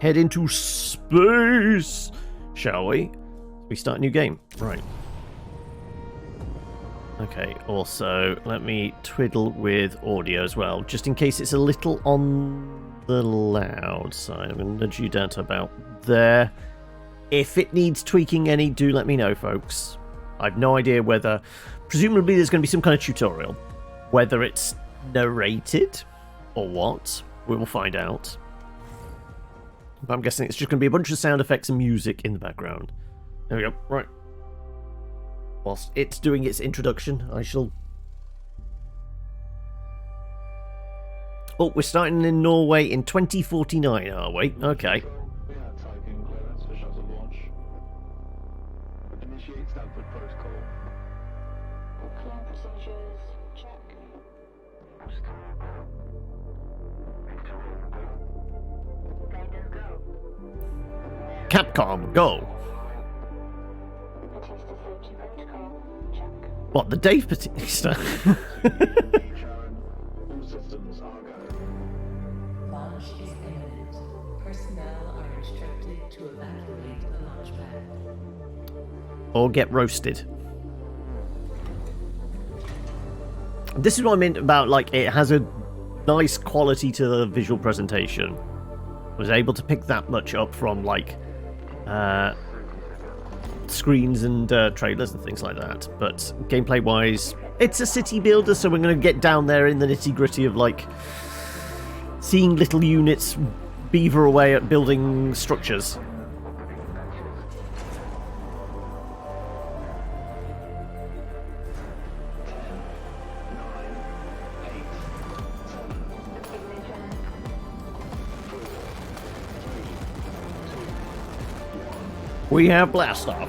head into space, shall we? We start a new game. Right. Okay, also, let me twiddle with audio as well, just in case it's a little on the loud side. I'm going to nudge you down to about there. If it needs tweaking any, do let me know, folks. I've no idea whether... Presumably there's going to be some kind of tutorial. Whether it's narrated or what, we will find out. But I'm guessing it's just going to be a bunch of sound effects and music in the background. There we go. Right. Whilst it's doing its introduction, I shall... Oh, we're starting in Norway in 2049, are we? Okay. We have Tiqqun clearance for shuttle launch. Initiate Stanford protocol. Clear procedures, check. Guidance go. Capcom, go! Batista safety protocol, check. What, the Dave Batista? All systems are go. Launch is imminent. Personnel are instructed to evacuate the launch pad. Or get roasted. This is what I meant about, like, it has a nice quality to the visual presentation. I was able to pick that much up from, like, screens and trailers and things like that. But gameplay-wise, it's a city builder, so we're going to get down there in the nitty-gritty of, like, seeing little units beaver away at building structures. We have blast off.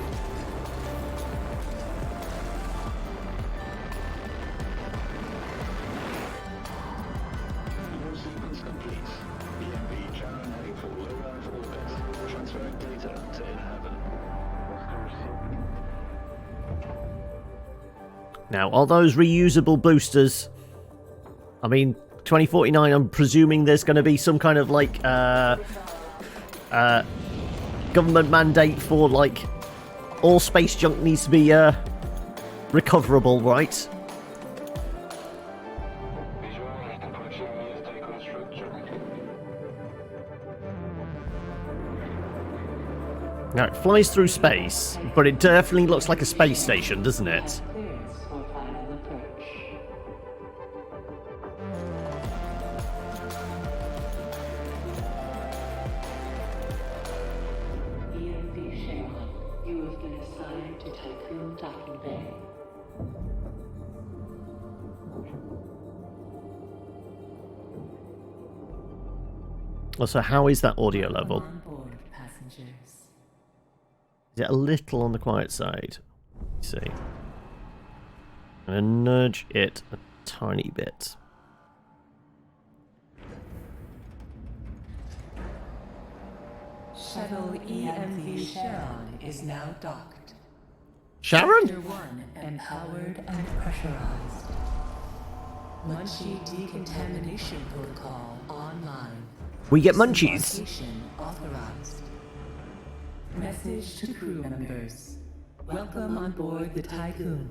Sequence complete. EMP Charon heading for low Earth orbit. Transferring data to in-heaven. Now, are those reusable boosters? I mean, 2049, I'm presuming there's going to be some kind of, like, government mandate for, like, all space junk needs to be recoverable, right? Visualize the proximity of Tiqqun structure. Now, it flies through space, but it definitely looks like a space station, doesn't it? Clearance for final approach. EMV Sharon, you have been assigned to Tiqqun Docking Bay. Also, how is that audio level? On board, passengers. Is it a little on the quiet side? Let's see. I'm going to nudge it a tiny bit. Shuttle EMV Sharon is now docked. Sharon? Sector 1 empowered and pressurized. Munchie decontamination protocol online. We get munchies. Disembarkation authorized. Message to crew members. Welcome on board the Tiqqun,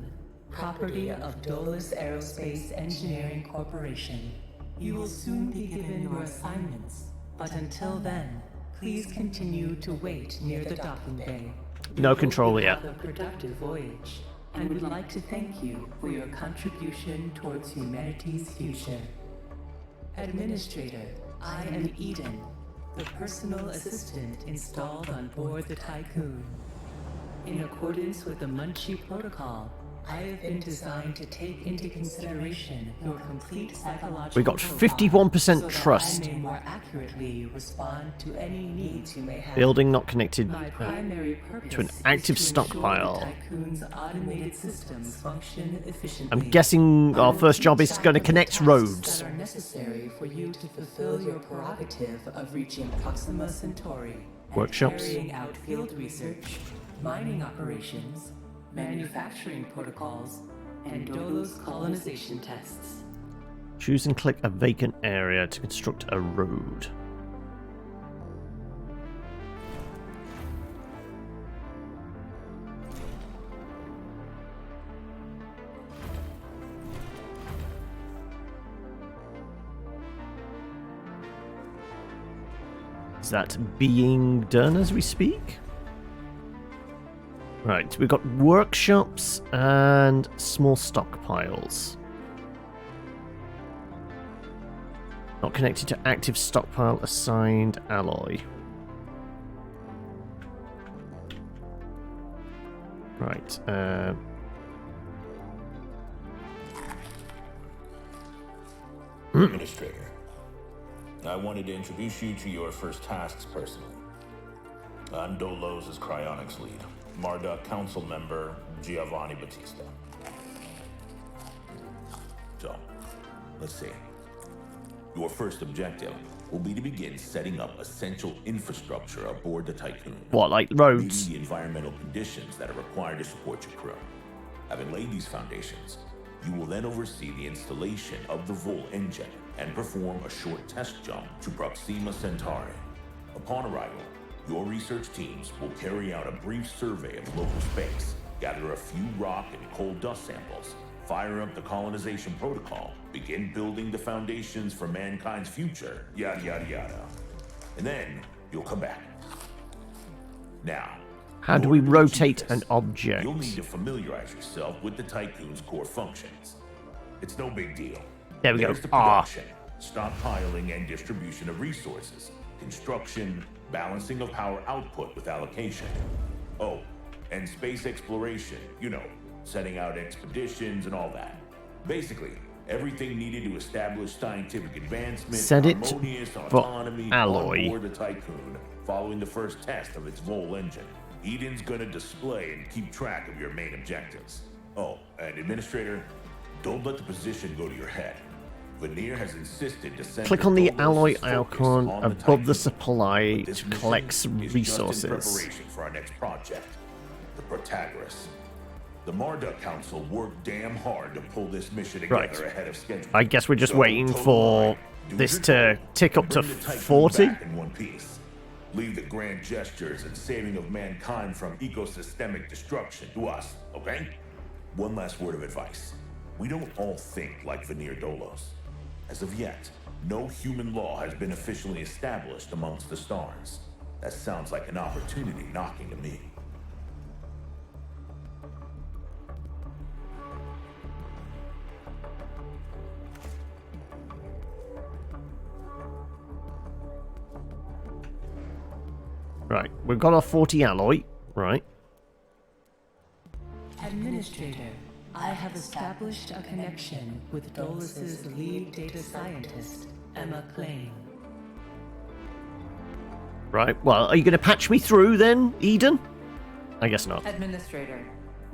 property of Dolus Aerospace Engineering Corporation. You will soon be given your assignments, but until then, please continue to wait near the docking bay. No control yet. Have a productive voyage, and would like to thank you for your contribution towards humanity's future. Administrator, I am Eden, the personal assistant installed on board the Tiqqun. In accordance with the Munchie Protocol, I have been designed to take into consideration your complete psychological We got profile 51% so that trust. I may more accurately respond to any needs you may have. Building not connected My primary purpose to an is active to stockpile. ensure the Tiqqun's automated systems function efficiently. I'm guessing our first job is going to connect Tasks roads. that are necessary for you to fulfill your prerogative of reaching Proxima Centauri and Workshops. carrying out field research, mining operations, manufacturing protocols, and Dolos colonization tests. Choose and click a vacant area to construct a road. Is that being done as we speak? Right, we've got workshops and small stockpiles. Not connected to active stockpile assigned alloy. Right, Administrator, I wanted to introduce you to your first tasks personally. I'm Dolos' cryonics lead, Marduk council member Giovanni Battista. So, let's see. Your first objective will be to begin setting up essential infrastructure aboard the Tiqqun. what, like roads? Meeting the environmental conditions that are required to support your crew. Having laid these foundations, you will then oversee the installation of the Vol engine and perform a short test jump to Proxima Centauri. Upon arrival, your research teams will carry out a brief survey of local space, gather a few rock and coal dust samples, fire up the colonization protocol, begin building the foundations for mankind's future, yada yada yada. And then you'll come back. Now, How do in we order to achieve rotate this, an object? You'll need to familiarize yourself with the Tiqqun's core functions. It's no big deal. There we go. There's the production, stockpiling and distribution of resources, construction, balancing of power output with allocation. Oh, and space exploration, you know, setting out expeditions and all that. Basically, everything needed to establish scientific advancement, Set it harmonious for autonomy alloy. on board the Tiqqun following the first test of its Vol engine. Eden's gonna display and keep track of your main objectives. Oh, and Administrator, don't let the position go to your head. Veneer has insisted to send Click on the Dolos' alloy focus icon on above the Tiqqun. supply But this to mission collect is just in resources. preparation for our next project, the Protagoras. The Marduk Council worked damn hard to pull this mission together Right. ahead of schedule. I guess we're just So, waiting total for line. Do this your to part tick up and to bring the Tiqqun 40. back in one piece. Leave the grand gestures and saving of mankind from ecosystemic destruction to us, okay? One last word of advice. We don't all think like Veneer Dolos. As of yet, no human law has been officially established amongst the stars. That sounds like an opportunity knocking to me. Right, we've got our 40 alloy. Right. Administrator, I have established a connection with Dolus' lead data scientist, Emma Klein. Right, well, are you going to patch me through then, Eden? I guess not. Administrator,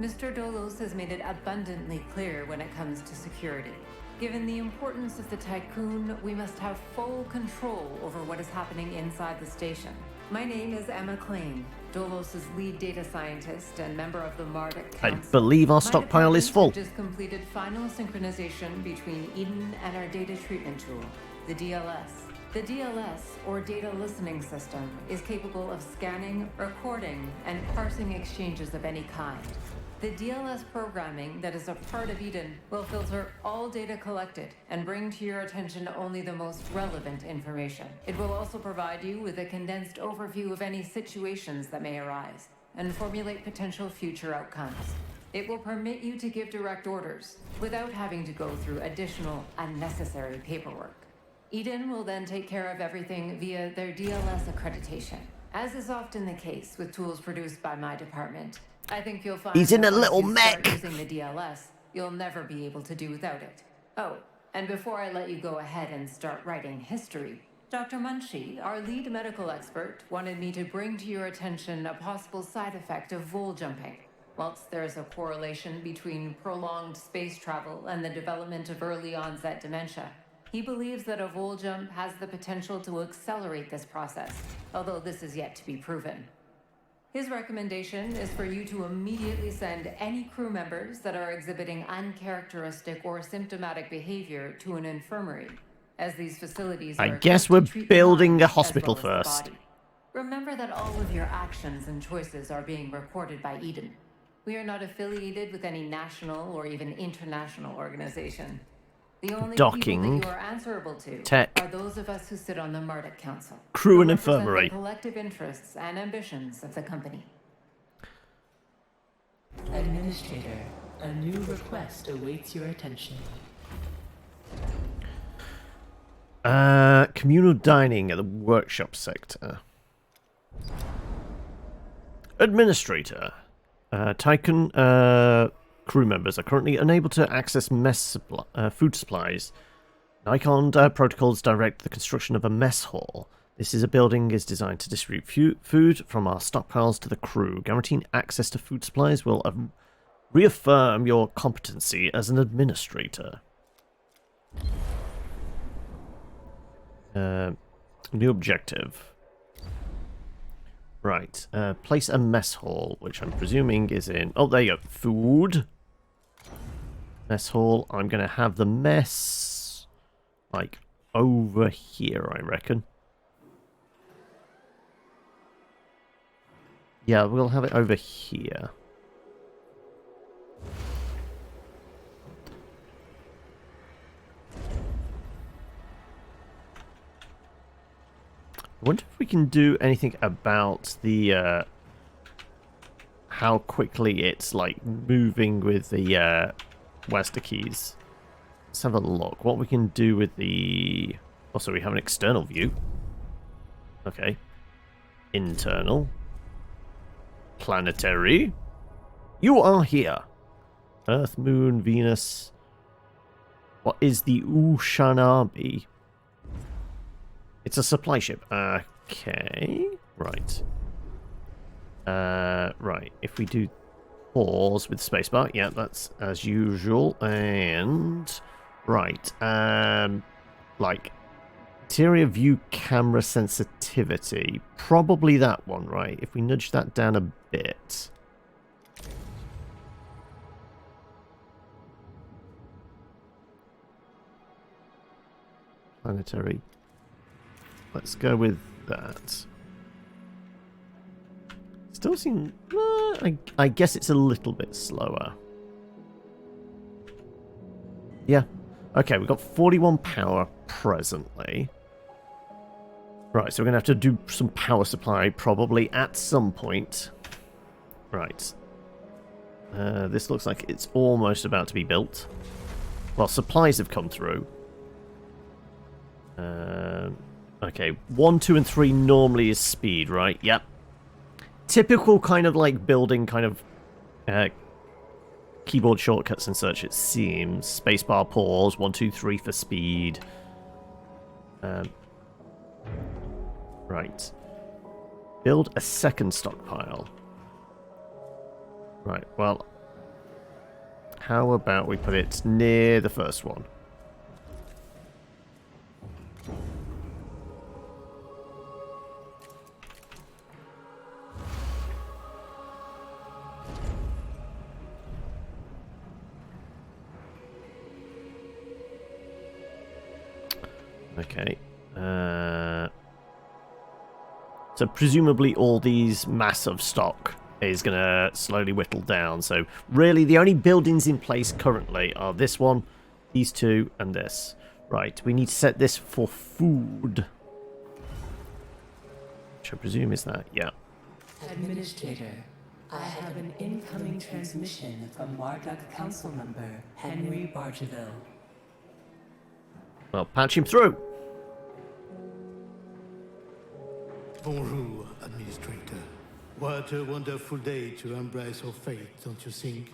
Mr. Dolos has made it abundantly clear when it comes to security. Given the importance of the Tiqqun, we must have full control over what is happening inside the station. My name is Emma Klein, Dolos' lead data scientist and member of the Marduk I Council. believe our My stockpile is department full. Just completed final synchronization between Eden and our data treatment tool, the DLS. The DLS, or Data Listening System, is capable of scanning, recording, and parsing exchanges of any kind. The DLS programming that is a part of Eden will filter all data collected and bring to your attention only the most relevant information. It will also provide you with a condensed overview of any situations that may arise and formulate potential future outcomes. It will permit you to give direct orders without having to go through additional unnecessary paperwork. Eden will then take care of everything via their DLS accreditation. As is often the case with tools produced by my department, I think you'll find He's in that a little once you start mech. using the DLS, you'll never be able to do without it. Oh, and before I let you go ahead and start writing history, Dr. Munchie, our lead medical expert, wanted me to bring to your attention a possible side effect of vol jumping. Whilst there is a correlation between prolonged space travel and the development of early onset dementia, he believes that a vol jump has the potential to accelerate this process, although this is yet to be proven. His recommendation is for you to immediately send any crew members that are exhibiting uncharacteristic or symptomatic behavior to an infirmary, as these facilities I are guess equipped we're to treat the building mind a as hospital well as the first. body. Remember that all of your actions and choices are being recorded by Eden. We are not affiliated with any national or even international organization. The only Docking. people that you are answerable to Tech. are those of us who sit on the Marduk Council. Crew who and represent infirmary. The collective interests and ambitions of the company. Administrator, a new request awaits your attention. Communal dining at the workshop sector. Administrator. Tiqqun crew members are currently unable to access food supplies. Nikon protocols direct the construction of a mess hall. This is a building is designed to distribute food from our stockpiles to the crew. Guaranteeing access to food supplies will reaffirm your competency as an administrator. New objective. Right. Place a mess hall, which I'm presuming is in... Oh, there you go. Food. Mess hall. I'm going to have the mess... like, over here, I reckon. Yeah, we'll have it over here. I wonder if we can do anything about the, how quickly it's, like, moving with the, Wester keys. Let's have a look. What we can do with the... Also, we have an external view. Okay. Internal. Planetary. You are here. Earth, Moon, Venus. What is the Ushanabi? It's a supply ship. Okay. Right. Right. If we do pause with spacebar, yeah, that's as usual. And right. Like interior view camera sensitivity. Probably that one, right? If we nudge that down a bit. Planetary. Let's go with that. Still seem... I guess it's a little bit slower. Yeah. Okay, we've got 41 power presently. Right, so we're going to have to do some power supply probably at some point. Right. This looks like it's almost about to be built. Well, supplies have come through. Okay, 1, 2, and 3 normally is speed, right? Yep. Typical kind of like building kind of keyboard shortcuts and such, it seems. Spacebar pause, 1, 2, 3 for speed. Right. Build a second stockpile. Right, well, how about we put it near the first one? Okay. So presumably all these mass of stock is going to slowly whittle down. So really the only buildings in place currently are this one, these two, and this. Right, we need to set this for food. Which I presume is that, yeah. Administrator, I have an incoming transmission from Marduk Council member Henry Bargeville. Well, patch him through. Bonjour, Administrator. What a wonderful day to embrace our fate, don't you think?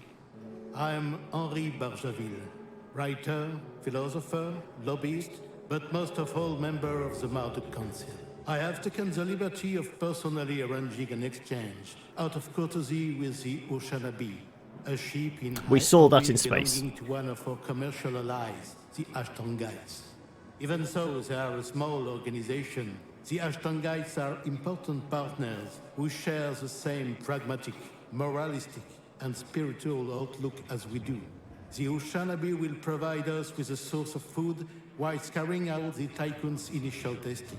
I am Henri Bargeville, writer, philosopher, lobbyist, but most of all member of the Marduk Council. I have taken the liberty of personally arranging an exchange out of courtesy with the Oceanabi, a ship in We high saw that orbit in space. belonging to one of our commercial allies, the Ashtongites. Even though they are a small organization, the Ashtongites are important partners who share the same pragmatic, moralistic, and spiritual outlook as we do. The Oceanabi will provide us with a source of food while carrying out the Tiqqun's initial testing.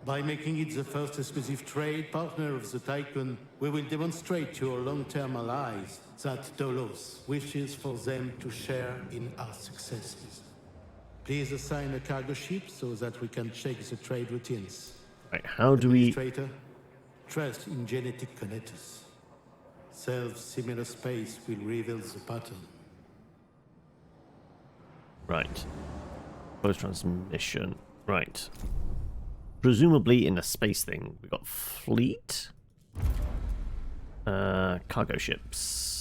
By making it the first exclusive trade partner of the Tiqqun, we will demonstrate to our long-term allies that Dolos wishes for them to share in our successes. Please assign a cargo ship so that we can check the trade routines. Right, how do we... Administrator, trust in genetic connectors. Self-similar space will reveal the pattern. Right. Post transmission. Right. Presumably in the space thing, we've got fleet. Cargo ships.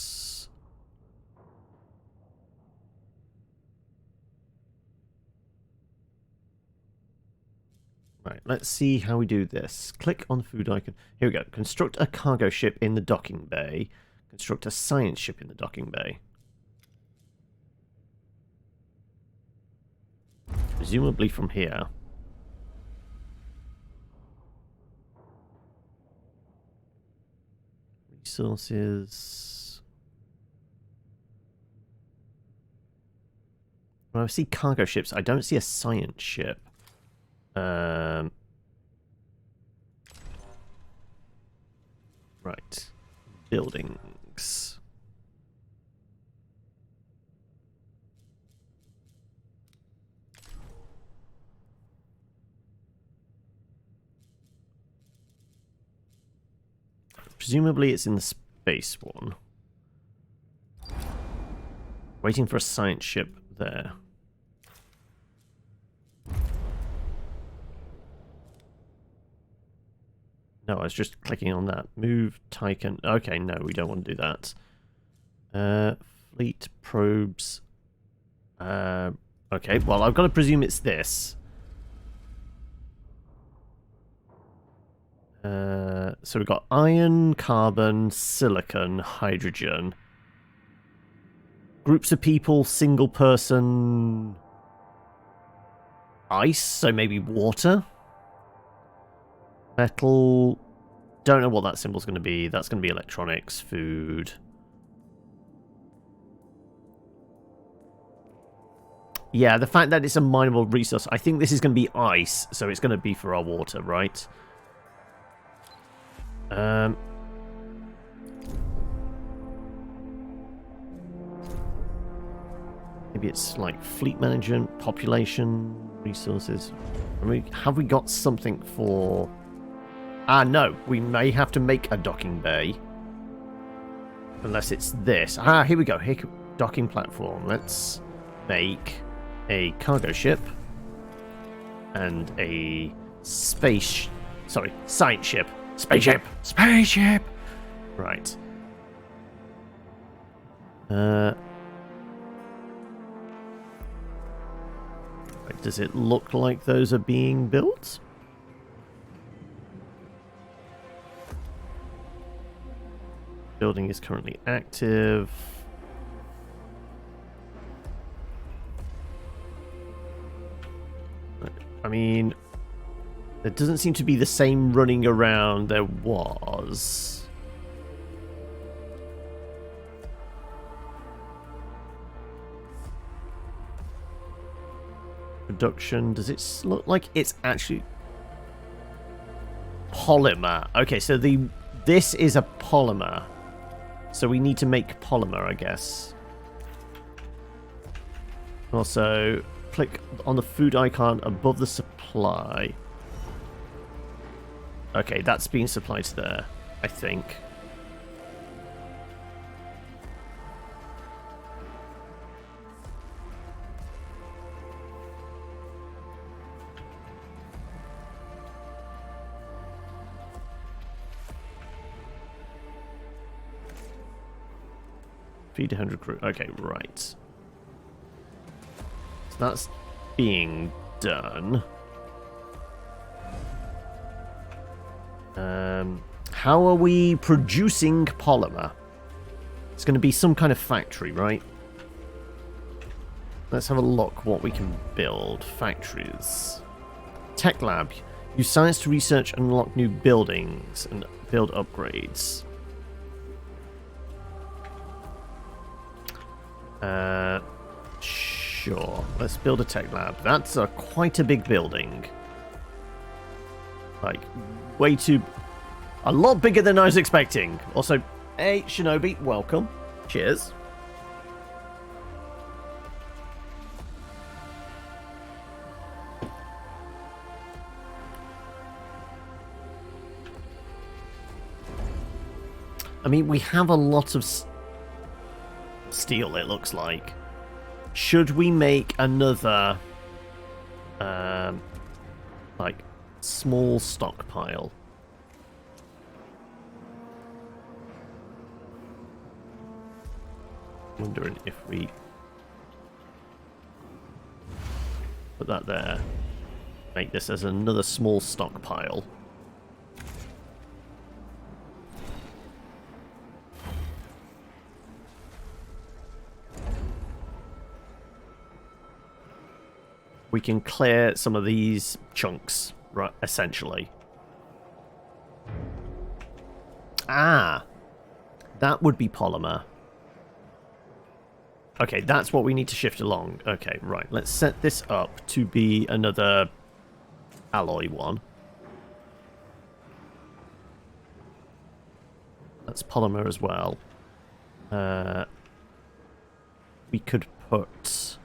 Right, let's see how we do this. Click on the food icon. Here we go. Construct a cargo ship in the docking bay. Construct a science ship in the docking bay. Presumably from here. Resources. When I see cargo ships, I don't see a science ship. Right. Buildings. Presumably it's in the space one. Waiting for a science ship there. No, I was just clicking on that. Move, Tiqqun. Okay, no, we don't want to do that. Fleet, probes. Okay, well, I've got to presume it's this. So we've got iron, carbon, silicon, hydrogen. Groups of people, single person... Ice, so maybe water? Metal... Don't know what that symbol's going to be. That's going to be electronics, food... Yeah, the fact that it's a mineable resource, I think this is going to be ice, so it's going to be for our water, right? Maybe it's like fleet management, population, resources. Have we got something for... Ah, no. We may have to make a docking bay. Unless it's this. Ah, here we go. Here, docking platform. Let's make a cargo ship. And a space... Sorry, science ship. Spaceship! Spaceship! Right. Does it look like those are being built? Building is currently active. I mean... There doesn't seem to be the same running around there was. Production. Does it look like it's actually polymer? Okay, so this is a polymer. So we need to make polymer, I guess. Also, click on the food icon above the supply. Okay, that's being supplied to there, I think. Feed 100 crew. Okay, right. So that's being done. How are we producing polymer? It's going to be some kind of factory, right? Let's have a look what we can build. Factories. Tech lab. Use science to research and unlock new buildings and build upgrades. Sure. Let's build a tech lab. That's quite a big building. Like, way too... A lot bigger than I was expecting. Also, hey, Shinobi, welcome. Cheers. I mean, we have a lot of steel, it looks like. Should we make another, like, small stockpile? Wondering if we put that there, make this as another small stockpile. We can clear some of these chunks, right, essentially. Ah, that would be polymer. Okay, that's what we need to shift along. Okay, right. Let's set this up to be another alloy one. That's polymer as well. We could put...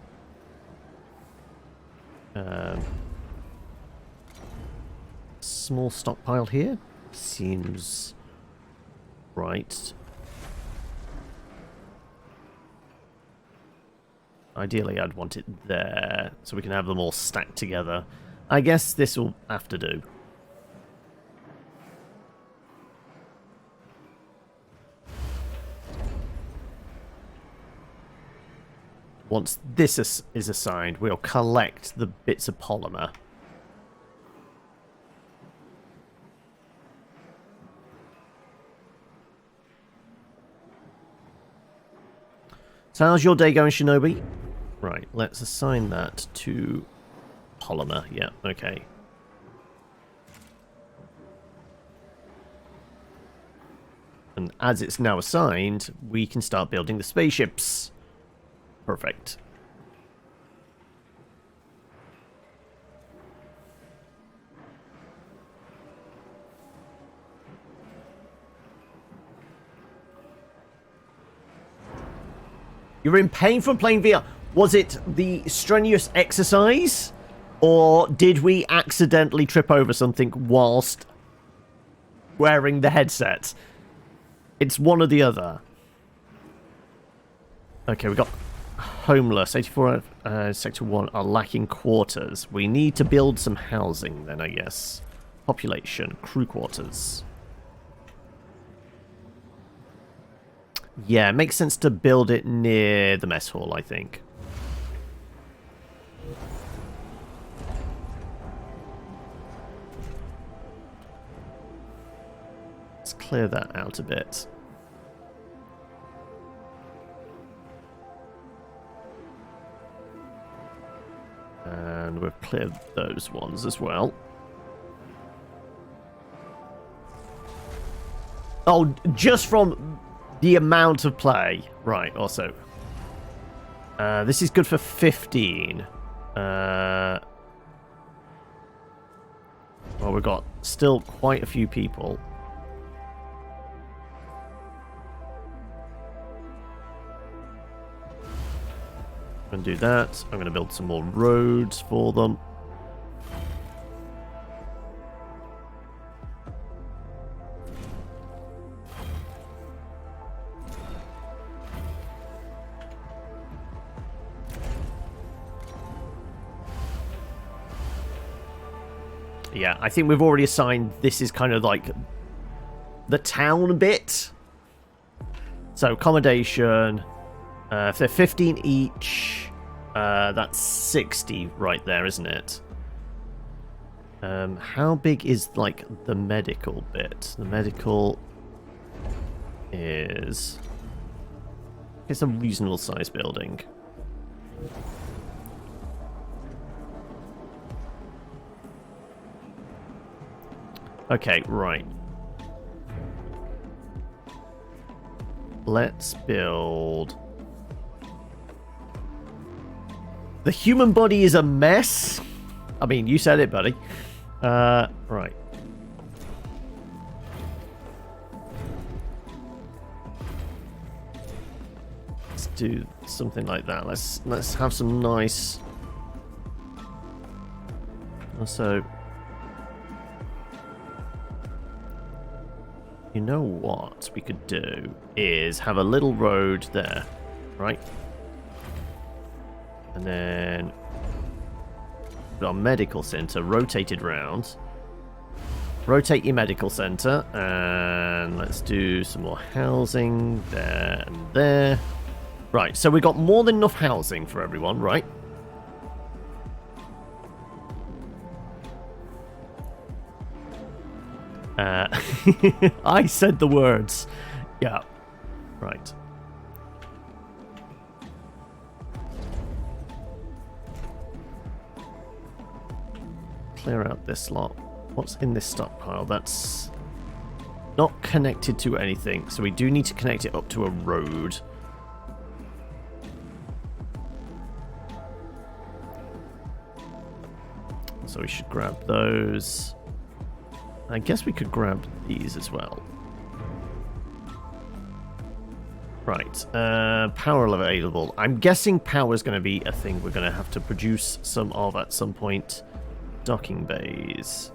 small stockpile here. Seems right. Ideally, I'd want it there, so we can have them all stacked together. I guess this will have to do. Once this is assigned, we'll collect the bits of polymer. So how's your day going, Shinobi? Right, let's assign that to polymer. Yeah, okay. And as it's now assigned, we can start building the spaceships. Perfect. You're in pain from playing VR. Was it the strenuous exercise? Or did we accidentally trip over something whilst wearing the headset? It's one or the other. Okay, we got homeless. 84 out of Sector 1 are lacking quarters. We need to build some housing then, I guess. Population, crew quarters. Yeah, it makes sense to build it near the mess hall, I think. Let's clear that out a bit. And we've cleared those ones as well. Oh, just from the amount of play. Right, also. This is good for 15. Well, we've got still quite a few people. I'm going to do that. I'm going to build some more roads for them. Yeah, I think we've already assigned this is kind of like the town bit. So accommodation, if they're 15 each, that's 60 right there, isn't it? How big is like the medical bit? The medical is... it's a reasonable size building. Okay, right. Let's build... the human body is a mess. I mean, you said it, buddy. Right. Let's do something like that. Let's have some nice... also... You know what we could do is have a little road there, right? And then our medical center rotated round. Rotate your medical center, and let's do some more housing there and there. Right, so we got more than enough housing for everyone, right? I said the words. Yeah. Right. Clear out this lot. What's in this stockpile? That's not connected to anything, so we do need to connect it up to a road. So we should grab those. I guess we could grab these as well. Right, power available. I'm guessing power is going to be a thing we're going to have to produce some of at some point. Docking bays.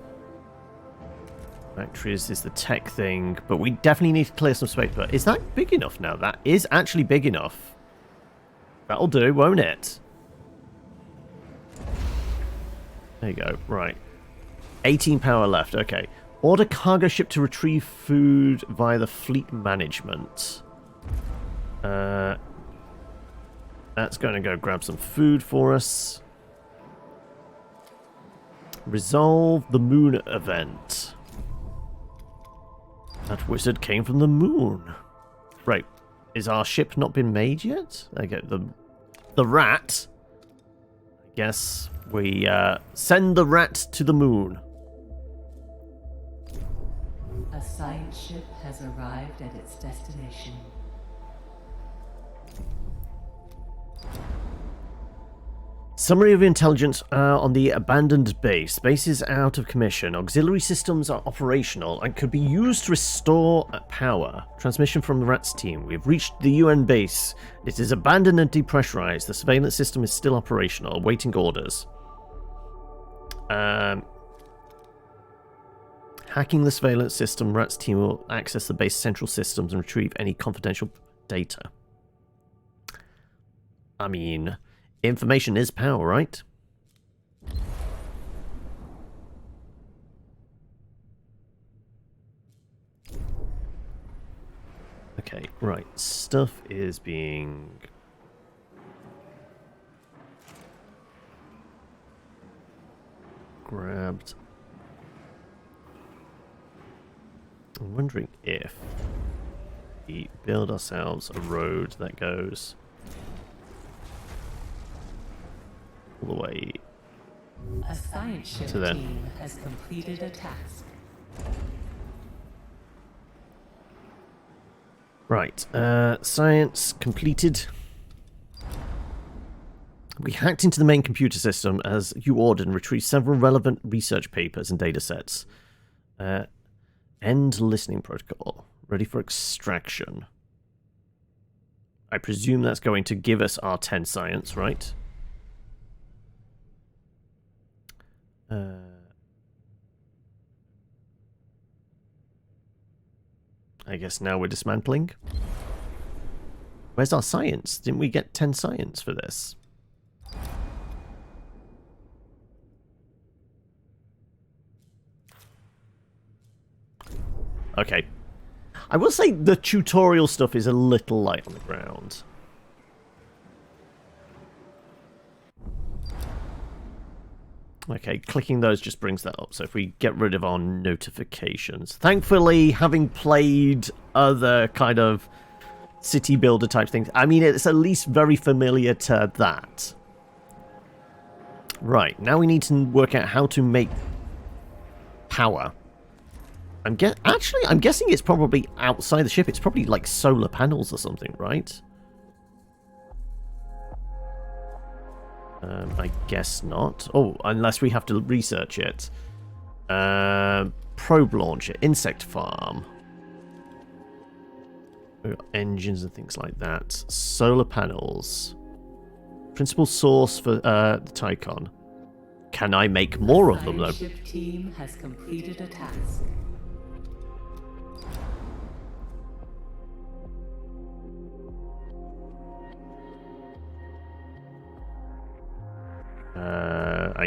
Factories is the tech thing, but we definitely need to clear some space. But is that big enough now? That is actually big enough. That'll do, won't it? There you go, right. 18 power left, okay. Order cargo ship to retrieve food via the fleet management. That's going to go grab some food for us. Resolve the moon event. That wizard came from the moon. Right. Is our ship not been made yet? Okay, the rat. I guess we send the rat to the moon. A science ship has arrived at its destination. Summary of intelligence on the abandoned base. Base is out of commission. Auxiliary systems are operational and could be used to restore power. Transmission from the RATS team. We've reached the UN base. It is abandoned and depressurized. The surveillance system is still operational, awaiting orders. Hacking the surveillance system, RATS team will access the base central systems and retrieve any confidential data. I mean, information is power, right? Okay, right. Stuff is being grabbed. I'm wondering if we build ourselves a road that goes all the way A science ship to them. team has completed a task. Right, science completed. We hacked into the main computer system as you ordered and retrieved several relevant research papers and datasets. End listening protocol. Ready for extraction. I presume that's going to give us our 10 science, right? I guess now we're dismantling. Where's our science? Didn't we get 10 science for this? Okay. I will say the tutorial stuff is a little light on the ground. Okay, clicking those just brings that up. So if we get rid of our notifications. Thankfully, having played other kind of city builder type things, I mean, it's at least very familiar to that. Right, now we need to work out how to make power. I'm guessing it's probably outside the ship. It's probably like solar panels or something, right? I guess not. Oh, unless we have to research it. Probe launcher, insect farm. We've got engines and things like that. Solar panels. Principal source for the Tiqqun. Can I make more of them, though? The ship team has completed a task.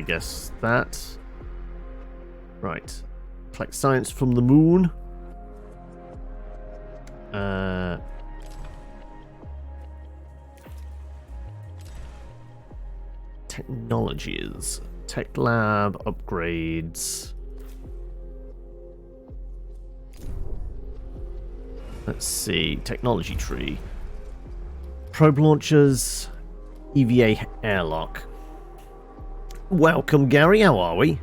I guess that. Right. Collect science from the moon. Technologies. Tech lab upgrades. Let's see. Technology tree. Probe launchers. EVA airlock. Welcome, Gary. How are we?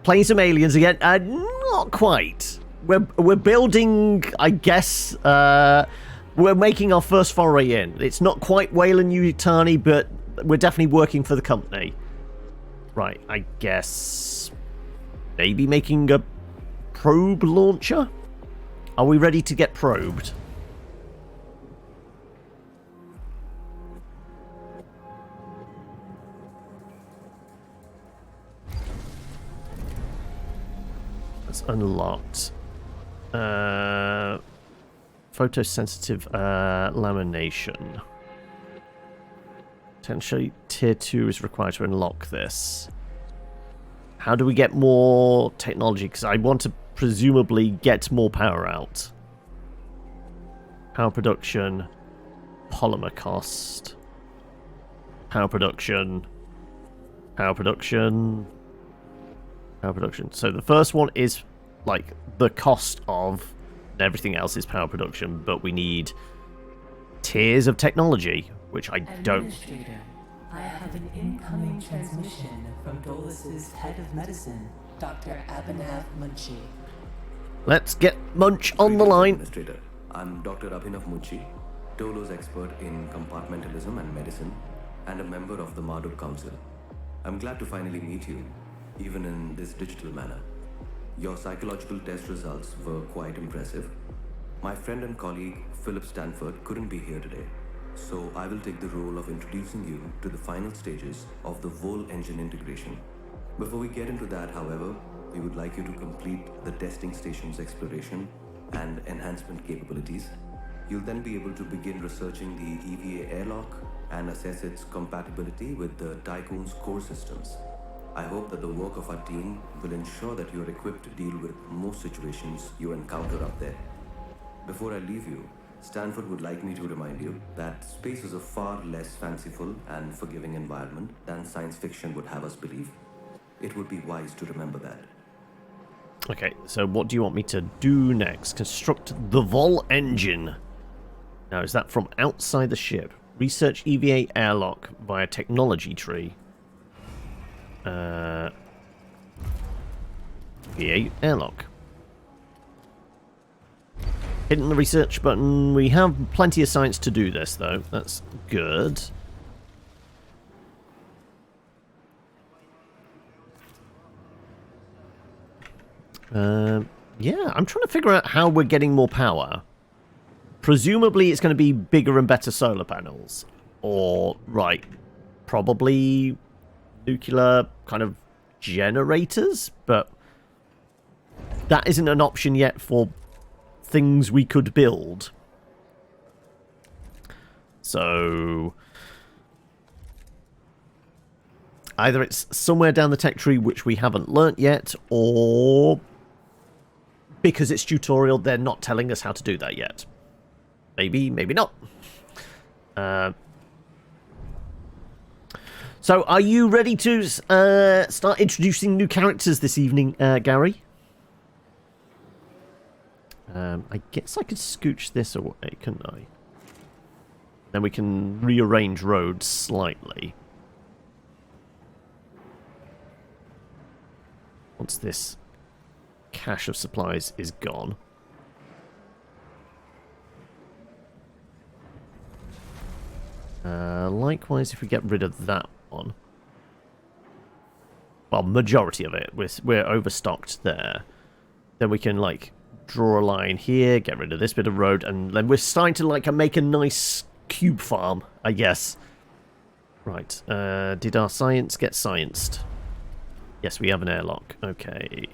Playing some aliens again? Not quite. We're building, I guess. We're making our first foray in. It's not quite Weyland-Yutani, but we're definitely working for the company. Right, I guess. Maybe making a probe launcher? Are we ready to get probed? That's unlocked. Photosensitive lamination. Potentially tier 2 is required to unlock this. How do we get more technology? Because I want to presumably get more power out. Power production. Polymer cost. Power production. Power production. Power production. So the first one is like the cost of, and everything else is power production, but we need tiers of technology, which I don't. Administrator, I have an incoming transmission from Dolus's head of medicine, Dr. Abhinav Munshi. Let's get Munch on the line. Administrator, I'm Dr. Abhinav Munshi, Dolo's expert in compartmentalism and medicine, and a member of the Marduk Council. I'm glad to finally meet you, even in this digital manner. Your psychological test results were quite impressive. My friend and colleague, Philip Stanford, couldn't be here today, so I will take the role of introducing you to the final stages of the Vol engine integration. Before we get into that, however, we would like you to complete the testing station's exploration and enhancement capabilities. You'll then be able to begin researching the EVA airlock and assess its compatibility with the Tiqqun's core systems. I hope that the work of our team will ensure that you are equipped to deal with most situations you encounter up there. Before I leave you, Stanford would like me to remind you that space is a far less fanciful and forgiving environment than science fiction would have us believe. It would be wise to remember that. Okay, so what do you want me to do next? Construct the Vol engine. Now, is that from outside the ship? Research EVA airlock via technology tree. EVA airlock. Hitting the research button. We have plenty of science to do this, though. That's good. Yeah, I'm trying to figure out how we're getting more power. Presumably it's going to be bigger and better solar panels. Or, right, probably nuclear kind of generators, but that isn't an option yet for things we could build. So either it's somewhere down the tech tree which we haven't learnt yet, or because it's tutorial, they're not telling us how to do that yet. Maybe, maybe not. So, are you ready to start introducing new characters this evening, Gary? I guess I could scooch this away, couldn't I? Then we can rearrange roads slightly. Once this cache of supplies is gone. Likewise, if we get rid of that one. Well, majority of it. We're overstocked there. Then we can, like, draw a line here, get rid of this bit of road, and then we're starting to, like, make a nice cube farm, I guess. Right. Did our science get scienced? Yes, we have an airlock. Okay.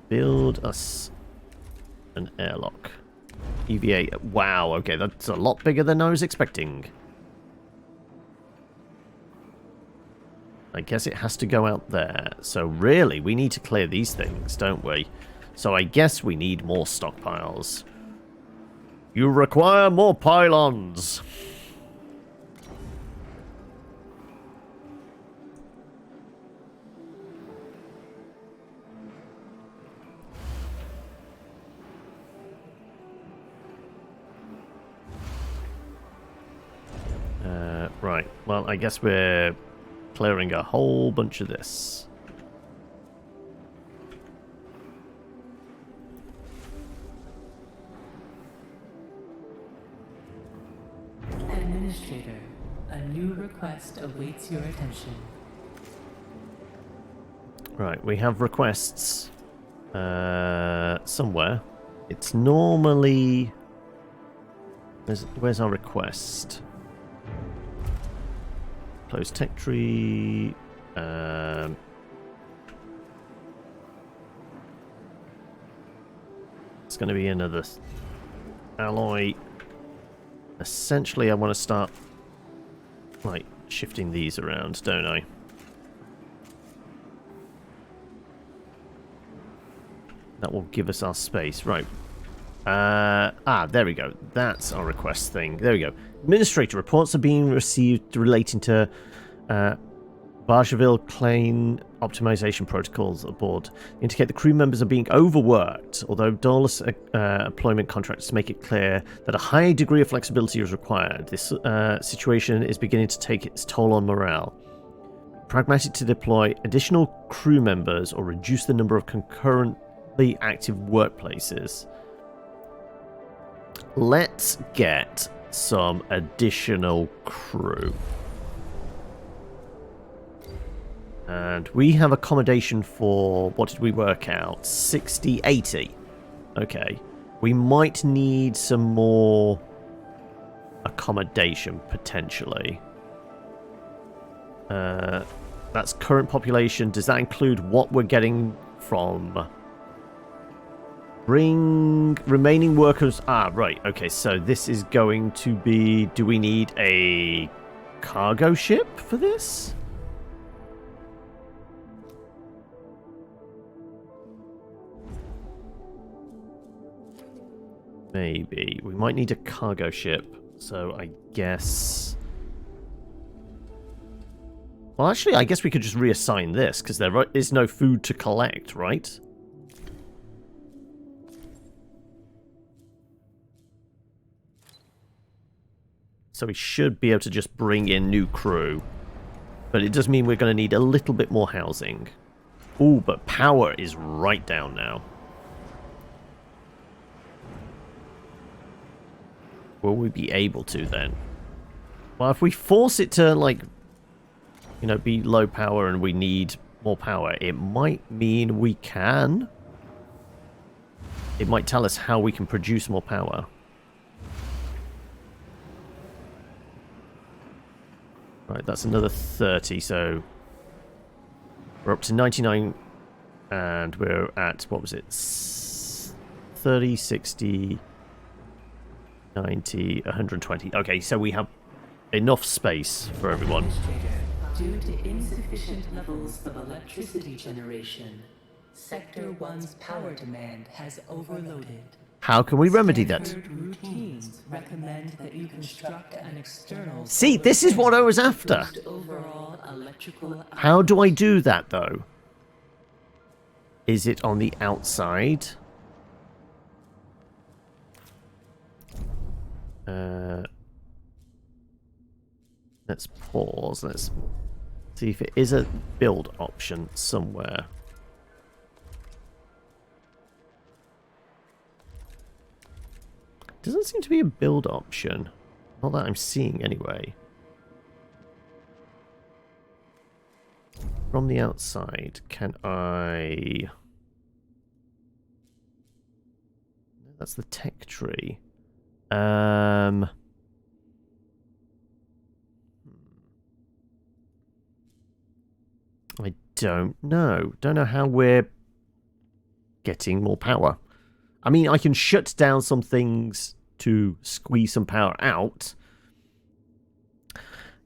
Build us an airlock. EVA. Wow, okay, that's a lot bigger than I was expecting. I guess it has to go out there. So really, we need to clear these things, don't we? So I guess we need more stockpiles. You require more pylons. Right, well, I guess we're clearing a whole bunch of this. Administrator, a new request awaits your attention. Right, we have requests somewhere. It's normally... Where's our request? Close tech tree. It's going to be another alloy. Essentially, I want to start like shifting these around, don't I? That will give us our space, right? There we go. That's our request thing. There we go. Administrator, reports are being received relating to Bargeville Klein optimization protocols aboard. They indicate the crew members are being overworked, although Dolus employment contracts make it clear that a high degree of flexibility is required. This situation is beginning to take its toll on morale. Pragmatic to deploy additional crew members or reduce the number of concurrently active workplaces. Let's get some additional crew. And we have accommodation for, what did we work out? 60, 80. Okay. We might need some more accommodation, potentially. That's current population. Does that include what we're getting from... Bring remaining workers... right. Okay, so this is going to be... Do we need a cargo ship for this? Maybe. We might need a cargo ship. So I guess... Well, actually, I guess we could just reassign this, because there is no food to collect, right? So we should be able to just bring in new crew. But it does mean we're going to need a little bit more housing. Ooh, but power is right down now. Will we be able to then? Well, if we force it to, like, you know, be low power and we need more power, it might mean we can. It might tell us how we can produce more power. Right, that's another 30, so we're up to 99, and we're at, what was it, 30, 60, 90, 120. Okay, so we have enough space for everyone. Due to insufficient levels of electricity generation, Sector 1's power demand has overloaded. How can we remedy that? Routines recommend that you construct an external... See, this is what I was after. Overall electrical... How do I do that, though? Is it on the outside? Let's pause. Let's see if it is a build option somewhere. Doesn't seem to be a build option. Not that I'm seeing anyway. From the outside, can I... That's the tech tree. I don't know. Don't know how we're getting more power. I mean, I can shut down some things to squeeze some power out.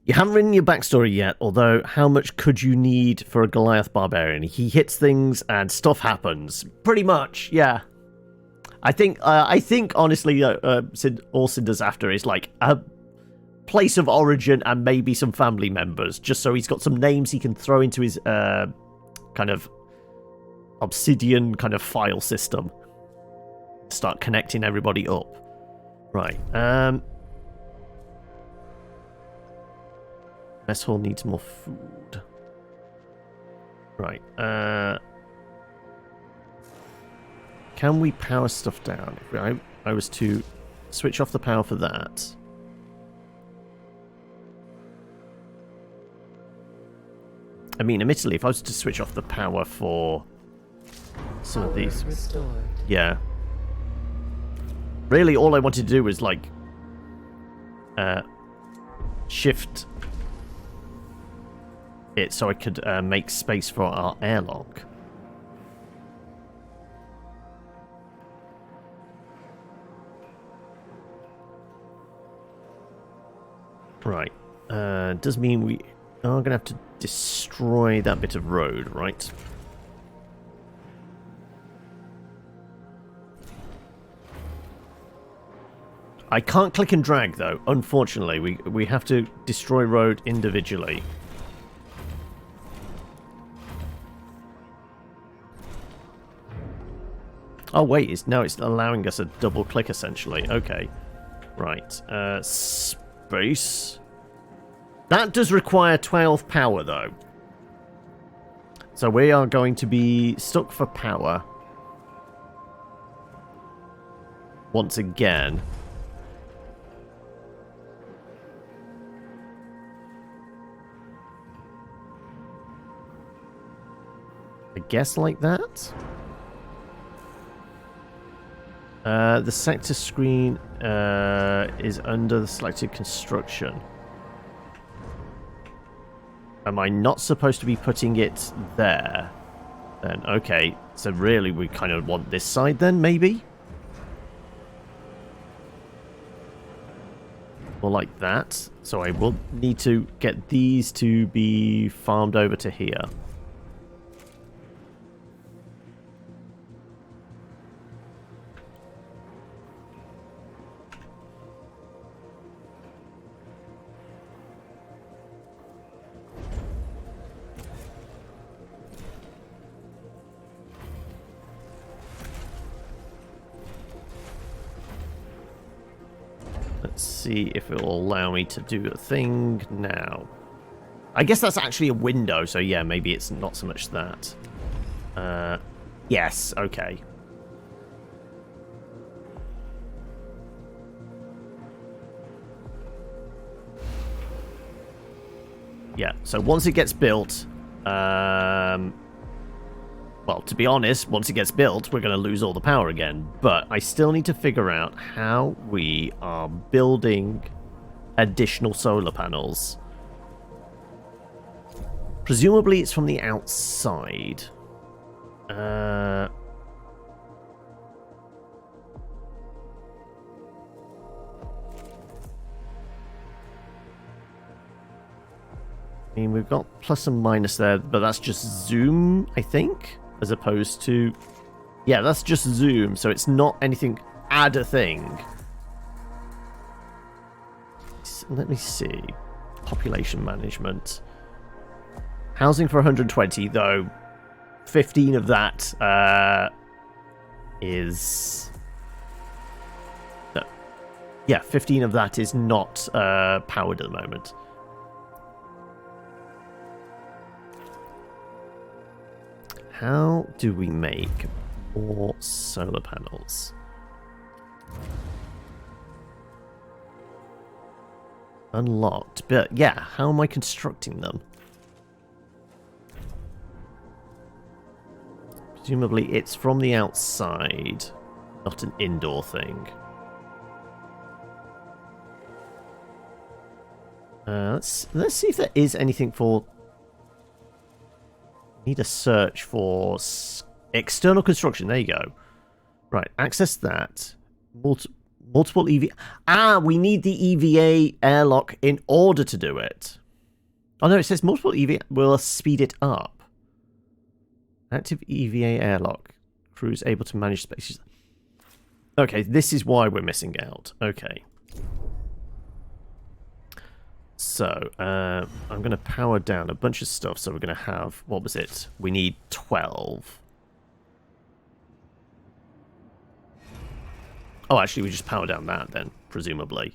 You haven't written your backstory yet, although how much could you need for a Goliath barbarian? He hits things and stuff happens. Pretty much, yeah. I think honestly, all Cinder's after is like a place of origin and maybe some family members, just so he's got some names he can throw into his kind of obsidian kind of file system. Start connecting everybody up. Right. Mess hall needs more food. Right. Can we power stuff down? If I was to switch off the power for that. I mean, admittedly, if I was to switch off the power for some of these... Restored. Yeah. Really, all I wanted to do was, like... shift... it so I could make space for our airlock. Right. Does mean we are going to have to destroy that bit of road, right? I can't click and drag, though. Unfortunately, we have to destroy road individually. Oh, wait. It's allowing us a double click, essentially. Okay. Right. Space. That does require 12 power, though. So we are going to be stuck for power. Once again. I guess like that? The sector screen is under the selected construction. Am I not supposed to be putting it there? Then, okay. So really we kind of want this side then, maybe? Or like that. So I will need to get these to be farmed over to here. Let's see if it will allow me to do a thing now. I guess that's actually a window, so yeah, maybe it's not so much that. Yes, okay. Yeah, so once it gets built, well, to be honest, once it gets built, we're going to lose all the power again. But I still need to figure out how we are building additional solar panels. Presumably it's from the outside. I mean, we've got plus and minus there, but that's just zoom, I think. As opposed to... Yeah, that's just zoom, so it's not anything... Add a thing. Let me see. Population management. Housing for 120, though. 15 of that is... No. Yeah, 15 of that is not powered at the moment. How do we make more solar panels? Unlocked. But yeah, how am I constructing them? Presumably it's from the outside, not an indoor thing. Let's see if there is anything for... Need a search for external construction. There you go. Right, access that. Multiple EV... Ah, we need the EVA airlock in order to do it. Oh, no, it says multiple EVA will speed it up. Active EVA airlock. Crew's able to manage spaces. Okay, this is why we're missing out. Okay. So, I'm going to power down a bunch of stuff. So we're going to have... What was it? We need 12. Oh, actually, we just power down that then, presumably.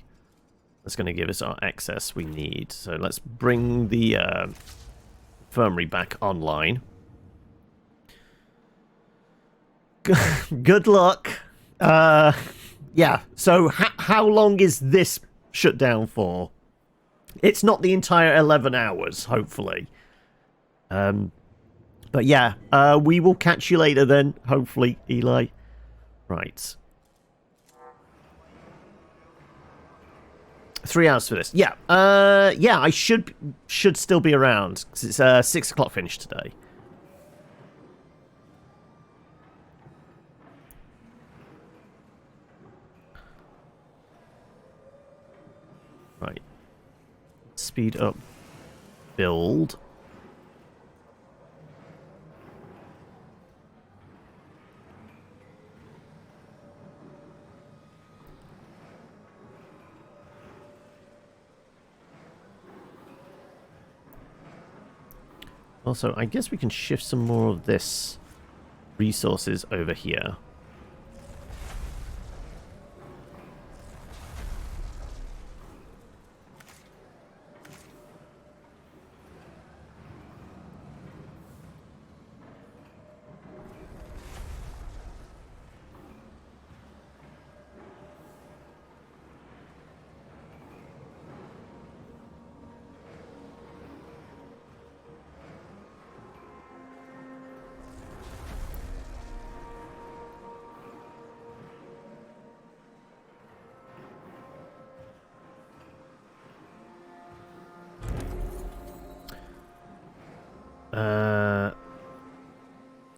That's going to give us our excess we need. So let's bring the infirmary back online. Good luck. Yeah, so how long is this shut down for? It's not the entire 11 hours, hopefully. But yeah, we will catch you later then, hopefully, Eli. Right. 3 hours for this. Yeah. Yeah, I should still be around because it's 6 o'clock finish today. Right. Speed up. Build. Also, I guess we can shift some more of this resources over here.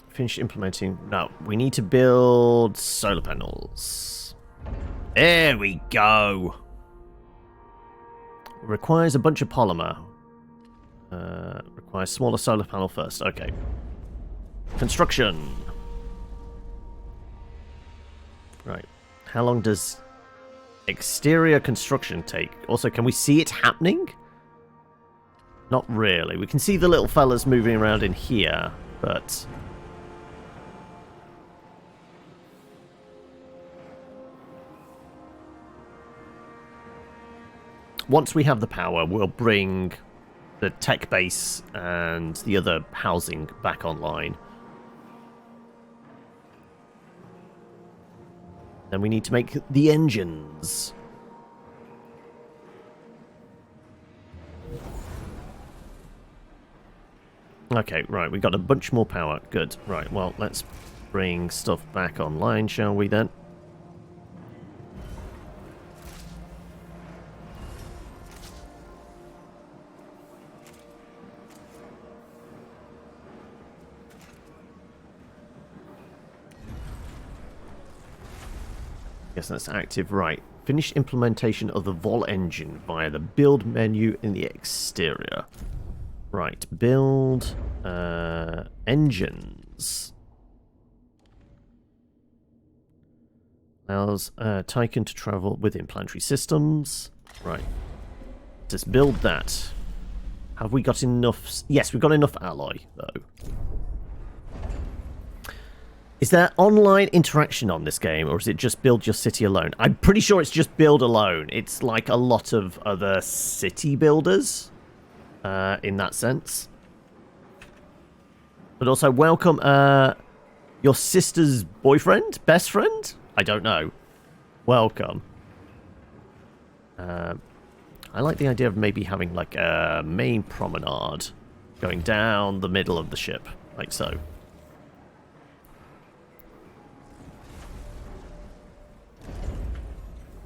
Finish implementing. No, we need to build solar panels. There we go. Requires a bunch of polymer. Requires smaller solar panel first. Okay. Construction. Right. How long does exterior construction take? Also, can we see it happening? Not really. We can see the little fellas moving around in here, but... once we have the power, we'll bring the tech base and the other housing back online. Then we need to make the engines. Okay, right, we got a bunch more power. Good. Right, well, let's bring stuff back online, shall we then? Yes, that's active. Right. Finish implementation of the Vol engine via the build menu in the exterior. Right. Build engines. Allows Tiqqun to travel within planetary systems. Right. Let's build that. Have we got enough? Yes, we've got enough alloy, though. Is there online interaction on this game, or is it just build your city alone? I'm pretty sure it's just build alone. It's like a lot of other city builders, in that sense. But also, welcome, your sister's boyfriend? Best friend? I don't know. Welcome. I like the idea of maybe having, like, a main promenade going down the middle of the ship, like so.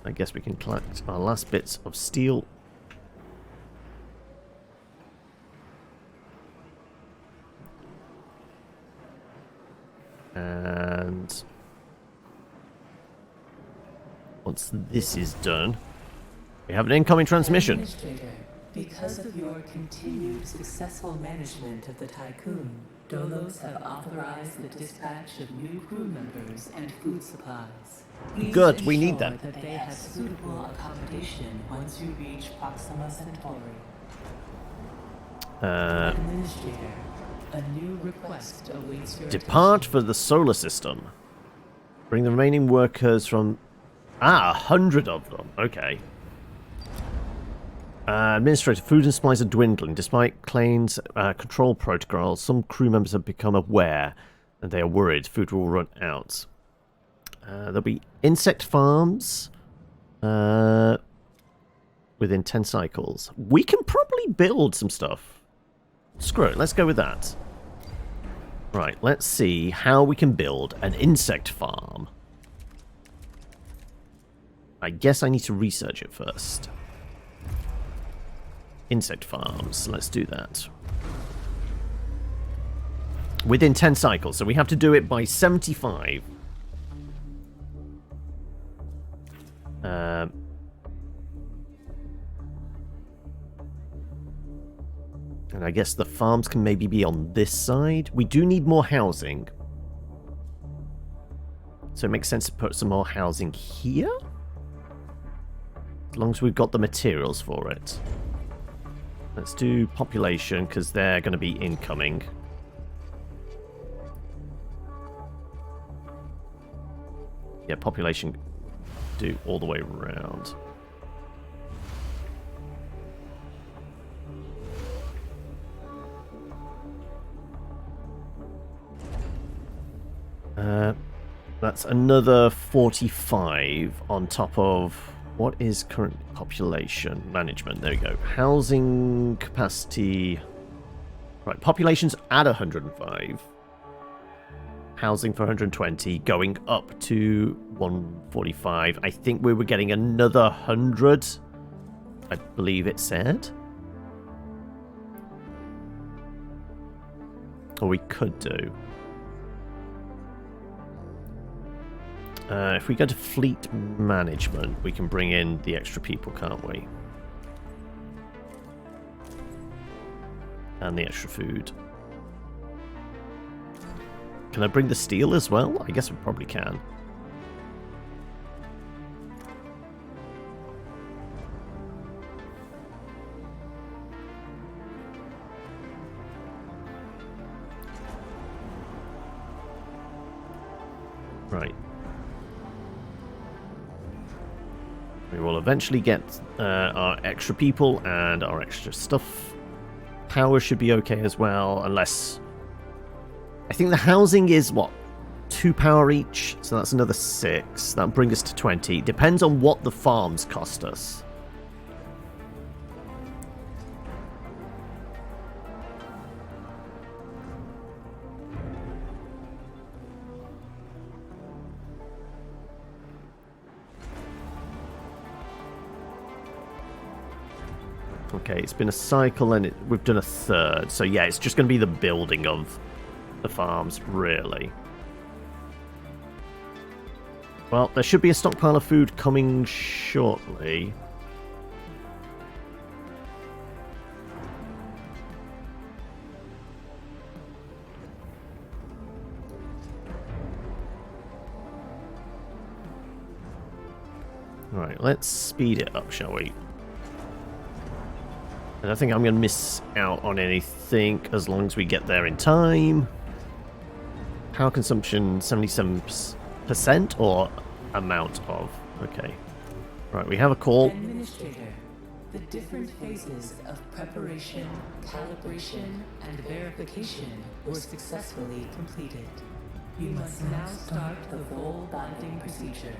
I guess we can collect our last bits of steel. And Once this is done, we have an incoming transmission. Administrator, because of your continued successful management of the Tiqqun, Dolos have authorized the dispatch of new crew members and food supplies. Please Good, we need ensure them. that they have suitable accommodation once you reach Proxima Centauri. Administrator, a new request awaits your Depart attention. for the solar system. Bring the remaining workers from... 100 of them. Okay. Administrator, food and supplies are dwindling. Despite Klane's control protocols, some crew members have become aware and they are worried food will run out. There'll be insect farms within 10 cycles. We can probably build some stuff. Screw it, let's go with that. Right, let's see how we can build an insect farm. I guess I need to research it first. Insect farms, let's do that. Within 10 cycles, so we have to do it by 75. And I guess the farms can maybe be on this side. We do need more housing. So it makes sense to put some more housing here? As long as we've got the materials for it. Let's do population, because they're going to be incoming. Yeah, population do all the way around. That's another 45 on top of what is current population management. There we go. Housing capacity. Right, population's at 105. Housing for 120, going up to 145. I think we were getting another 100. I believe it said. Or we could do. If we go to fleet management, we can bring in the extra people, can't we? And the extra food. Can I bring the steel as well? I guess we probably can. Right. We will eventually get our extra people and our extra stuff. Power should be okay as well, unless... I think the housing is, what, 2 power each? So that's another 6. That'll bring us to 20. Depends on what the farms cost us. Okay, it's been a cycle and we've done a third. So yeah, it's just going to be the building of the farms, really. Well, there should be a stockpile of food coming shortly. Right, let's speed it up, shall we? I don't think I'm going to miss out on anything as long as we get there in time. Power consumption 77% or amount of? Okay. Right, we have a call. Administrator, the different phases of preparation, calibration, and verification were successfully completed. You must now start the Vol bonding procedure.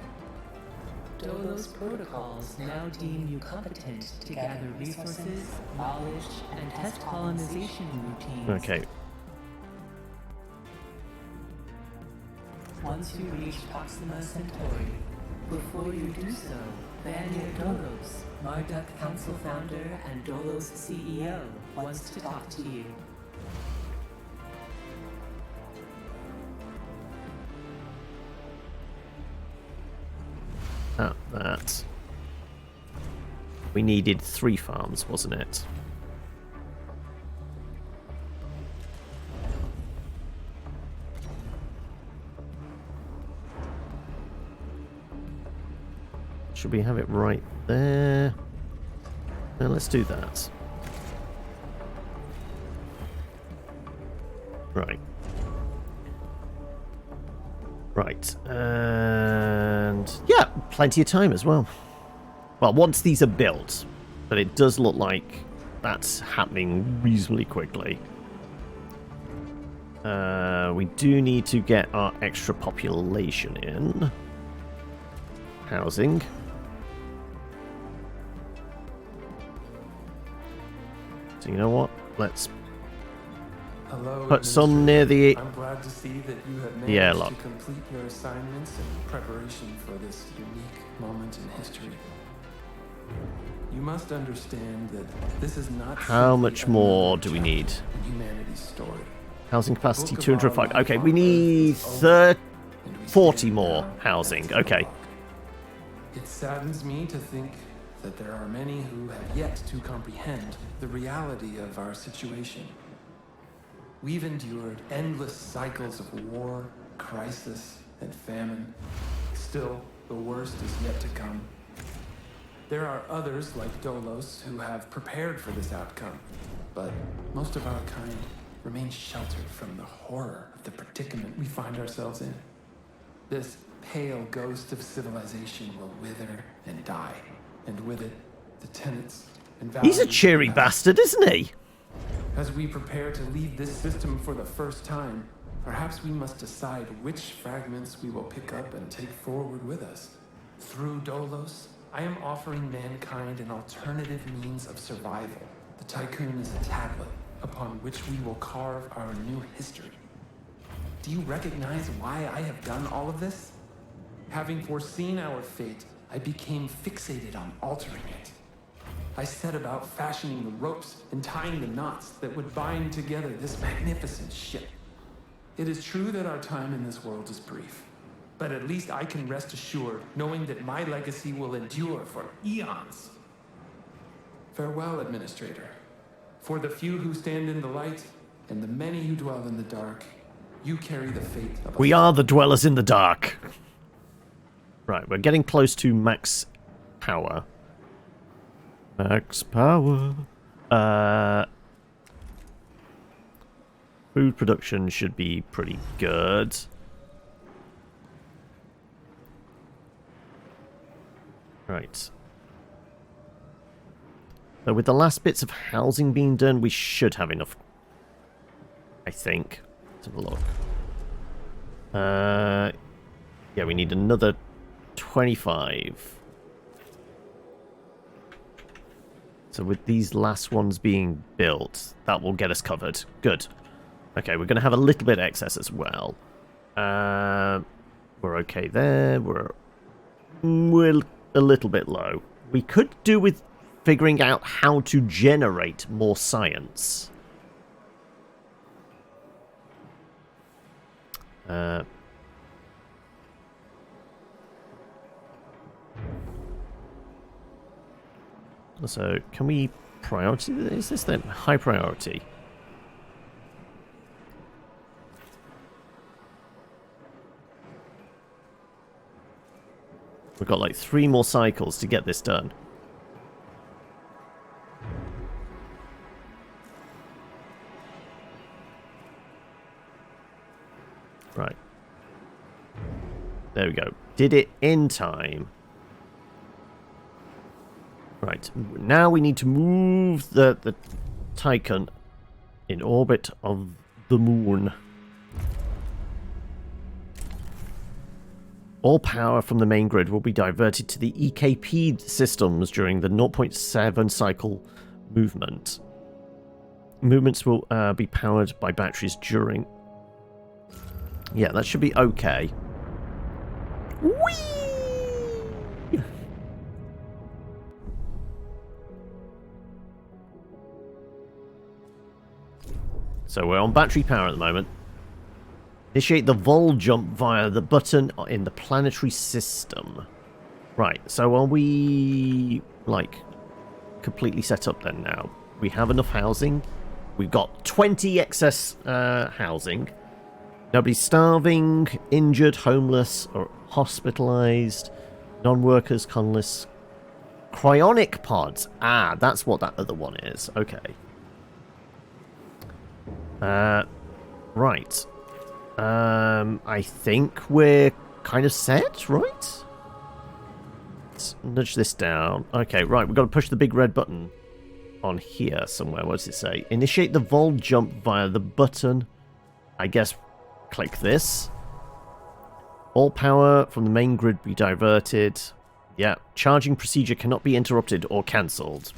Dolos protocols now deem you competent to gather resources, knowledge, and test colonization routines. Okay. Once you reach Proxima Centauri, before you do so, Vanya Dolos, Marduk Council founder and Dolos CEO, wants to talk to you. at that. We needed 3 farms, wasn't it? Should we have it right there? Now let's do that. Right. Right. And yeah, plenty of time as well. Well, once these are built, but it does look like that's happening reasonably quickly. We do need to get our extra population in. Housing. So you know what? Let's Hello, put some near the... I'm glad to see that you have managed Yeah, look. to complete your assignments in preparation for this unique moment in history. You must understand that this is not How simply much more another do we need? chapter in humanity's story. Housing capacity The book of 205. our Okay, life we on need Earth is over, and we 40 stand more now at housing. its Okay. epilogue. It saddens me to think that there are many who have yet to comprehend the reality of our situation. We've endured endless cycles of war, crisis, and famine. Still, the worst is yet to come. There are others like Dolos who have prepared for this outcome, but most of our kind remain sheltered from the horror of the predicament we find ourselves in. This pale ghost of civilization will wither and die, and with it, the tenets and values. He's a cheery of the past. bastard, isn't he? As we prepare to leave this system for the first time, perhaps we must decide which fragments we will pick up and take forward with us. Through Dolos, I am offering mankind an alternative means of survival. The Tiqqun is a tablet upon which we will carve our new history. Do you recognize why I have done all of this? Having foreseen our fate, I became fixated on altering it. I set about fashioning the ropes and tying the knots that would bind together this magnificent ship. It is true that our time in this world is brief, but at least I can rest assured knowing that my legacy will endure for eons. Farewell, Administrator. For the few who stand in the light and the many who dwell in the dark, you carry the fate of us. We are the dwellers in the dark. Right, we're getting close to max power. Max power. Food production should be pretty good. Right. So with the last bits of housing being done, we should have enough. I think. Let's have a look. Yeah, we need another 25. So with these last ones being built, that will get us covered. Good. Okay, we're going to have a little bit excess as well. We're okay there. We're a little bit low. We could do with figuring out how to generate more science. So, can we priority? Is this then high priority? We've got like 3 more cycles to get this done. Right. There we go. Did it in time. Right. Now we need to move the Tiqqun in orbit of the moon. All power from the main grid will be diverted to the EKP systems during the 0.7 cycle movement. Movements will be powered by batteries during... Yeah, that should be okay. Whee! So we're on battery power at the moment. Initiate the vol jump via the button in the planetary system. Right, so are we, like, completely set up then now? We have enough housing. We've got 20 excess housing. Nobody's starving, injured, homeless, or hospitalized. Non-workers, colonists. Cryonic pods. Ah, that's what that other one is. Okay. Right. I think we're kind of set, right? Let's nudge this down. Okay, right, we've got to push the big red button on here somewhere. What does it say? Initiate the vol jump via the button. I guess click this. All power from the main grid be diverted. Yeah, charging procedure cannot be interrupted or cancelled.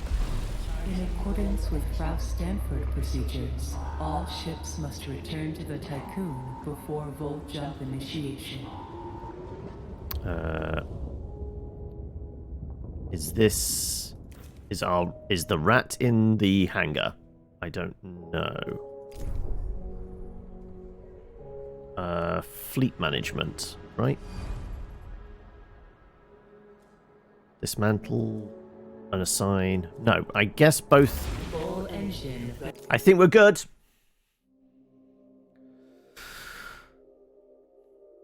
In accordance with Ralph Stanford procedures, all ships must return to the Tiqqun before Volt Jump initiation. Is the rat in the hangar? I don't know. Fleet management, right? Dismantle, unassign. No, I guess both. Full engine. I think we're good.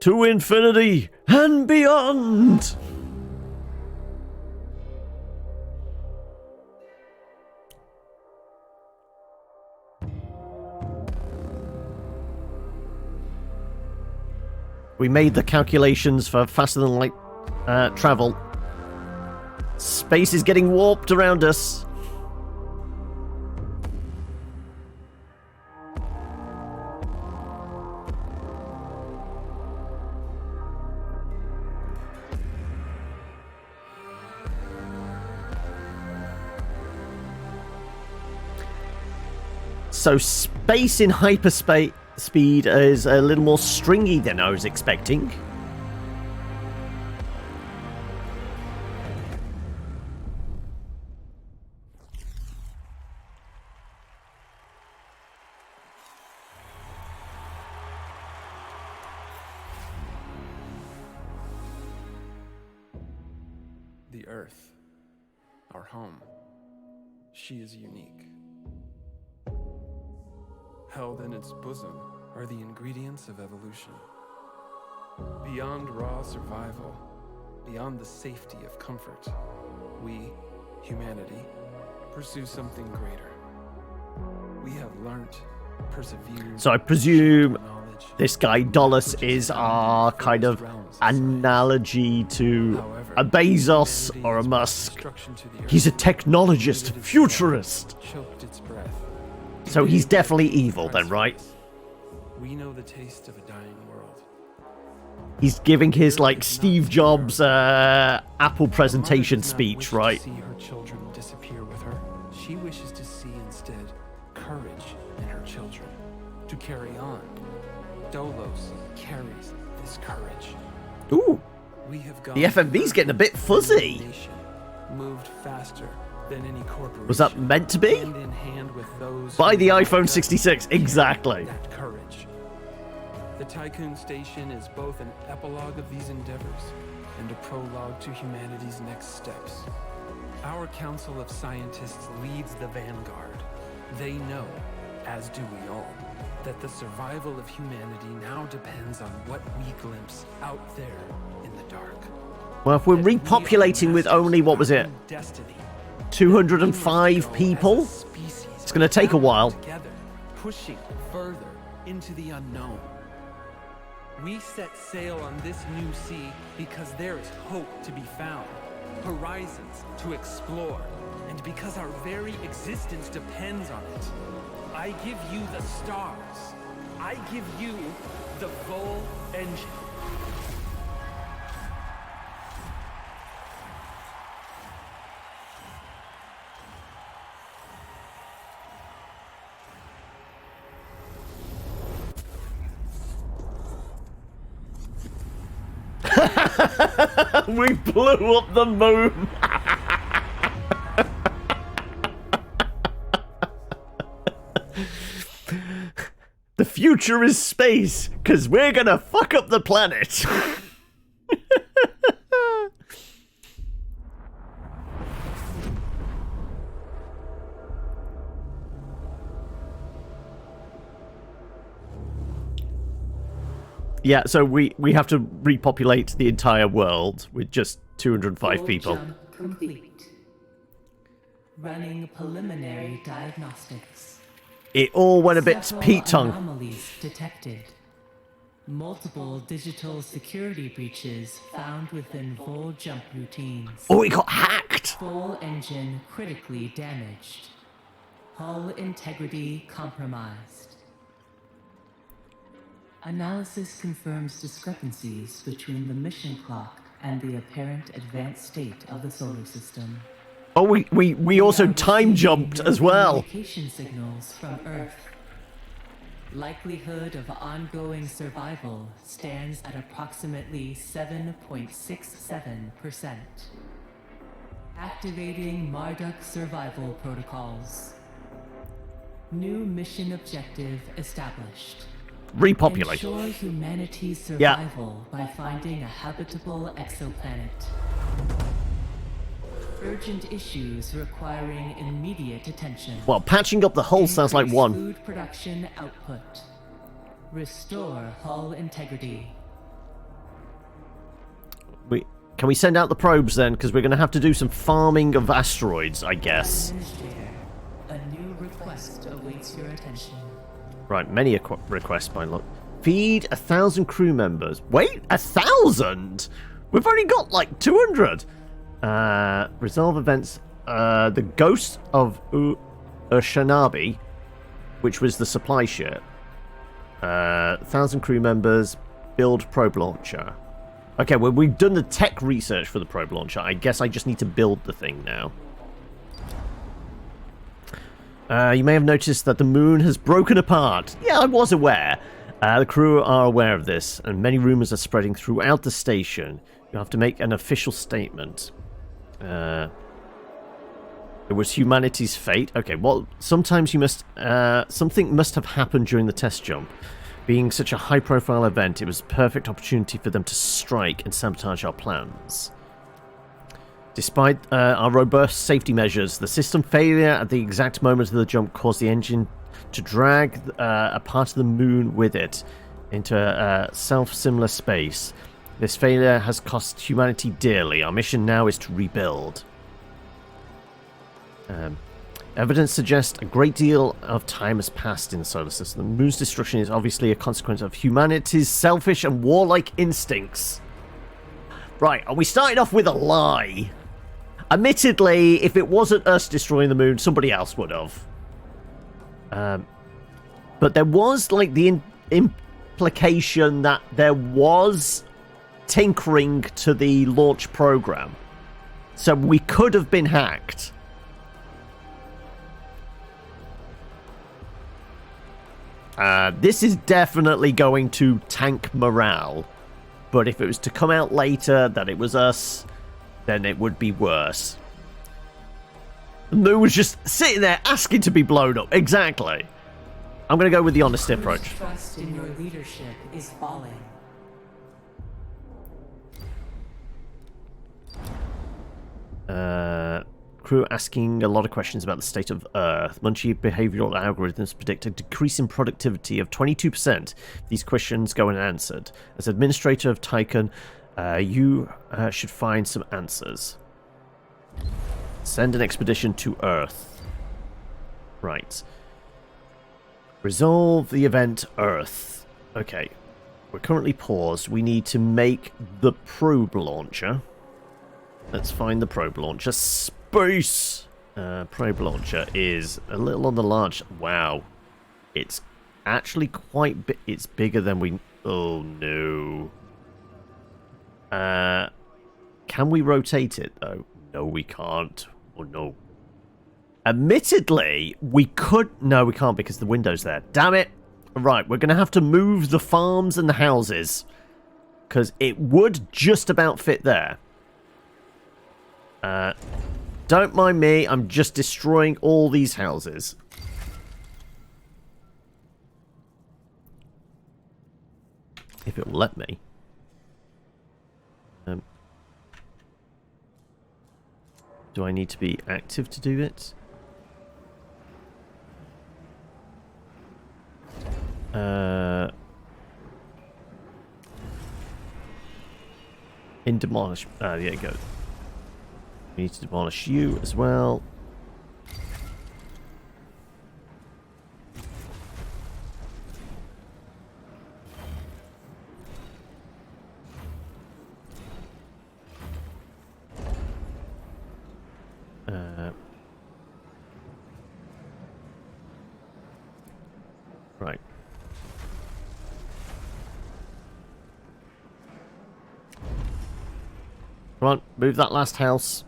To infinity and beyond! We made the calculations for faster than light travel. Space is getting warped around us. So space in hyperspace speed is a little more stringy than I was expecting. The Earth, our home, she is unique. Held in its bosom are the ingredients of evolution. Beyond raw survival, beyond the safety of comfort, we, humanity, pursue something greater. We have learnt, persevered. So I presume this guy Dolus is our kind of analogy to a Bezos or a Musk. He's a technologist, futurist. Choked its breath. So he's definitely evil then, right? We know the taste of a dying world. He's giving his, like, Steve Jobs Apple presentation speech, right? See her children disappear with her. She wishes to see instead courage in her children. To carry on. Dolos carries this courage. Ooh. We have gone The FMV's getting a bit fuzzy. Moved faster than any corporation. Was that meant to be? Hand in hand with those By the who iPhone 66, exactly. that courage. The Tiqqun station is both an epilogue of these endeavors and a prologue to humanity's next steps. Our council of scientists leads the vanguard. They know, as do we all, that the survival of humanity now depends on what we glimpse out there in the dark. Well, if we're repopulating with only, what was it, 205 people? It's going to take a while. Together, pushing further into the unknown. We set sail on this new sea because there is hope to be found, horizons to explore, and because our very existence depends on it. I give you the stars. I give you the Vol engine. We blew up the moon. The future is space, because we're gonna fuck up the planet. Yeah, so we have to repopulate the entire world with just 205 Full people. jump complete. Running preliminary diagnostics. It all went a bit Several Pete tongue. anomalies detected. Multiple digital security breaches found within full jump routines. Oh, it got hacked! Full engine critically damaged. Hull integrity compromised. Analysis confirms discrepancies between the mission clock and the apparent advanced state of the solar system. Oh, we also time jumped as well. Communication signals from Earth. Likelihood of ongoing survival stands at approximately 7.67%. Activating Marduk survival protocols. New mission objective established. Repopulate. Ensure humanity's survival by finding a habitable exoplanet. Urgent issues requiring immediate attention. Well, patching up the hull sounds like Increase one. Food production output. Restore hull integrity. Can we send out the probes then? Because we're going to have to do some farming of asteroids, I guess. Administrator, a new request awaits your attention. Right, many requests by look. Feed 1,000 crew members. Wait, 1,000? We've only got like 200. Resolve events. The Ghost of Ushanabi, which was the supply ship. 1,000 crew members. Build probe launcher. Okay, well, we've done the tech research for the probe launcher. I guess I just need to build the thing now. You may have noticed that the moon has broken apart. Yeah, I was aware. The crew are aware of this, and many rumors are spreading throughout the station. You have to make an official statement. It was humanity's fate. Okay, well, sometimes you must... something must have happened during the test jump. Being such a high-profile event, it was a perfect opportunity for them to strike and sabotage our plans. Despite our robust safety measures, the system failure at the exact moment of the jump caused the engine to drag a part of the moon with it into a self-similar space. This failure has cost humanity dearly. Our mission now is to rebuild. Evidence suggests a great deal of time has passed in the solar system. The moon's destruction is obviously a consequence of humanity's selfish and warlike instincts. Right, are we starting off with a lie? Admittedly, if it wasn't us destroying the moon, somebody else would have. But there was, like, the implication that there was tinkering to the launch program. So we could have been hacked. This is definitely going to tank morale. But if it was to come out later that it was us, then it would be worse. The moon was just sitting there asking to be blown up. Exactly. I'm going to go with the honest approach. Trust in your leadership is falling. Crew asking a lot of questions about the state of Earth. Munchie behavioral algorithms predict a decrease in productivity of 22% if these questions go unanswered. As administrator of Tiqqun, you should find some answers. Send an expedition to Earth. Right. Resolve the event Earth. Okay. We're currently paused. We need to make the probe launcher. Let's find the probe launcher. Space! Probe launcher is a little on the large... Wow. It's actually quite big. It's bigger than we... Oh, no. Can we rotate it, though? No, we can't. Oh, no. Admittedly, we could... No, we can't because the window's there. Damn it! Right, we're going to have to move the farms and the houses. Because it would just about fit there. Don't mind me, I'm just destroying all these houses. If it will let me. Do I need to be active to do it? In demolish. There you go. We need to demolish you as well. Right. Come on, move that last house.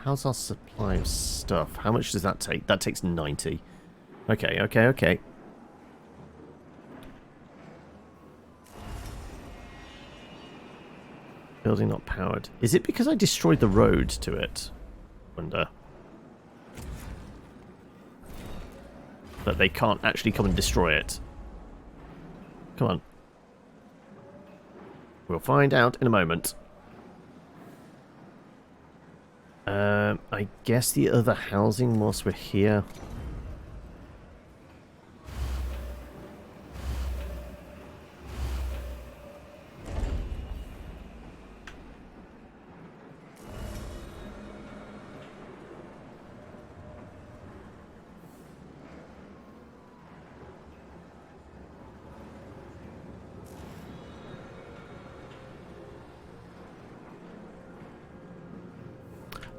How's our supply of stuff? How much does that take? That takes 90. Okay, okay, okay. Building not powered. Is it because I destroyed the road to it? Wonder. That they can't actually come and destroy it. Come on. We'll find out in a moment. I guess the other housing whilst we're here.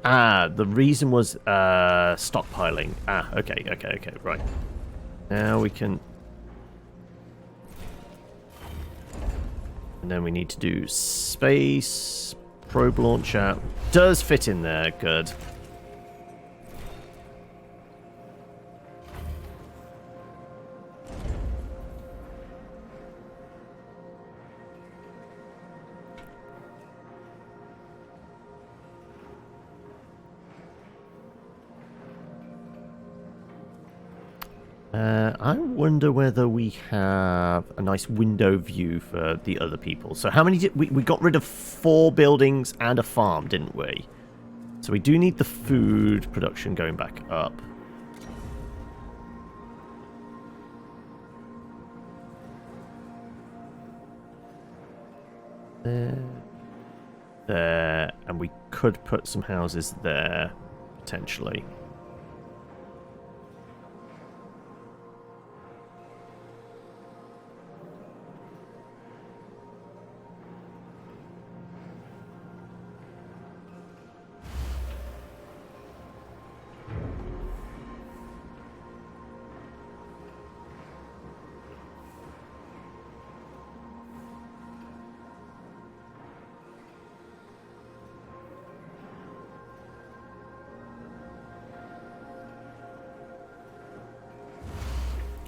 Ah, the reason was stockpiling. Ah, okay, okay, okay, right. Now we can... And then we need to do space, probe launcher. Does fit in there, good. I wonder whether we have a nice window view for the other people. So how many did we got rid of 4 buildings and a farm, didn't we? So we do need the food production going back up. There, and we could put some houses there potentially.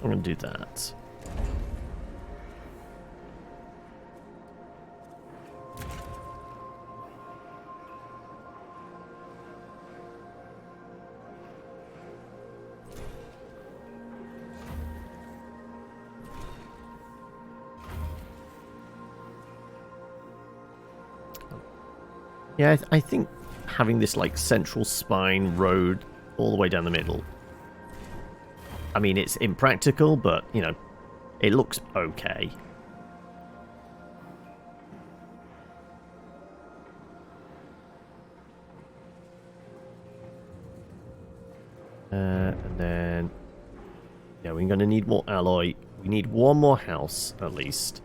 I'm going to do that. Yeah, I think having this like central spine road all the way down the middle, I mean, it's impractical, but, you know, it looks okay. And then, yeah, we're going to need more alloy. We need one more house, at least,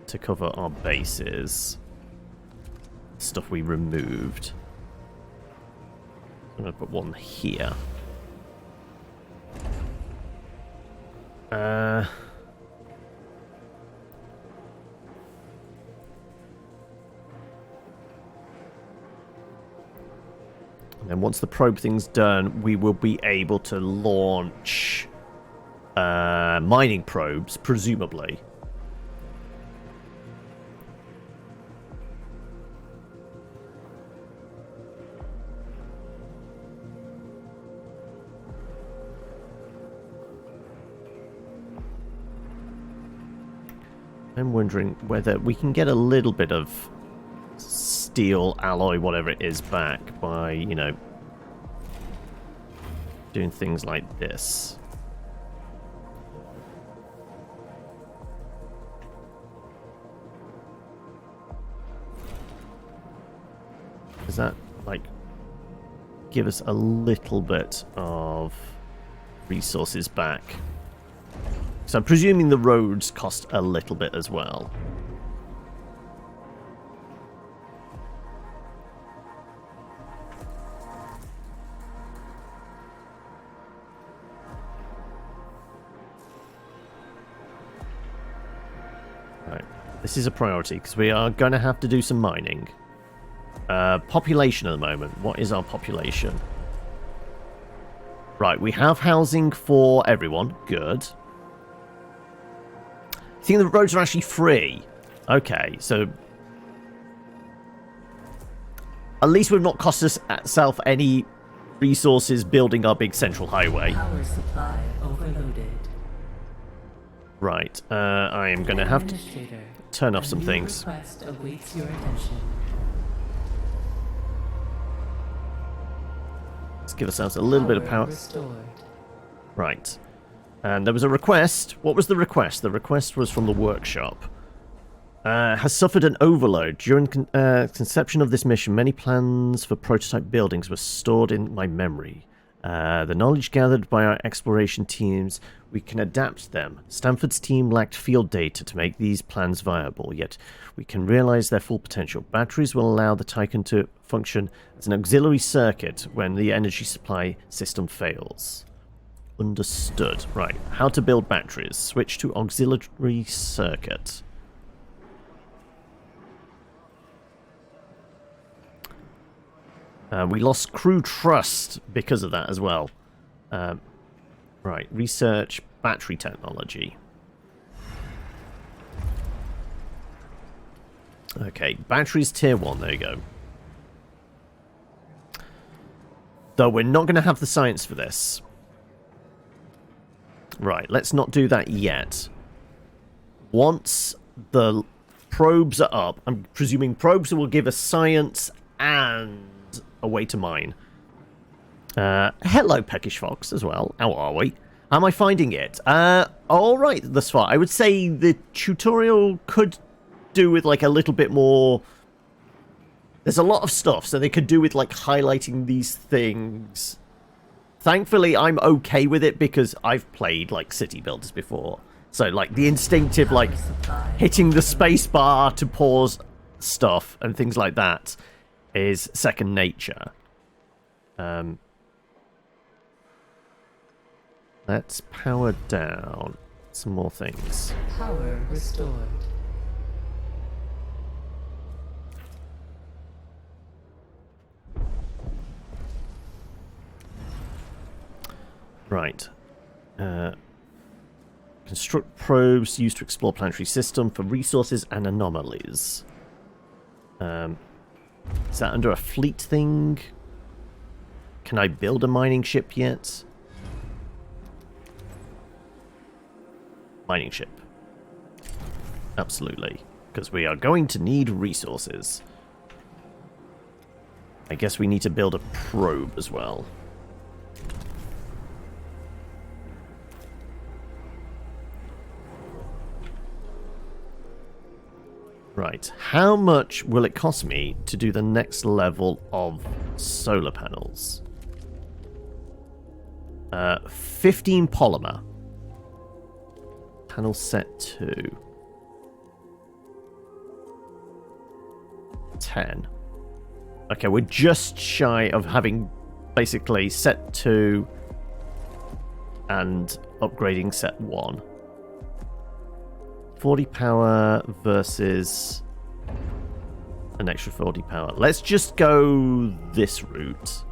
to cover our bases. Stuff we removed. I'm going to put one here. And then once the probe thing's done, we will be able to launch mining probes, presumably. I'm wondering whether we can get a little bit of steel alloy, whatever it is, back by, you know, doing things like this. Does that, like, give us a little bit of resources back? So I'm presuming the roads cost a little bit as well. Right, this is a priority because we are going to have to do some mining. Population at the moment. What is our population? Right, we have housing for everyone. Good. I think the roads are actually free. Okay, so at least we've not cost ourselves any resources building our big central highway. Power supply overloaded. Right, I am going to have to Administrator, turn off a some new things. request awaits your attention. Let's give ourselves a little bit of power. Restored. Right. And there was a request. What was the request? The request was from the workshop. Has suffered an overload. During conception of this mission, many plans for prototype buildings were stored in my memory. The knowledge gathered by our exploration teams, we can adapt them. Stanford's team lacked field data to make these plans viable, yet we can realize their full potential. Batteries will allow the Tiqqun to function as an auxiliary circuit when the energy supply system fails. Understood. Right. How to build batteries. Switch to auxiliary circuit. We lost crew trust because of that as well. Right. Research battery technology. Okay. Batteries tier 1. There you go. Though we're not going to have the science for this. Right, let's not do that yet. Once the probes are up, I'm presuming probes will give us science and a way to mine. Hello, Peckish Fox, as well. How are we? Am I finding it? Alright, thus far. I would say the tutorial could do with, like, a little bit more... There's a lot of stuff, so they could do with, like, highlighting these things... Thankfully, I'm okay with it because I've played, like, city builders before. So, like, the instinctive, like, hitting the space bar to pause stuff and things like that is second nature. Let's power down some more things. Power restored. Right. Construct probes used to explore planetary system for resources and anomalies. Is that under a fleet thing? Can I build a mining ship yet? Mining ship. Absolutely. Because we are going to need resources. I guess we need to build a probe as well. Right, how much will it cost me to do the next level of solar panels? 15 polymer. Panel set 2. 10. Okay, we're just shy of having basically set 2 and upgrading set 1. 40 power versus an extra 40 power. Let's just go this route.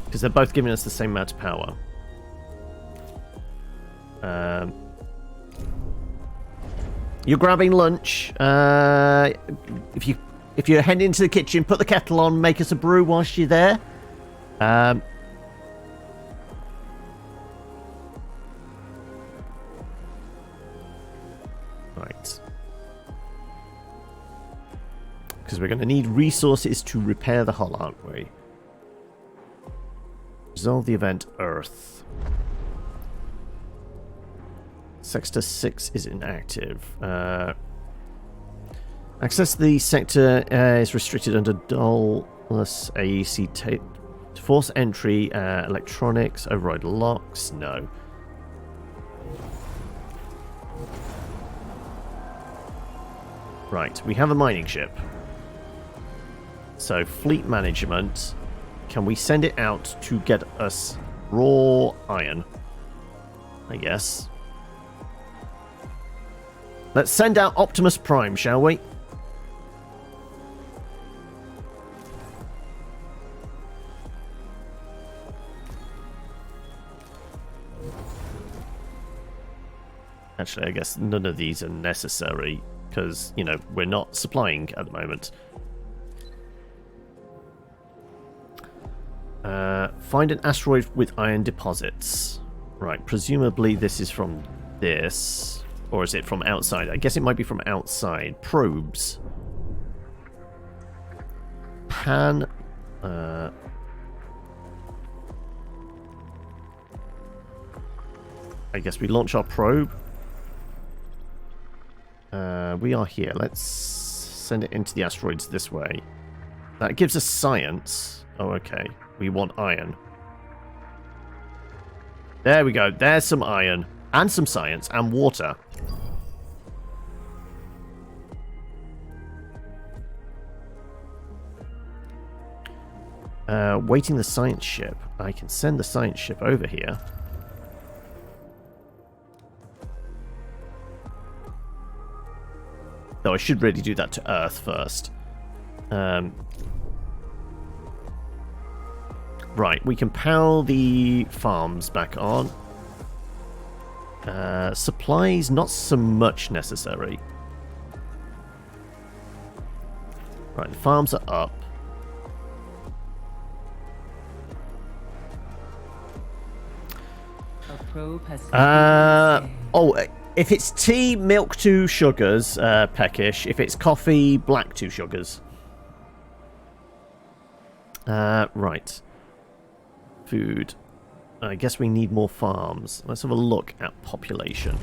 Because they're both giving us the same amount of power. You're grabbing lunch. If you're heading into the kitchen, put the kettle on, make us a brew whilst you're there. Right. Because we're going to need resources to repair the hull, aren't we? Resolve the event Earth. Sector 6 is inactive. Access to the sector is restricted under Dolus AEC to force entry, electronics, override locks, no. Right, we have a mining ship. So, fleet management. Can we send it out to get us raw iron? I guess. Let's send out Optimus Prime, shall we? Actually, I guess none of these are necessary because, you know, we're not supplying at the moment. Find an asteroid with iron deposits. Right, presumably this is from this. Or is it from outside? I guess it might be from outside. Probes. I guess we launch our probe. We are here. Let's send it into the asteroids this way. That gives us science. Oh, okay. We want iron. There we go. There's some iron. And some science. And water. Waiting the science ship. I can send the science ship over here. Though I should really do that to Earth first. Right, we can power the farms back on. Supplies, not so much necessary. Right, the farms are up. A probe has if it's tea, milk 2 sugars, peckish. If it's coffee, black 2 sugars. Right. Food. I guess we need more farms. Let's have a look at population.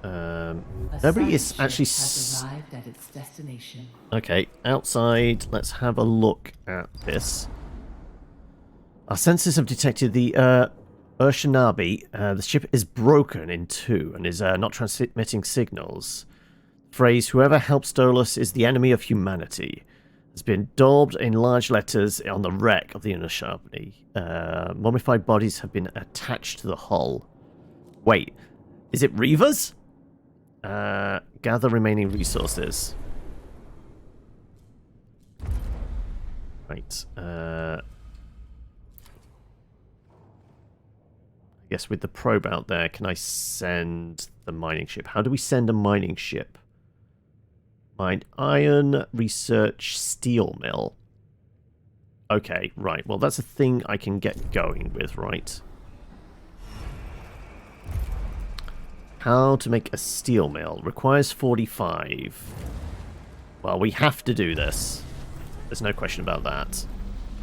Nobody is actually... has arrived at its destination. Okay, outside. Let's have a look at this. Our sensors have detected the Urshanabi. The ship is broken in two and is not transmitting signals. Phrase, whoever helps Dolus is the enemy of humanity, has been daubed in large letters on the wreck of the Urshanabi. Mummified bodies have been attached to the hull. Wait, is it Reavers? Gather remaining resources. Right. I guess with the probe out there, can I send the mining ship? How do we send a mining ship? Mine iron, research, steel mill. Okay, right. Well, that's a thing I can get going with, right? How to make a steel mill. Requires 45. Well, we have to do this. There's no question about that.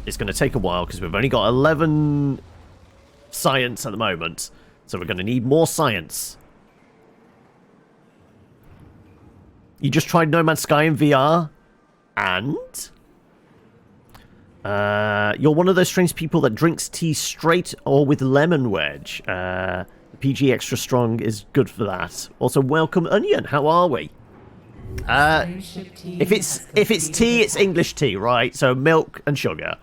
It's going to take a while because we've only got 11 science at the moment. So we're going to need more science. You just tried No Man's Sky in VR? And? You're one of those strange people that drinks tea straight or with lemon wedge. The PG Extra Strong is good for that. Also, welcome Onion. How are we? If it's tea, it's English tea, right? So milk and sugar.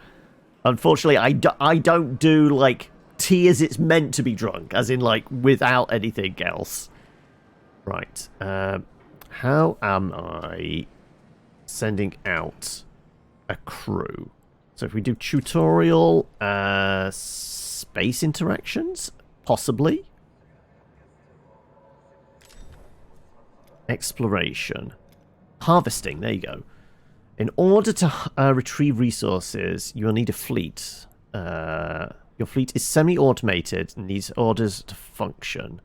Unfortunately, I don't do, like, tea as it's meant to be drunk. As in, like, without anything else. Right. How am I sending out a crew? So if we do tutorial, space interactions, possibly. Exploration. Harvesting, there you go. In order to retrieve resources, you will need a fleet. Your fleet is semi-automated and needs orders to function.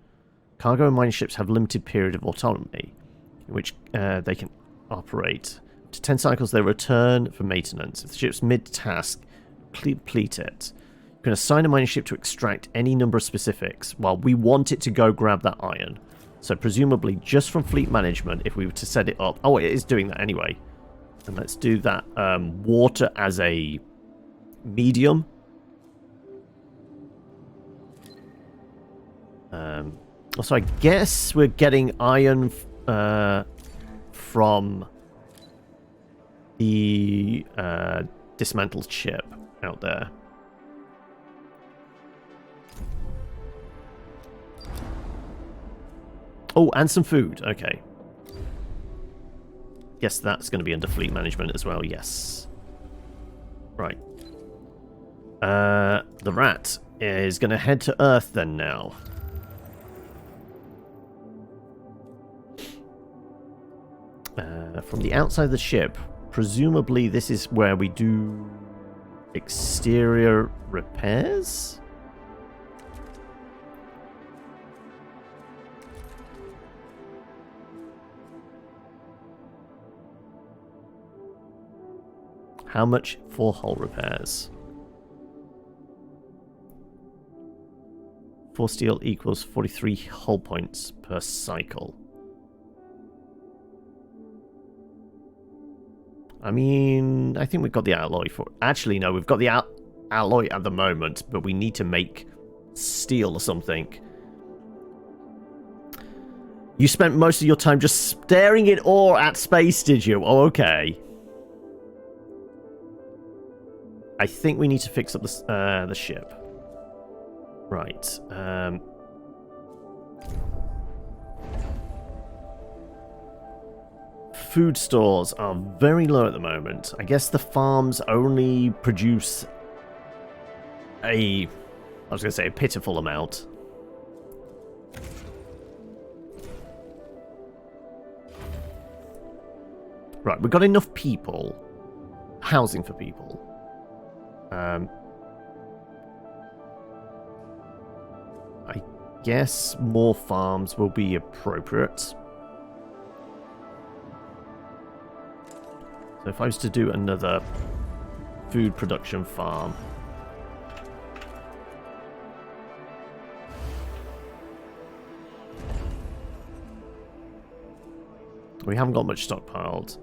Cargo and mining ships have limited period of autonomy, in which they can operate To 10 cycles, they return for maintenance. If the ship's mid-task, complete it. You can assign a mining ship to extract any number of specifics, while we want it to go grab that iron. So presumably, just from fleet management, if we were to set it up... Oh, it is doing that anyway. And let's do that water as a medium. So I guess we're getting iron from the dismantled ship out there. Oh, and some food. Okay. Guess that's going to be under fleet management as well. Yes. Right. The rat is going to head to Earth then now. From the outside of the ship, presumably this is where we do exterior repairs? How much for hull repairs? 4 steel equals 43 hull points per cycle. I mean, I think we've got the alloy for... Actually, no, we've got the alloy at the moment, but we need to make steel or something. You spent most of your time just staring at ore at space, did you? Oh, okay. I think we need to fix up the ship. Right. Food stores are very low at the moment. I guess the farms only produce a pitiful amount. Right, we've got enough people. Housing for people. I guess more farms will be appropriate. So if I was to do another food production farm... We haven't got much stockpiled.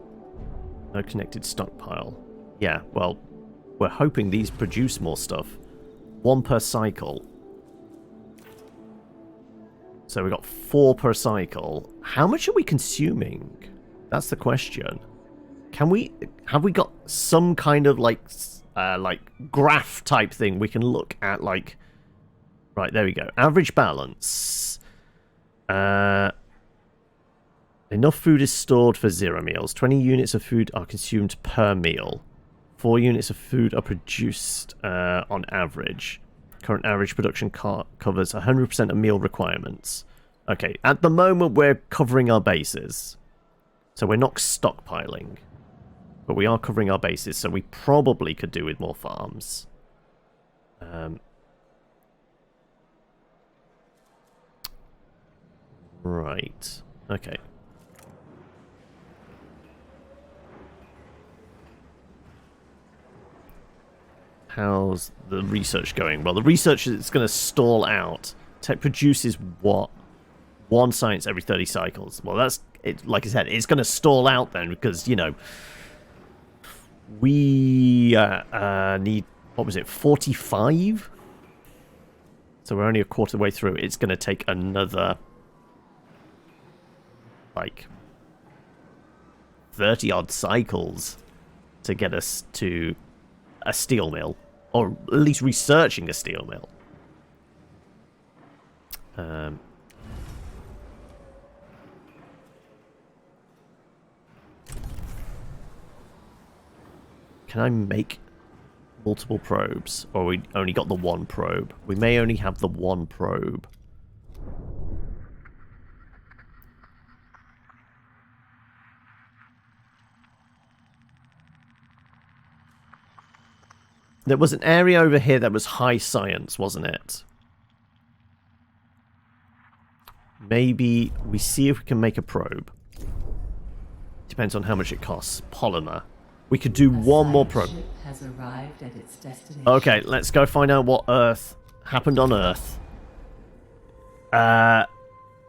No connected stockpile. Yeah, well, we're hoping these produce more stuff. 1 per cycle. So we got 4 per cycle. How much are we consuming? That's the question. Have we got some kind of like graph type thing we can look at, like... Right, there we go. Average balance. Enough food is stored for 0 meals. 20 units of food are consumed per meal. 4 units of food are produced on average. Current average production covers 100% of meal requirements. Okay, at the moment we're covering our bases. So we're not stockpiling. But we are covering our bases, so we probably could do with more farms. Right. Okay. How's the research going? Well, the research is going to stall out. Tech produces what? 1 science every 30 cycles. Well, that's it. Like I said, it's going to stall out then because, you know, we need, what was it, 45? So we're only a quarter of the way through. It's going to take another, like, 30-odd cycles to get us to a steel mill. Or at least researching a steel mill. Can I make multiple probes? Or we only got the 1 probe? We may only have the 1 probe. There was an area over here that was high science, wasn't it? Maybe we see if we can make a probe. Depends on how much it costs. Polymer. We could do one more probe. Ship has arrived at its destination. Okay, let's go find out what happened on Earth.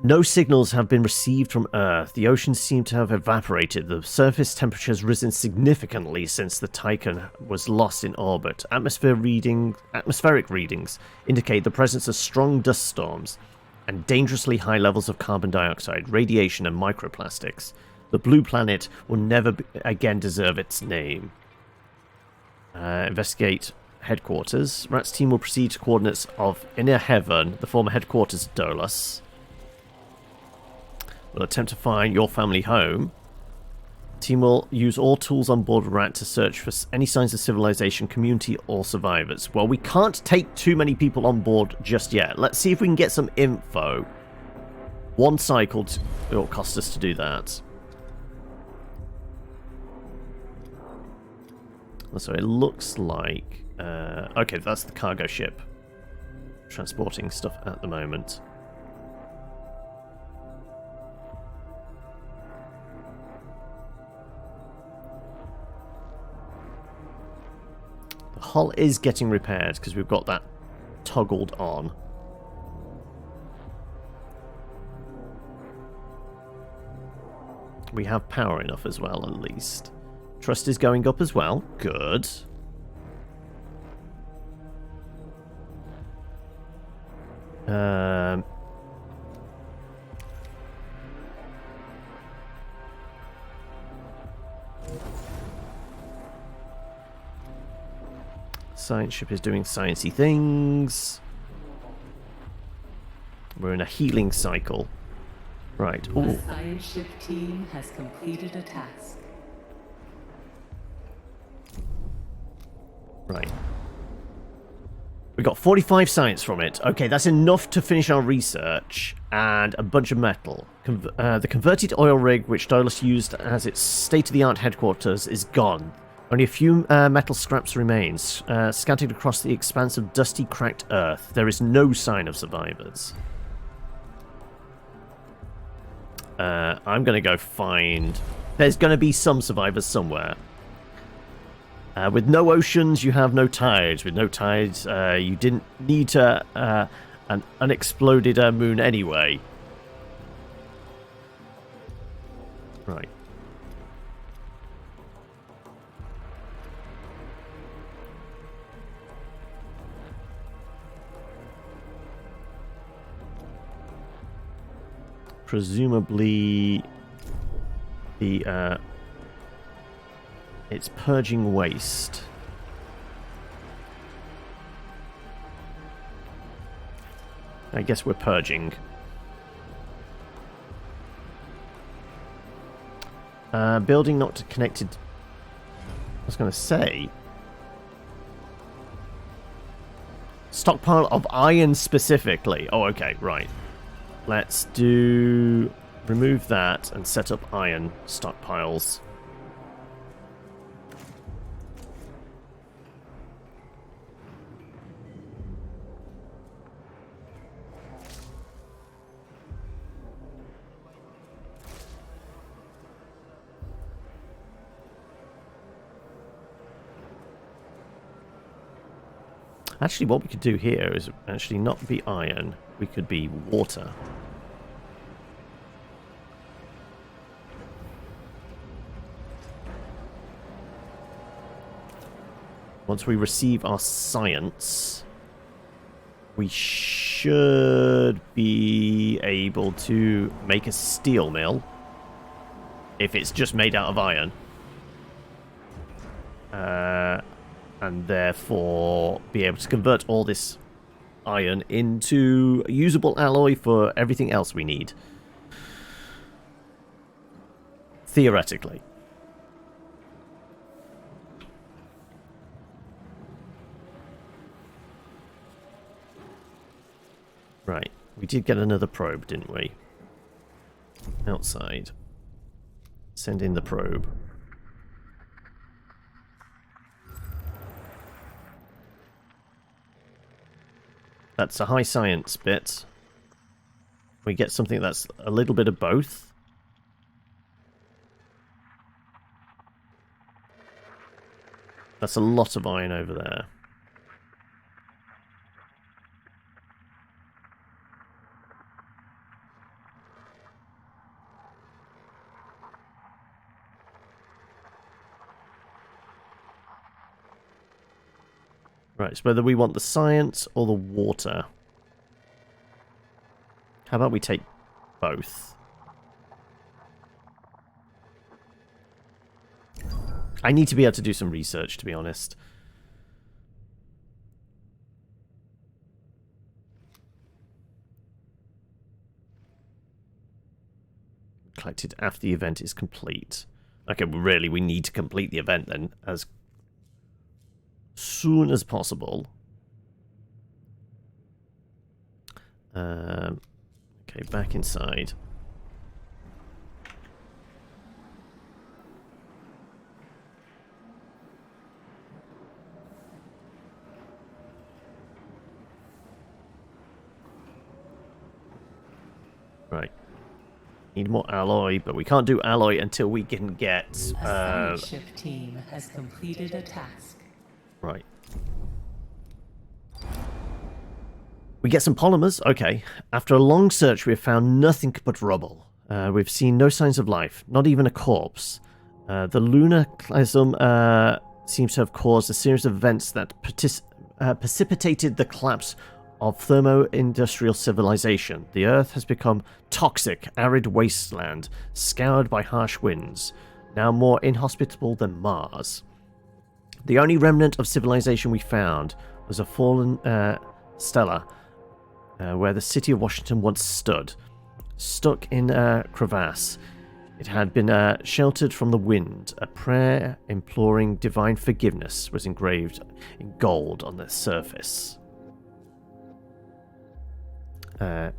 No signals have been received from Earth. The oceans seem to have evaporated. The surface temperature has risen significantly since the Tiqqun was lost in orbit. Atmospheric readings indicate the presence of strong dust storms and dangerously high levels of carbon dioxide, radiation, and microplastics. The blue planet will never again deserve its name. Investigate headquarters. Rat's team will proceed to coordinates of Inner Heaven, the former headquarters of Dolus. We'll attempt to find your family home. Team will use all tools on board Rat to search for any signs of civilization, community, or survivors. Well, we can't take too many people on board just yet. Let's see if we can get some info. One cycle will cost us to do that. So it looks like... okay, that's the cargo ship. Transporting stuff at the moment. The hull is getting repaired because we've got that toggled on. We have power enough as well, at least. Trust is going up as well. Good. Science ship is doing sciencey things. We're in a healing cycle. Right. Ooh. The science ship team has completed a task. Right. We got 45 science from it. Okay, that's enough to finish our research. And a bunch of metal. The converted oil rig, which Dolus used as its state-of-the-art headquarters, is gone. Only a few metal scraps remain, scattered across the expanse of dusty, cracked earth. There is no sign of survivors. I'm going to go find... There's going to be some survivors somewhere. With no oceans, you have no tides. With no tides, you didn't need an unexploded moon anyway. Right. Presumably, it's purging waste. I guess we're purging. Building not connected. I was going to say. Stockpile of iron specifically. Oh, okay, right. Let's do... remove that and set up iron stockpiles. Actually, what we could do here is actually not be iron. We could be water. Once we receive our science, we should be able to make a steel mill. If it's just made out of iron. And therefore be able to convert all this iron into a usable alloy for everything else we need. Theoretically. Right, we did get another probe, didn't we? Outside. Send in the probe. That's a high science bit. We get something that's a little bit of both. That's a lot of iron over there. Right, so whether we want the science or the water. How about we take both? I need to be able to do some research, to be honest. Collected after the event is complete. Okay, well, really, we need to complete the event then as soon as possible. Okay, back inside. Right. Need more alloy, but we can't do alloy until we can get... A science shift team has completed a task. Right. We get some polymers. Okay. After a long search, we have found nothing but rubble. We've seen no signs of life, not even a corpse. The lunar chasm seems to have caused a series of events that precipitated the collapse of thermo-industrial civilization. The Earth has become toxic, arid wasteland, scoured by harsh winds, now more inhospitable than Mars. The only remnant of civilization we found was a fallen stela, where the city of Washington once stood. Stuck in a crevasse, it had been sheltered from the wind. A prayer imploring divine forgiveness was engraved in gold on the surface. Where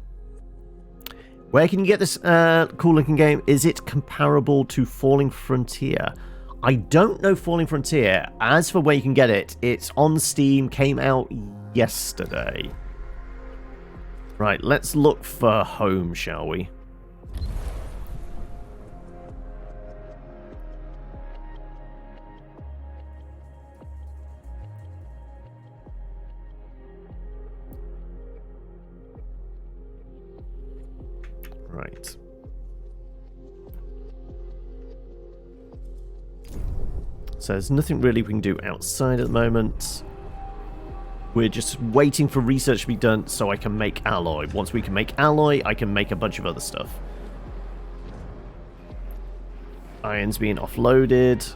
can you get this cool-looking game? Is it comparable to Falling Frontier? I don't know Falling Frontier. As for where you can get it, it's on Steam, came out yesterday. Right, let's look for home, shall we? Right. So there's nothing really we can do outside at the moment. We're just waiting for research to be done so I can make alloy. Once we can make alloy, I can make a bunch of other stuff. Iron's being offloaded.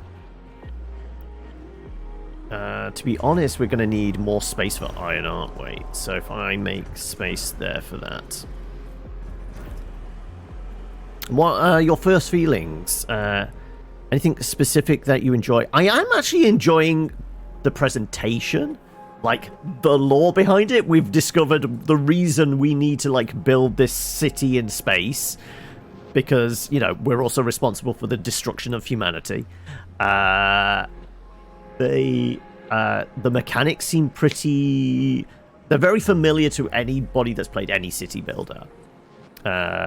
To be honest, we're going to need more space for iron, aren't we? So if I make space there for that. What are your first feelings? Anything specific that you enjoy? I am actually enjoying the presentation. Like, the lore behind it. We've discovered the reason we need to, like, build this city in space. Because, you know, we're also responsible for the destruction of humanity. The mechanics seem pretty... They're very familiar to anybody that's played any city builder.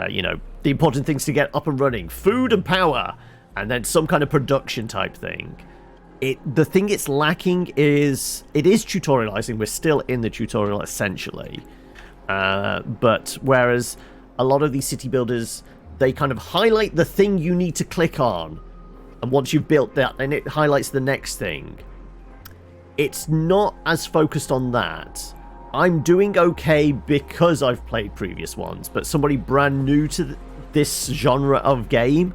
You know, the important things to get up and running. Food and power. And then some kind of production type thing. The thing it's lacking is... It is tutorializing. We're still in the tutorial, essentially. But whereas a lot of these city builders, they kind of highlight the thing you need to click on. And once you've built that, then it highlights the next thing. It's not as focused on that. I'm doing okay because I've played previous ones. But somebody brand new to this genre of game...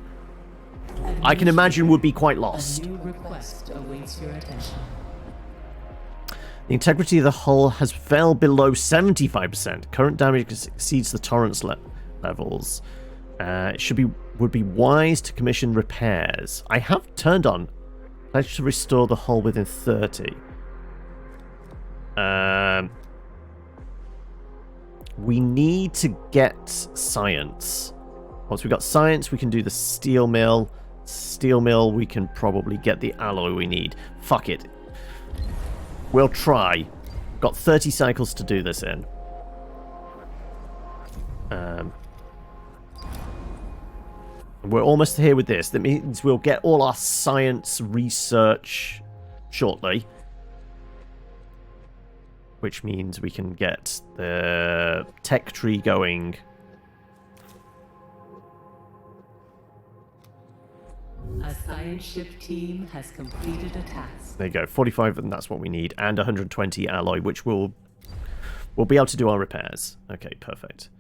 I can imagine would be quite lost. A new request awaits your attention. The integrity of the hull has fell below 75%. Current damage exceeds the tolerance levels. It would be wise to commission repairs. I have turned on. Pledge to restore the hull within 30. We need to get science. Once we've got science, we can do the steel mill. Steel mill, we can probably get the alloy we need. Fuck it. We'll try. Got 30 cycles to do this in. We're almost here with this. That means we'll get all our science research shortly. Which means we can get the tech tree going. A science ship team has completed a task. There you go, 45, and that's what we need, and 120 alloy, which we'll be able to do our repairs. Okay, perfect.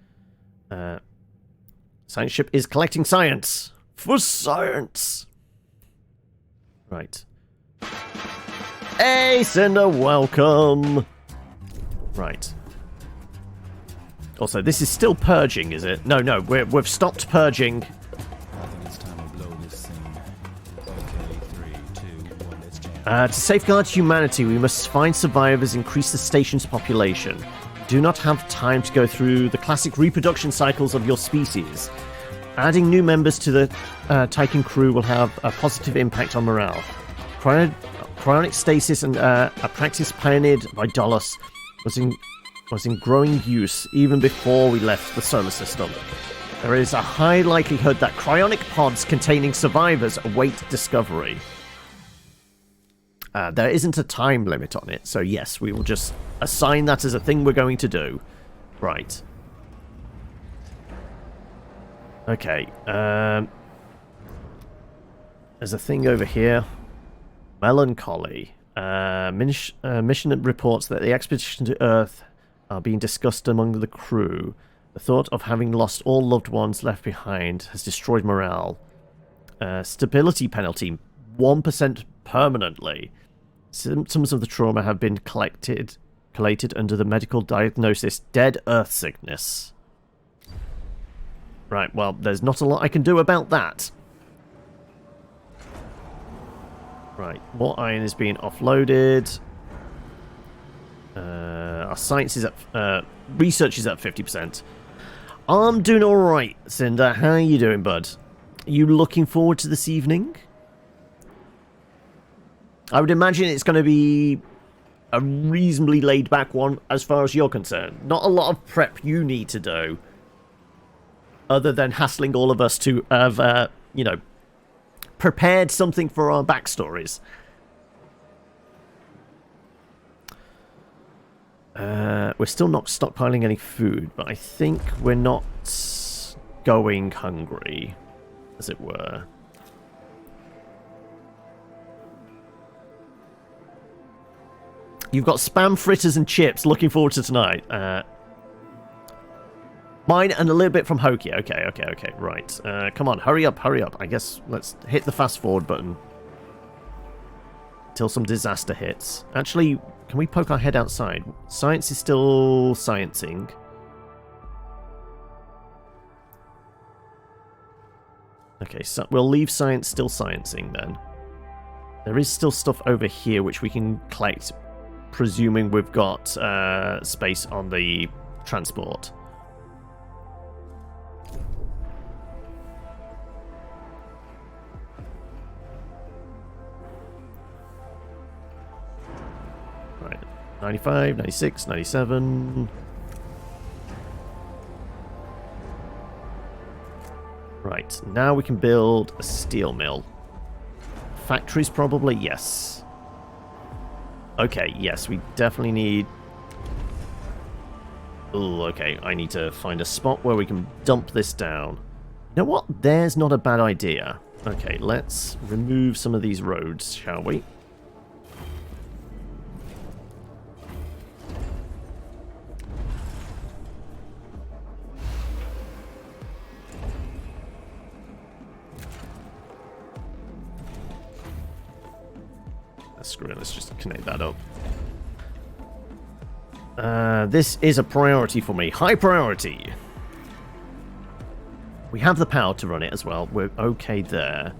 Science ship is collecting science for science. Right. Hey, Cinder, welcome. Right. Also, this is still purging, is it? No, we've stopped purging. I think it's time to blow this thing. Okay, 3, 2, 1, let's jam. To safeguard humanity, we must find survivors, increase the station's population. Do not have time to go through the classic reproduction cycles of your species. Adding new members to the Tiqqun crew will have a positive impact on morale. Cryonic stasis and a practice pioneered by Dolos was in growing use even before we left the solar system. There is a high likelihood that cryonic pods containing survivors await discovery. There isn't a time limit on it, so yes, we will just assign that as a thing we're going to do. Right. Okay. There's a thing over here. Melancholy. Mission reports that the expedition to Earth are being discussed among the crew. The thought of having lost all loved ones left behind has destroyed morale. Stability penalty, 1% permanently. Symptoms of the trauma have been collated under the medical diagnosis Dead Earth Sickness. Right, well, there's not a lot I can do about that. Right, more iron is being offloaded. Our science is at... research is at 50%. I'm doing alright, Cinder. How are you doing, bud? Are you looking forward to this evening? I would imagine it's going to be a reasonably laid-back one as far as you're concerned. Not a lot of prep you need to do. Other than hassling all of us to have, you know, prepared something for our backstories. We're still not stockpiling any food, but I think we're not going hungry, as it were. You've got spam fritters and chips. Looking forward to tonight. Mine and a little bit from Hoki. Okay. Right. Come on, hurry up. I guess let's hit the fast forward button. Till some disaster hits. Actually, can we poke our head outside? Science is still sciencing. Okay, so we'll leave science still sciencing then. There is still stuff over here which we can collect, presuming we've got space on the transport. Right, 95, 96, 97. Right, now we can build a steel mill. Factories probably, yes. Okay, yes, we definitely need... Oh, okay, I need to find a spot where we can dump this down. You know what? There's not a bad idea. Okay, let's remove some of these roads, shall we? Screw it, let's just connect that up. This is a priority for me. High priority. We have the power to run it as well. We're okay there.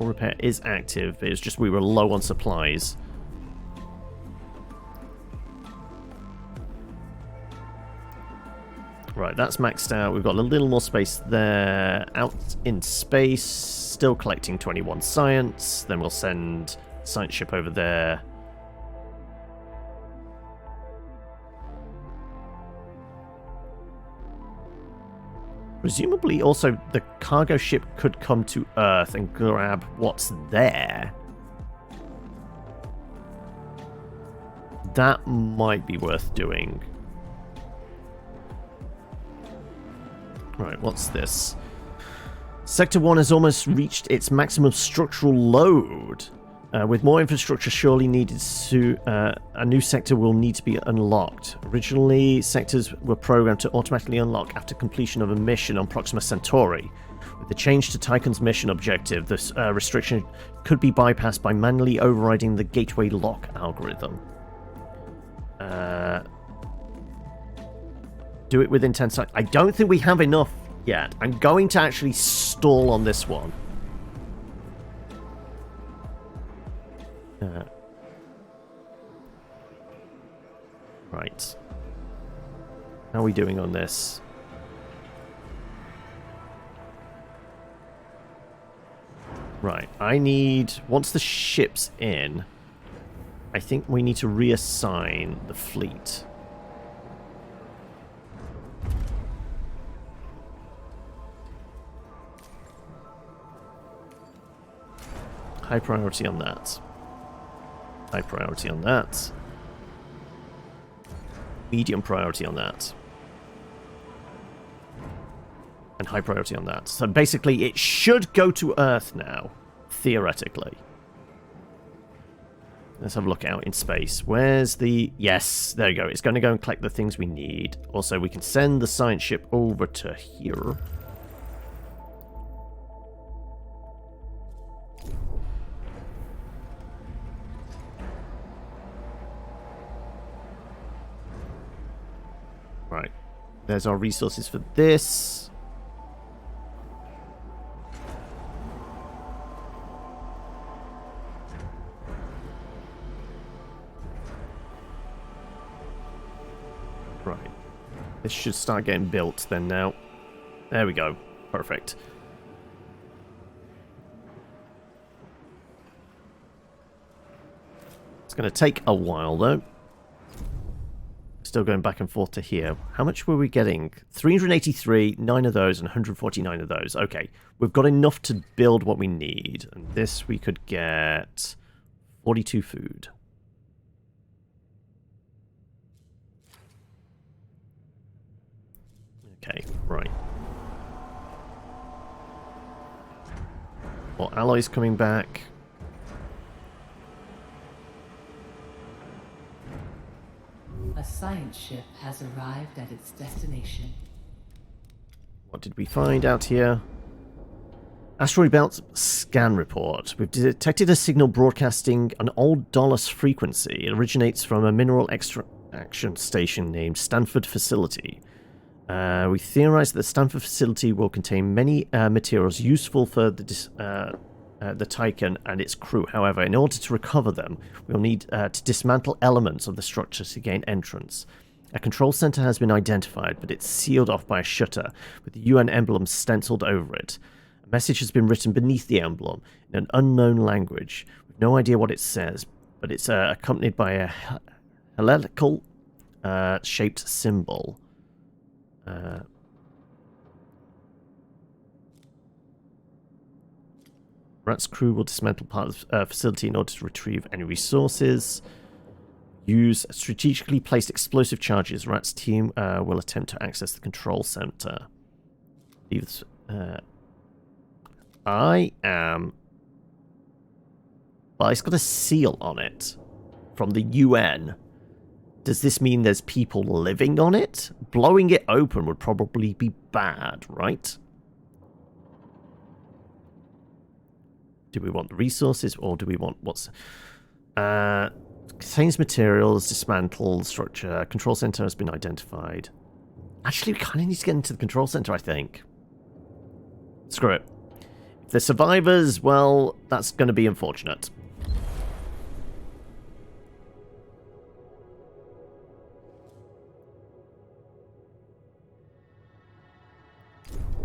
All repair is active. It's just we were low on supplies. Right, that's maxed out. We've got a little more space there. Out in space, still collecting 21 science. Then we'll send science ship over there. Presumably, also, the cargo ship could come to Earth and grab what's there. That might be worth doing. Right, what's this? Sector 1 has almost reached its maximum structural load. With more infrastructure surely needed, a new sector will need to be unlocked. Originally, sectors were programmed to automatically unlock after completion of a mission on Proxima Centauri. With the change to Tiqqun's mission objective, this restriction could be bypassed by manually overriding the gateway lock algorithm. Do it within 10 seconds. I don't think we have enough yet. I'm going to actually stall on this one. Right. How are we doing on this? Right. I need... Once the ship's in, I think we need to reassign the fleet. High priority on that. High priority on that. Medium priority on that. And high priority on that. So basically, it should go to Earth now, theoretically. Let's have a look out in space. Where's the... Yes, there you go. It's going to go and collect the things we need. Also, we can send the science ship over to here. Right. There's our resources for this. Right. This should start getting built then now. There we go. Perfect. It's going to take a while though. Still going back and forth to here. How much were we getting? 383, 9 of those, and 149 of those. Okay, we've got enough to build what we need. And this we could get 42 food. Okay, right. More alloys coming back. A science ship has arrived at its destination. What did we find out here? Asteroid belt scan report. We've detected a signal broadcasting an old Dulles frequency. It originates from a mineral extraction station named Stanford Facility. We theorize that the Stanford Facility will contain many materials useful for the Tiqqun and its crew. However, in order to recover them, we'll need to dismantle elements of the structure to gain entrance. A control center has been identified, but it's sealed off by a shutter with the UN emblem stenciled over it. A message has been written beneath the emblem in an unknown language. We've no idea what it says, but it's accompanied by a helical shaped symbol. Rat's crew will dismantle part of the facility in order to retrieve any resources. Use strategically placed explosive charges. Rat's team will attempt to access the control center. I am... Well, it's got a seal on it from the UN. Does this mean there's people living on it? Blowing it open would probably be bad, right? Do we want the resources, or do we want what's... contains materials, dismantle, structure, control center has been identified. Actually, we kind of need to get into the control center, I think. Screw it. If they're survivors, well, that's going to be unfortunate.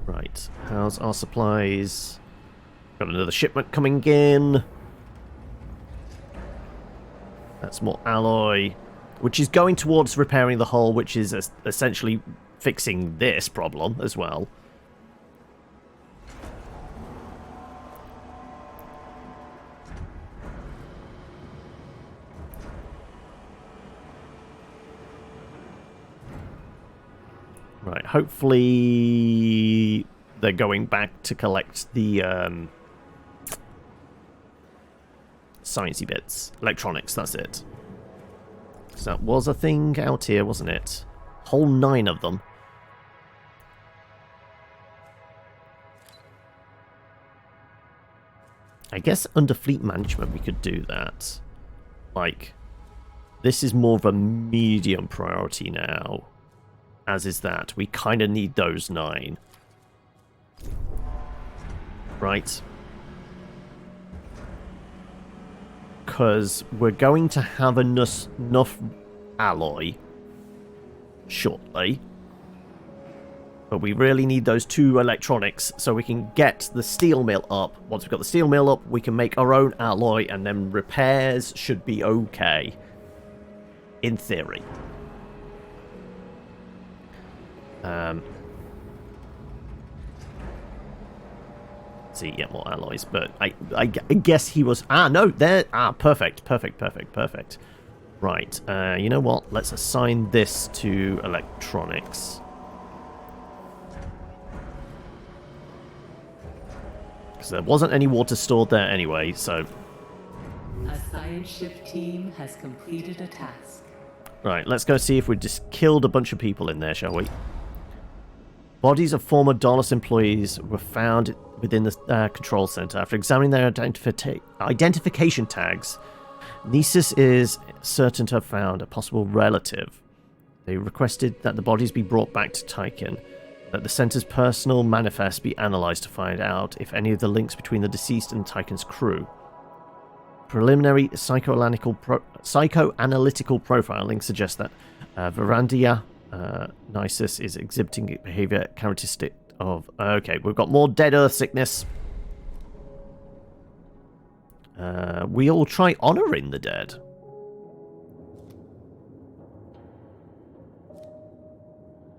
Right, how's our supplies? Got another shipment coming in. That's more alloy, which is going towards repairing the hull, which is essentially fixing this problem as well. Right, hopefully they're going back to collect the sciencey bits. Electronics, that's it. So that was a thing out here, wasn't it? Whole 9 of them. I guess under fleet management we could do that. Like, this is more of a medium priority now. As is that. We kind of need those 9. Right. Because we're going to have enough alloy shortly. But we really need those 2 electronics so we can get the steel mill up. Once we've got the steel mill up, we can make our own alloy, and then repairs should be okay. In theory. See, yeah, more alloys, but I guess he was... no, there... perfect. Right, you know what? Let's assign this to electronics. Because there wasn't any water stored there anyway, so... A science ship team has completed a task. Right, let's go see if we just killed a bunch of people in there, shall we? Bodies of former Dallas employees were found within the control center. After examining their identification tags, Nesis is certain to have found a possible relative. They requested that the bodies be brought back to Tiqqun, that the center's personal manifest be analyzed to find out if any of the links between the deceased and Tiqqun's crew. Preliminary psychoanalytical profiling suggests that Verandia Nisus is exhibiting behavior characteristic of... Okay, we've got more dead earth sickness. We'll try honoring the dead.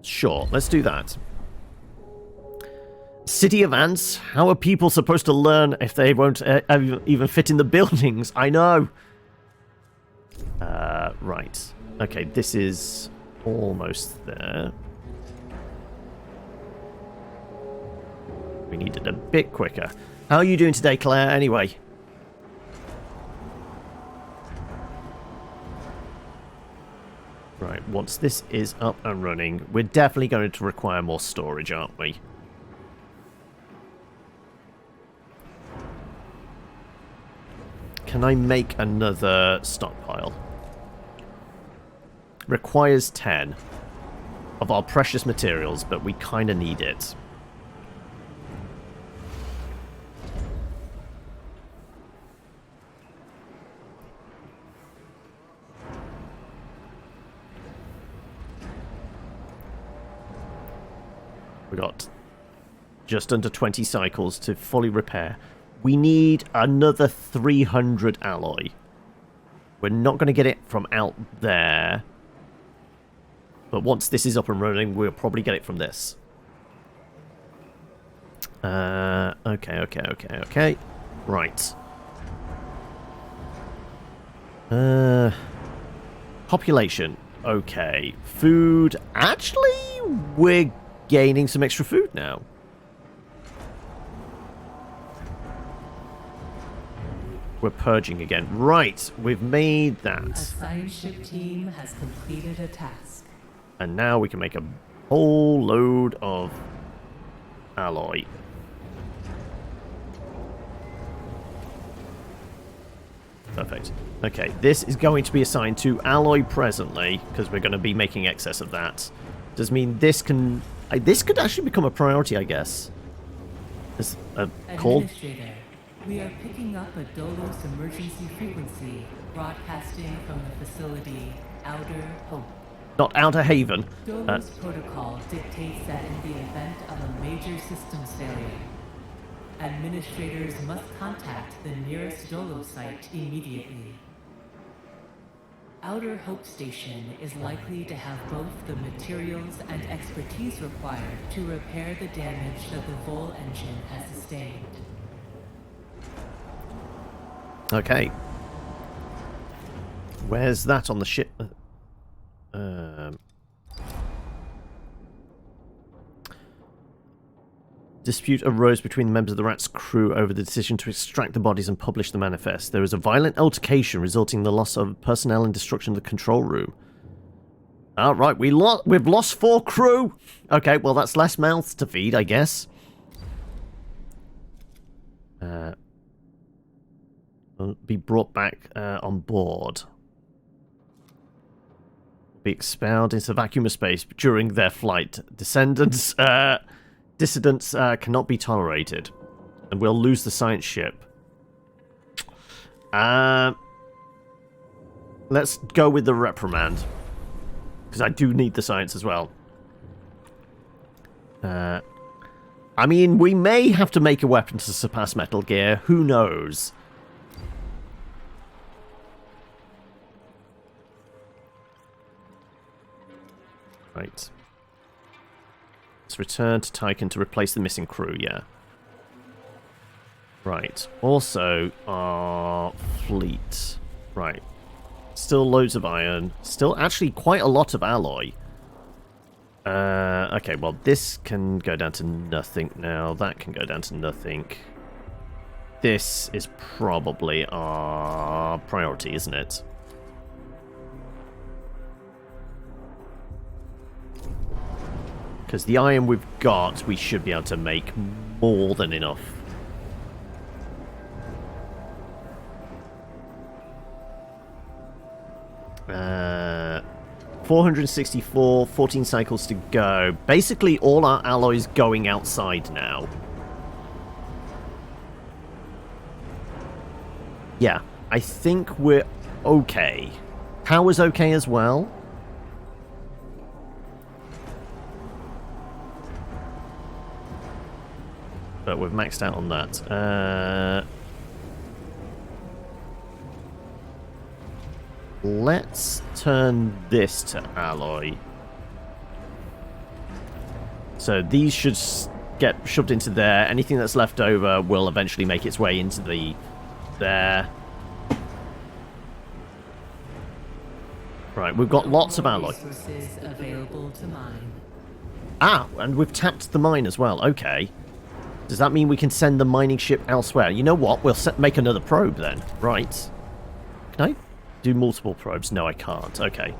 Sure, let's do that. City of Ants? How are people supposed to learn if they won't even fit in the buildings? I know. Right. Okay, this is almost there. We need it a bit quicker. How are you doing today, Claire, anyway? Right, once this is up and running, we're definitely going to require more storage, aren't we? Can I make another stockpile? Requires 10 of our precious materials, but we kind of need it. We got just under 20 cycles to fully repair. We need another 300 alloy. We're not going to get it from out there. But once this is up and running, we'll probably get it from this. Okay. Right. Population. Okay. Food. Actually, we're gaining some extra food now. We're purging again. Right, we've made that. A science ship team has completed a task. And now we can make a whole load of alloy. Perfect. Okay, this is going to be assigned to alloy presently, because we're going to be making excess of that. Does mean this can... this could actually become a priority, I guess. There's a call... Administrator, we are picking up a Dolos emergency frequency, broadcasting from the facility Outer Hope. Not Outer Haven. Dolos protocol dictates that in the event of a major systems failure, administrators must contact the nearest Dolos site immediately. Outer Hope Station is likely to have both the materials and expertise required to repair the damage that the Vol engine has sustained. Okay. Where's that on the ship? Dispute arose between the members of the Rat's crew over the decision to extract the bodies and publish the manifest. There was a violent altercation resulting in the loss of personnel and destruction of the control room. Alright, we've lost 4 crew! Okay, well that's less mouths to feed, I guess. Will be brought back on board. Be expelled into the vacuum of space during their flight. Dissidents cannot be tolerated. And we'll lose the science ship. Let's go with the reprimand. Because I do need the science as well. I mean, we may have to make a weapon to surpass Metal Gear. Who knows? Right. Let's return to Tiqqun to replace the missing crew, yeah. Right. Also, our fleet. Right. Still loads of iron. Still actually quite a lot of alloy. Okay, well, this can go down to nothing now. That can go down to nothing. This is probably our priority, isn't it? Because the iron we've got, we should be able to make more than enough. Uh, 464, 14 cycles to go. Basically, all our alloys going outside now. Yeah, I think we're okay. Power's okay as well. But we've maxed out on that. Let's turn this to alloy. So these should get shoved into there. Anything that's left over will eventually make its way into the there. Right, we've got lots of alloy. Available to mine. Ah, and we've tapped the mine as well. Okay. Does that mean we can send the mining ship elsewhere? You know what? We'll make another probe then. Right. Can I do multiple probes? No, I can't. Okay.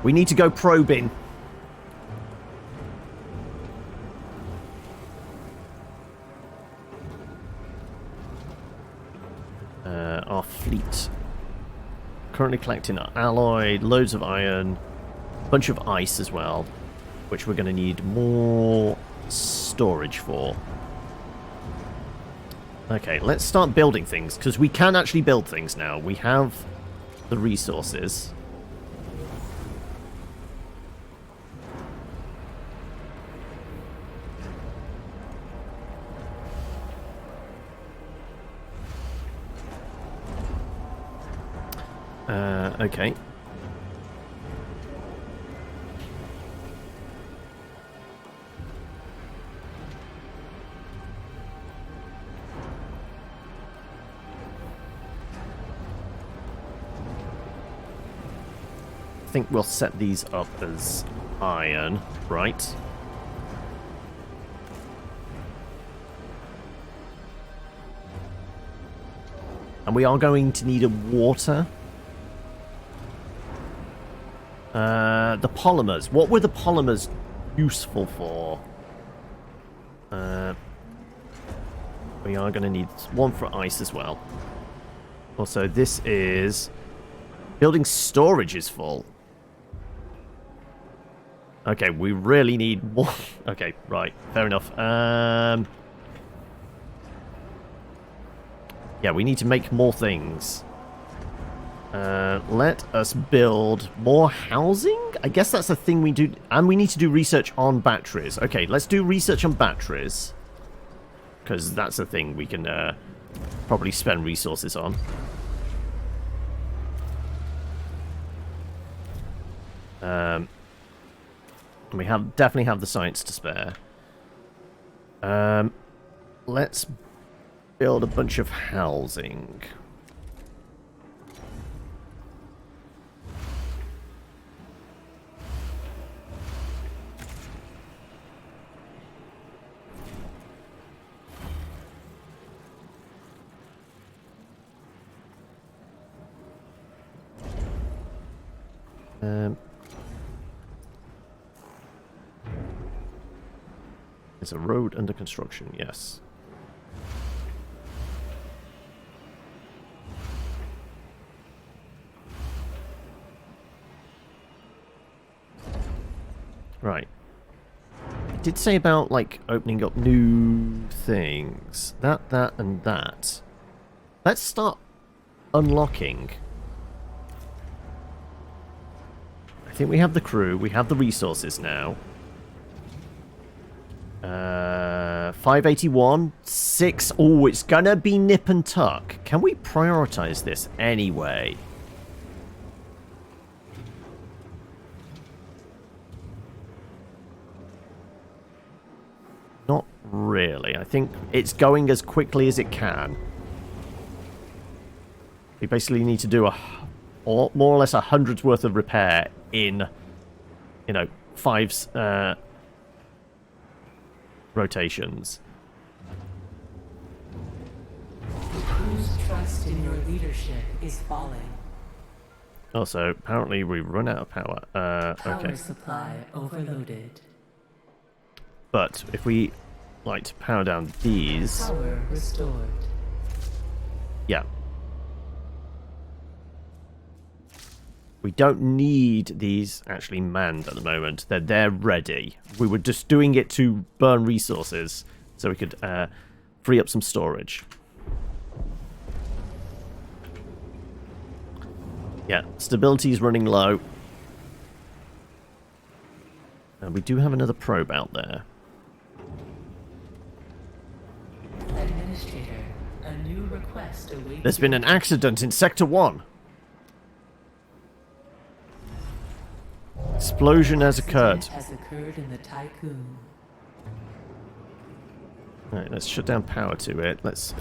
We need to go probing. Our fleet. Currently collecting our alloy, loads of iron, a bunch of ice as well, which we're going to need more storage for. Okay, let's start building things, because we can actually build things now. We have the resources. Okay. I think we'll set these up as iron, right? And we are going to need a water. The polymers. What were the polymers useful for? We are going to need one for ice as well. Also, this is... Building storage is full. Okay, we really need more. Okay, right. Fair enough. Yeah, we need to make more things. Let us build more housing? I guess that's a thing we do. And we need to do research on batteries. Okay, let's do research on batteries. Because that's a thing we can probably spend resources on. We definitely have the science to spare. Let's build a bunch of housing. There's a road under construction, yes. Right. It did say about, like, opening up new things. That, and that. Let's start unlocking. I think we have the crew. We have the resources now. 581. 6. Oh, it's gonna be nip and tuck. Can we prioritize this anyway? Not really. I think it's going as quickly as it can. We basically need to do more or less 100's worth of repair in, you know, 5's rotations. The crew's trust in your leadership is falling. Also, apparently we run out of power. Power Okay. supply overloaded. But if we like to power down these, Power restored. yeah. We don't need these actually manned at the moment. They're ready. We were just doing it to burn resources so we could free up some storage. Yeah, stability is running low. And we do have another probe out there. Administrator, a new request awaits. There's been an accident in Sector 1. Explosion has occurred. Has occurred in the Tiqqun. Right, let's shut down power to it. Let's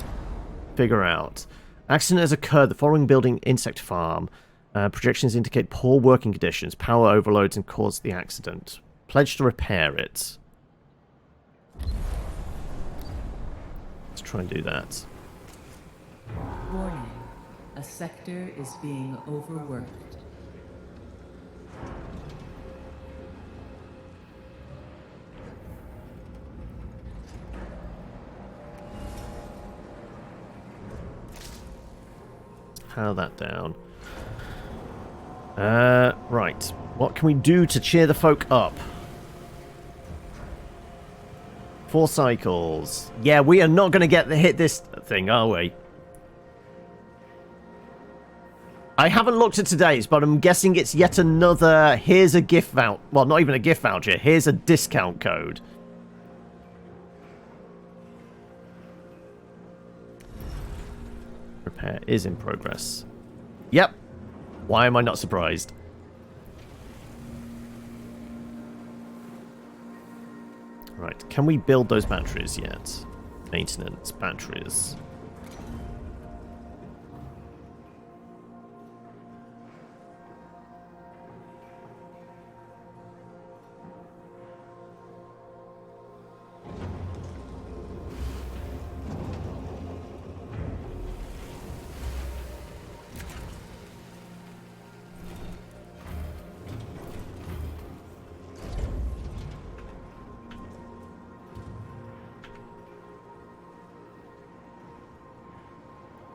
figure out. Accident has occurred. The following building insect farm. Projections indicate poor working conditions. Power overloads and caused the accident. Pledge to repair it. Let's try and do that. Warning. A sector is being overworked. Power that down. Right. What can we do to cheer the folk up? 4 cycles. Yeah, we are not going to hit this thing, are we? I haven't looked at today's, but I'm guessing it's yet another... Here's a gift voucher. Well, not even a gift voucher. Here's a discount code. Repair is in progress. Yep. Why am I not surprised? Right, can we build those batteries yet? Maintenance, batteries.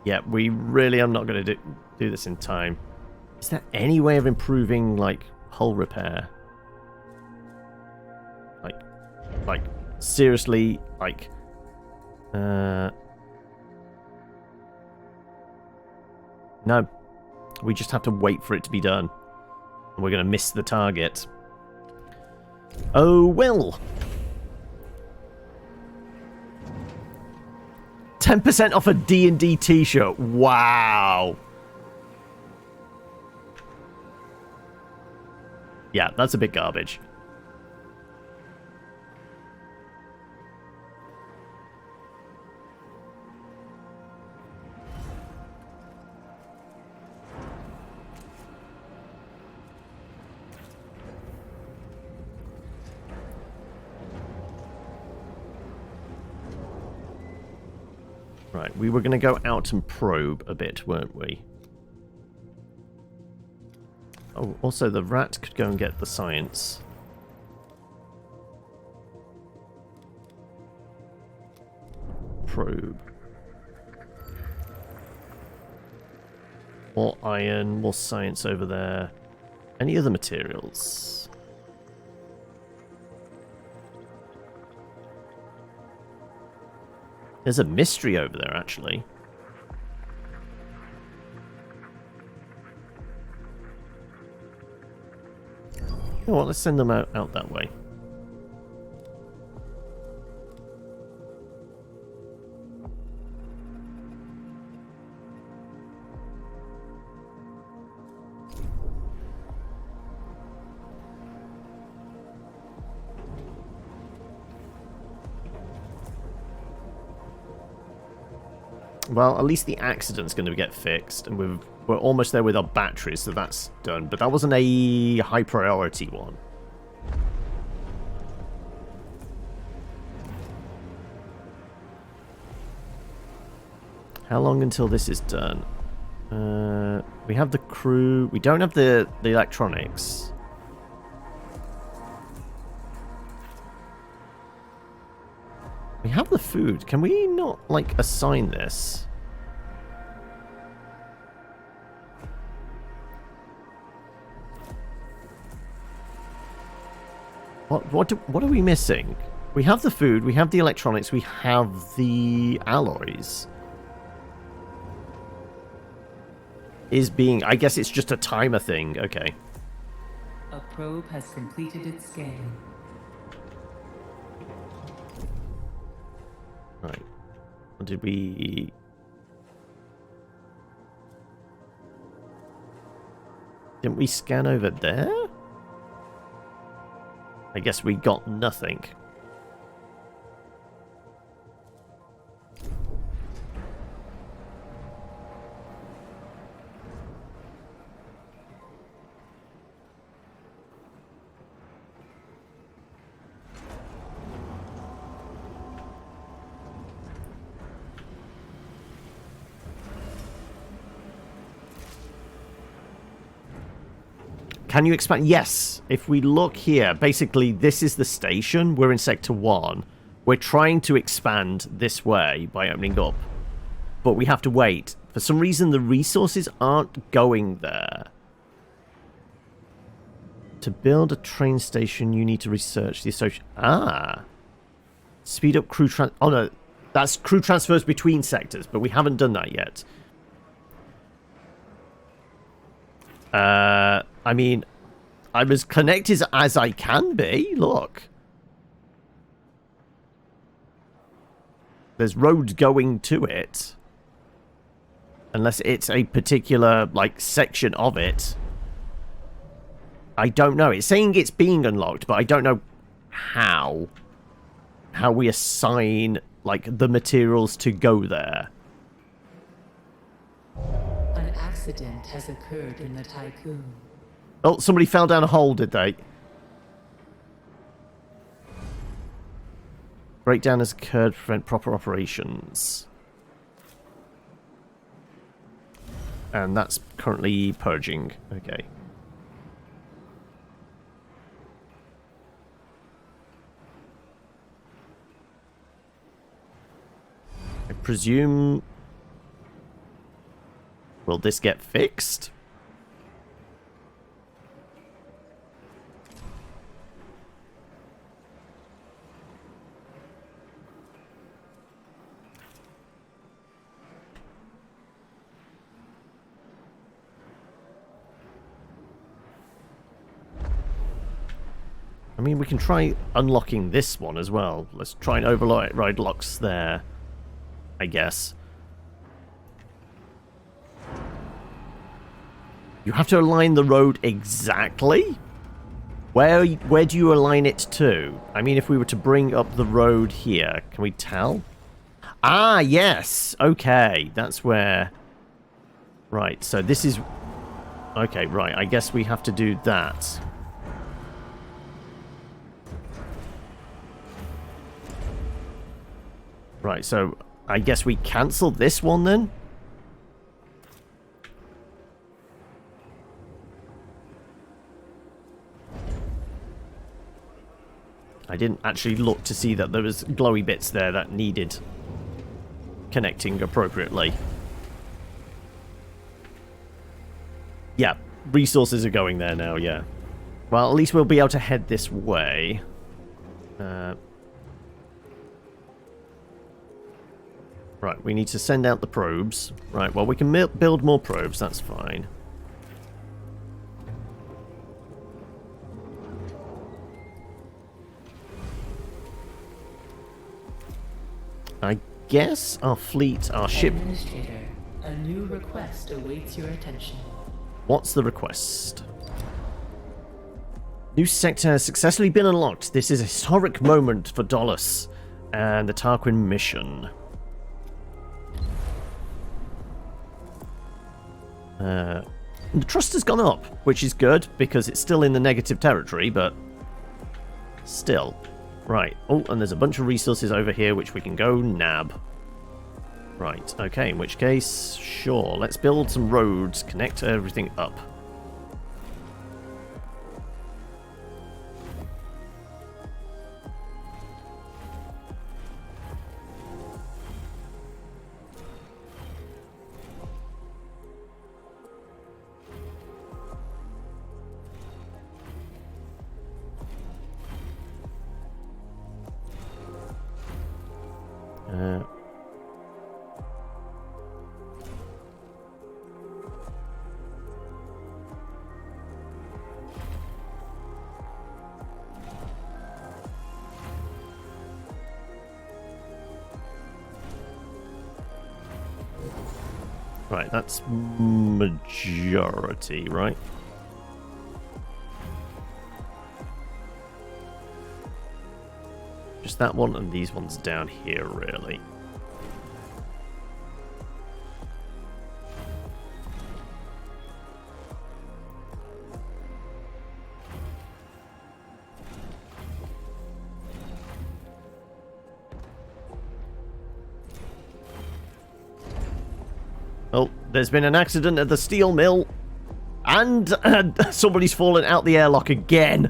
Yeah, we really are not going to do this in time. Is there any way of improving, like, hull repair? Like, seriously, like... No. We just have to wait for it to be done. And we're going to miss the target. Oh, well. 10% off a D&D t-shirt. Wow. Yeah, that's a bit garbage. Right, we were going to go out and probe a bit, weren't we? Oh, also the rat could go and get the science. Probe. More iron, more science over there. Any other materials? There's a mystery over there, actually. You know what, let's send them out that way. Well, at least the accident's going to get fixed, and we're almost there with our batteries, so that's done. But that wasn't a high priority one. How long until this is done? We have the crew. We don't have the electronics. We have the food. Can we not, like, assign this? What are we missing? We have the food, we have the electronics, we have the alloys. I guess it's just a timer thing. Okay. A probe has completed its scan. Right. Did we... Didn't we scan over there? I guess we got nothing. Can you expand? Yes. If we look here, basically this is the station. We're in Sector 1. We're trying to expand this way by opening up. But we have to wait. For some reason, the resources aren't going there. To build a train station, you need to research the association. Ah. Speed up crew oh no. That's crew transfers between sectors, but we haven't done that yet. I mean, I'm as connected as I can be. Look. There's roads going to it. Unless it's a particular, like, section of it. I don't know. It's saying it's being unlocked, but I don't know how. How we assign, like, the materials to go there. An accident has occurred in the Tiqqun. Oh, somebody fell down a hole, did they? Breakdown has occurred to prevent proper operations. And that's currently purging. Okay. I presume... Will this get fixed? I mean, we can try unlocking this one as well. Let's try and override locks there, I guess. You have to align the road exactly? Where do you align it to? I mean, if we were to bring up the road here, can we tell? Ah, yes! Okay, that's where... Right, so this is... Okay, right, I guess we have to do that. Right, so I guess we cancel this one then? didn't actually look to see that there was glowy bits there that needed connecting appropriately. Yeah, resources are going there now, yeah. Well, at least we'll be able to head this way. Right, we need to send out the probes. Right, well, we can build more probes, that's fine. I guess our fleet, our ship... Administrator, a new request awaits your attention. What's the request? New sector has successfully been unlocked. This is a historic moment for Dolus and the Tiqqun mission. The trust has gone up, which is good, because it's still in the negative territory, but still. Right. Oh, and there's a bunch of resources over here which we can go nab. Right, okay, in which case, sure, let's build some roads, connect everything up. Right, that's majority, right? Just that one and these ones down here, really. Oh, there's been an accident at the steel mill. And somebody's fallen out the airlock again.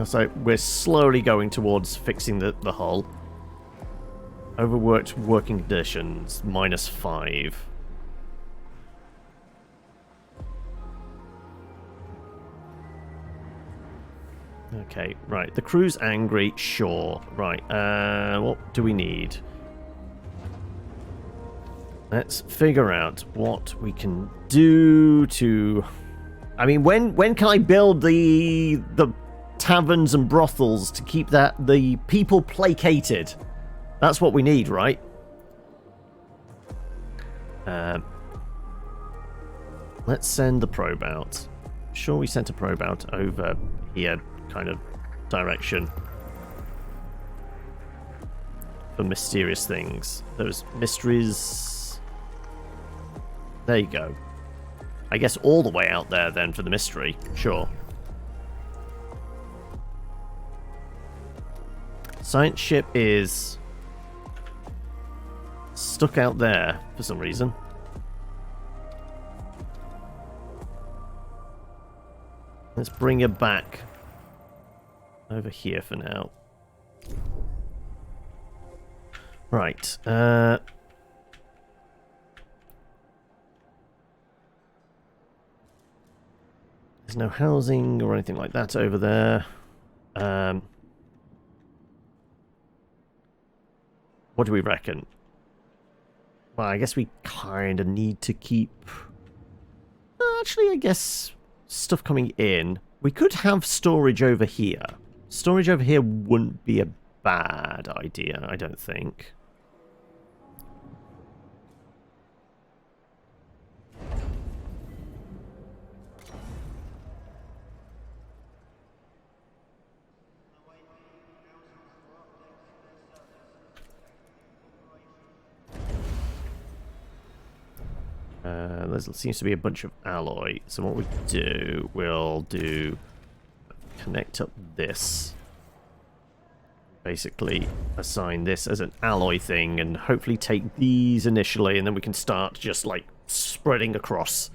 So we're slowly going towards fixing the hull. Overworked working conditions, -5. Okay, right. The crew's angry, sure. Right, what do we need? Let's figure out what we can do to... I mean, when can I build the taverns and brothels to keep the people placated? That's what we need, right? Let's send the probe out. Sure, we sent a probe out over here, kind of direction. For mysterious things. Those mysteries. There you go. I guess all the way out there then for the mystery. Sure. Science ship is stuck out there for some reason. Let's bring her back over here for now. Right. There's no housing or anything like that over there. What do we reckon? Well, I guess we kind of need to keep... Actually, I guess stuff coming in. We could have storage over here. Storage over here wouldn't be a bad idea, I don't think. There seems to be a bunch of alloy. So what we'll do connect up this. Basically assign this as an alloy thing and hopefully take these initially, and then we can start just like spreading across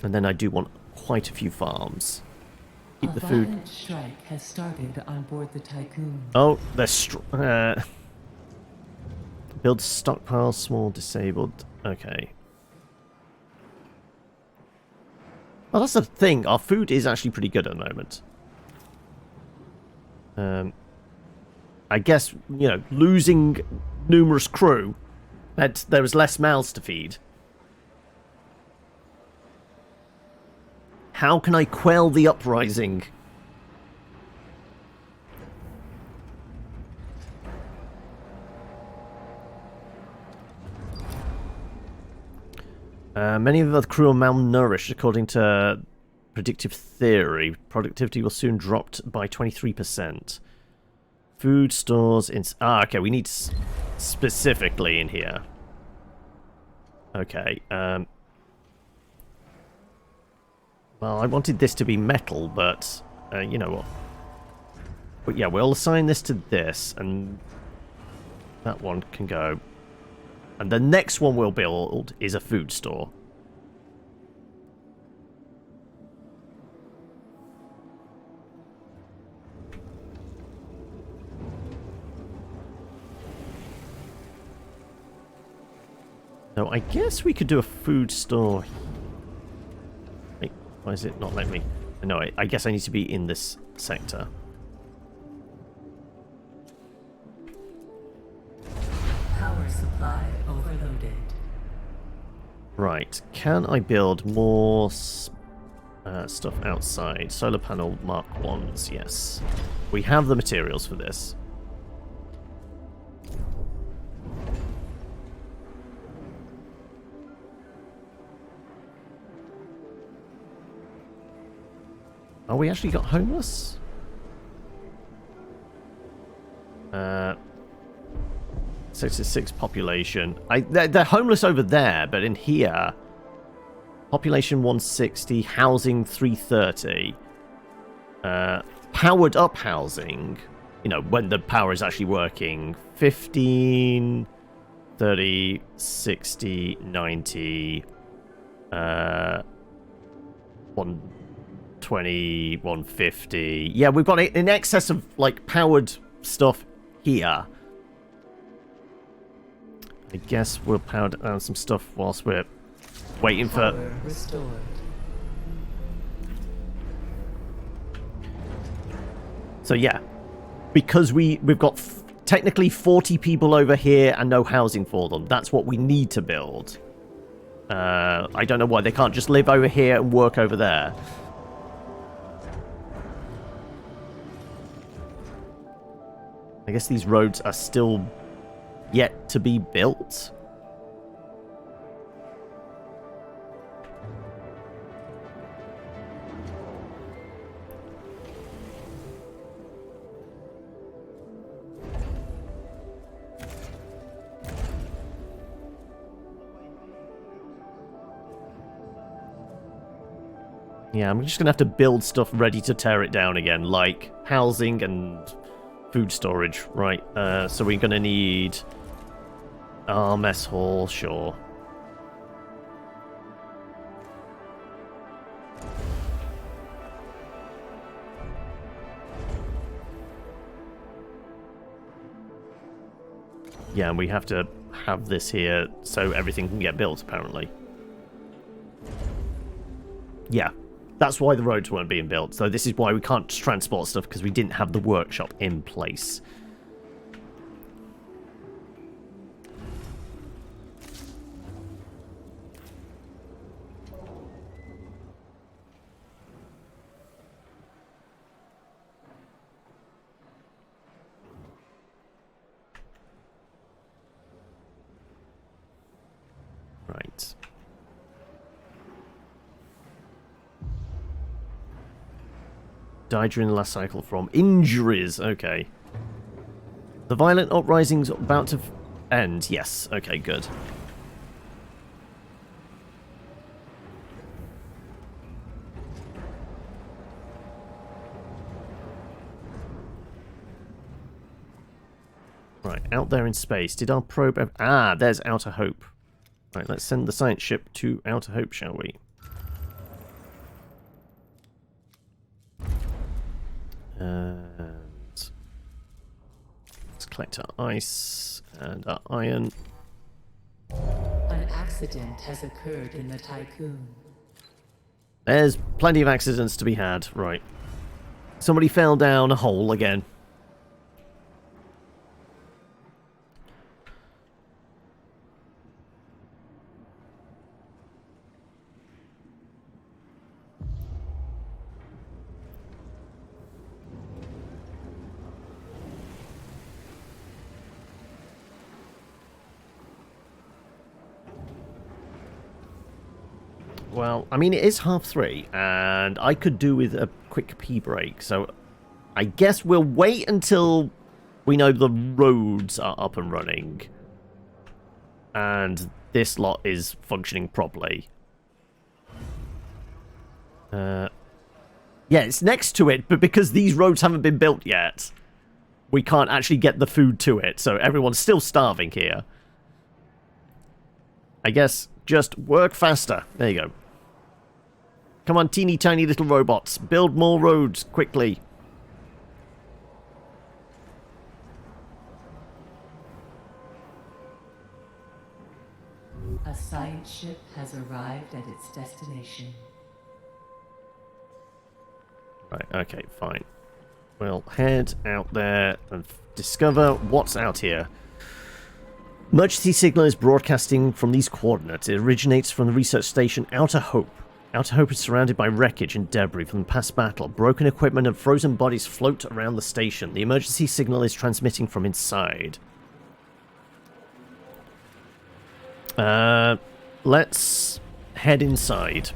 And then I do want quite a few farms. Keep the A food. violent strike has started on board the Tiqqun. Oh, they're build stockpile, small, disabled. Okay. Well, that's the thing. Our food is actually pretty good at the moment. I guess, you know, losing numerous crew meant there was less mouths to feed. How can I quell the uprising? Many of the crew are malnourished, according to predictive theory. Productivity will soon drop by 23%. Food stores in... Ah, okay, we need specifically in here. Okay, well, I wanted this to be metal, but you know what? But yeah, we'll assign this to this, and that one can go. And the next one we'll build is a food store. So I guess we could do a food store. Wait, why is it not letting me? No, I guess I need to be in this sector. Power supply overloaded. Right, can I build more stuff outside? Solar panel Mark 1s, yes. We have the materials for this. Oh, we actually got homeless? 66 population. They're homeless over there, but in here, population 160, housing 330. Powered up housing, you know, when the power is actually working, 15, 30, 60, 90, 120, 150. Yeah, we've got in excess of, like, powered stuff here. I guess we'll power down some stuff whilst we're waiting for... Power restored. So yeah, because we've got technically 40 people over here and no housing for them. That's what we need to build. I don't know why they can't just live over here and work over there. I guess these roads are still yet to be built. Yeah, I'm just gonna have to build stuff ready to tear it down again, like housing and food storage, right? So we're gonna need our mess hall, sure. Yeah, and we have to have this here so everything can get built, apparently. Yeah, that's why the roads weren't being built. So this is why we can't transport stuff, because we didn't have the workshop in place. Right. Died during the last cycle from injuries. Okay. The violent uprising's about to end. Yes. Okay, good. Right, out there in space. Did our probe... Ah, there's Outer Hope. Right, let's send the science ship to Outer Hope, shall we? And let's collect our ice and our iron. An accident has occurred in the Tiqqun. There's plenty of accidents to be had. Right. Somebody fell down a hole again. Well, I mean, it is 3:30, and I could do with a quick pee break, so I guess we'll wait until we know the roads are up and running, and this lot is functioning properly. Yeah, it's next to it, but because these roads haven't been built yet, we can't actually get the food to it, so everyone's still starving here. I guess just work faster. There you go. Come on, teeny tiny little robots. Build more roads quickly. A science ship has arrived at its destination. Right, okay, fine. We'll head out there and discover what's out here. Emergency signal is broadcasting from these coordinates. It originates from the research station Outer Hope. Outer Hope is surrounded by wreckage and debris from the past battle. Broken equipment and frozen bodies float around the station. The emergency signal is transmitting from inside. Let's head inside.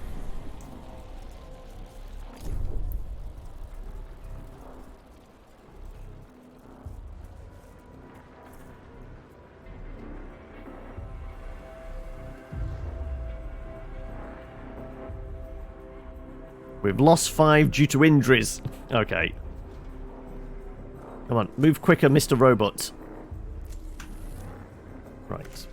We've lost 5 due to injuries. Okay. Come on, move quicker, Mr. Robot. Right.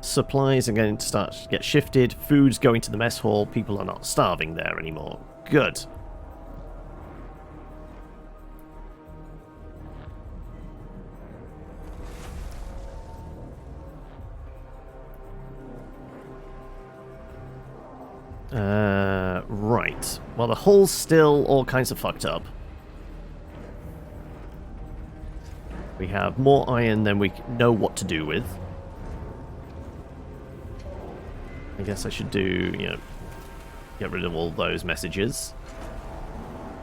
Supplies are going to start to get shifted. Food's going to the mess hall. People are not starving there anymore. Good. Right. Well, the hull's still all kinds of fucked up. We have more iron than we know what to do with. I guess I should do, you know, get rid of all those messages.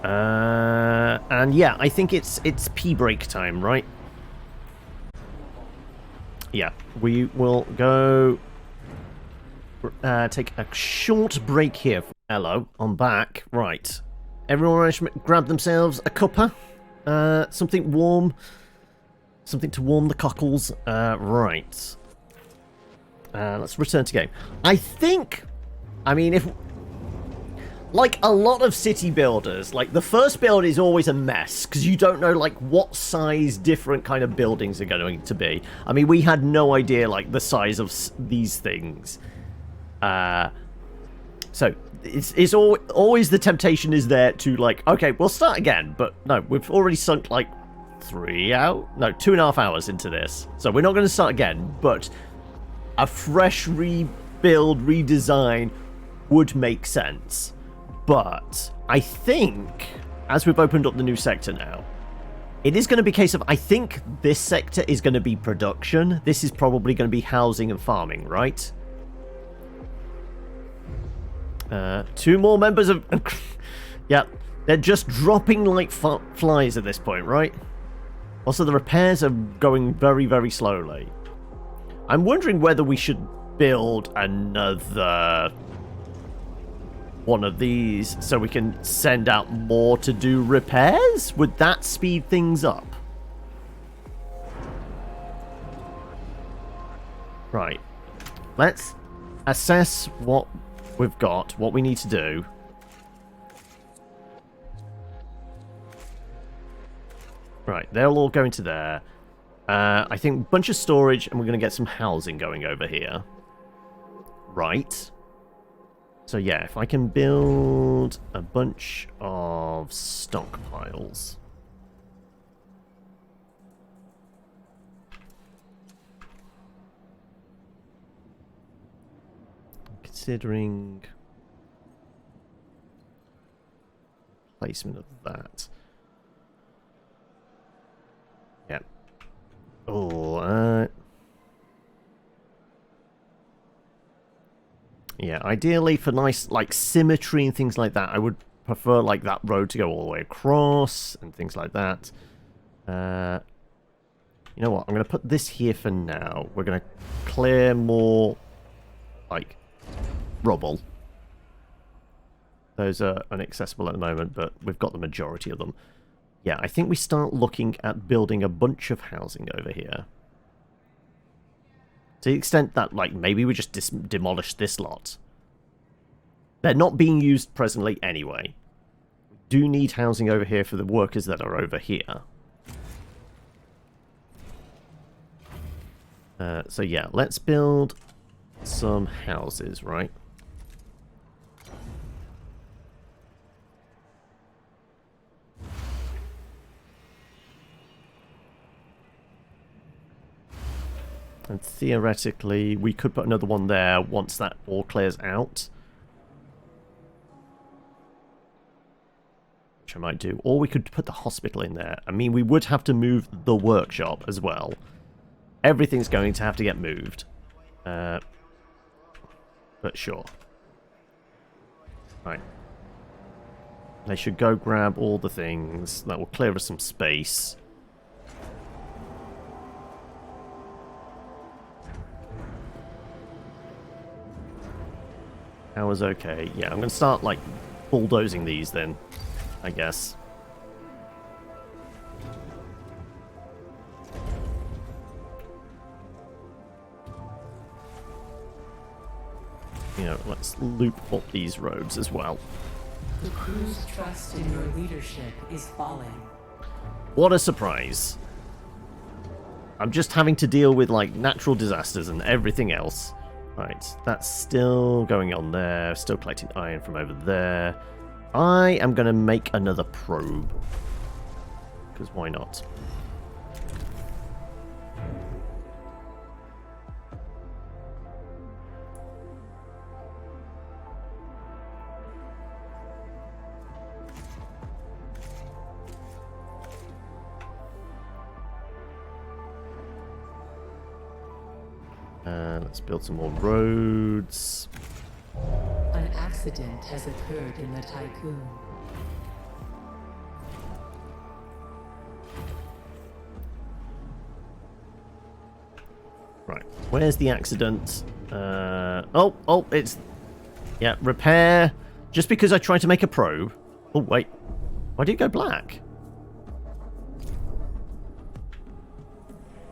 And yeah, I think it's pee break time, right? Yeah, we will go take a short break here. Hello, I'm back. Right. Everyone grab themselves a cuppa. Something warm. Something to warm the cockles. Right. Let's return to game. I think, I mean, if, like a lot of city builders, like the first build is always a mess because you don't know like what size different kind of buildings are going to be. I mean, we had no idea like the size of these things. So it's always the temptation is there to like, okay, we'll start again, but no, we've already sunk like 2.5 hours into this, so we're not going to start again. But a fresh rebuild, redesign would make sense. But I think as we've opened up the new sector now, it is going to be a case of, I think this sector is going to be production. This is probably going to be housing and farming, right? 2 more members of... yeah, they're just dropping like flies at this point, right? Also, the repairs are going very, very slowly. I'm wondering whether we should build another one of these so we can send out more to do repairs? Would that speed things up? Right. Let's assess what we've got, what we need to do. Right, they'll all go into there. I think a bunch of storage, and we're going to get some housing going over here. Right. So yeah, if I can build a bunch of stockpiles. Considering placement of that. Yeah. Oh, yeah, ideally for nice, like, symmetry and things like that, I would prefer, like, that road to go all the way across and things like that. You know what? I'm going to put this here for now. We're going to clear more, like, rubble. Those are inaccessible at the moment, but we've got the majority of them. Yeah, I think we start looking at building a bunch of housing over here. To the extent that, like, maybe we just demolish this lot. They're not being used presently anyway. We do need housing over here for the workers that are over here. So yeah, let's build some houses, right? And theoretically, we could put another one there once that all clears out. Which I might do. Or we could put the hospital in there. I mean, we would have to move the workshop as well. Everything's going to have to get moved. But sure. Right. They should go grab all the things. That will clear us some space. Power's okay. Yeah, I'm going to start, like, bulldozing these then, I guess. You know, let's loop up these roads as well. The crew's trust in your leadership is falling. What a surprise. I'm just having to deal with, like, natural disasters and everything else. Right, that's still going on there. Still collecting iron from over there. I am going to make another probe. Because why not? Let's build some more roads. An accident has occurred in the Tiqqun. Right, where's the accident? Oh, it's... Yeah, repair. Just because I tried to make a probe. Oh, wait. Why did it go black?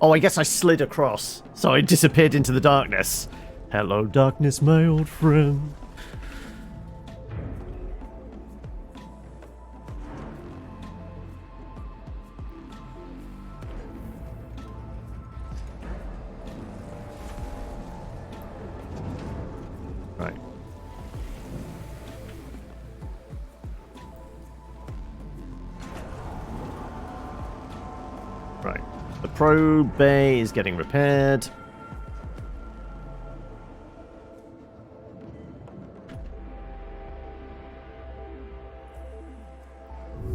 Oh, I guess I slid across, so I disappeared into the darkness. Hello, darkness, my old friend. Right. Right. The probe bay is getting repaired.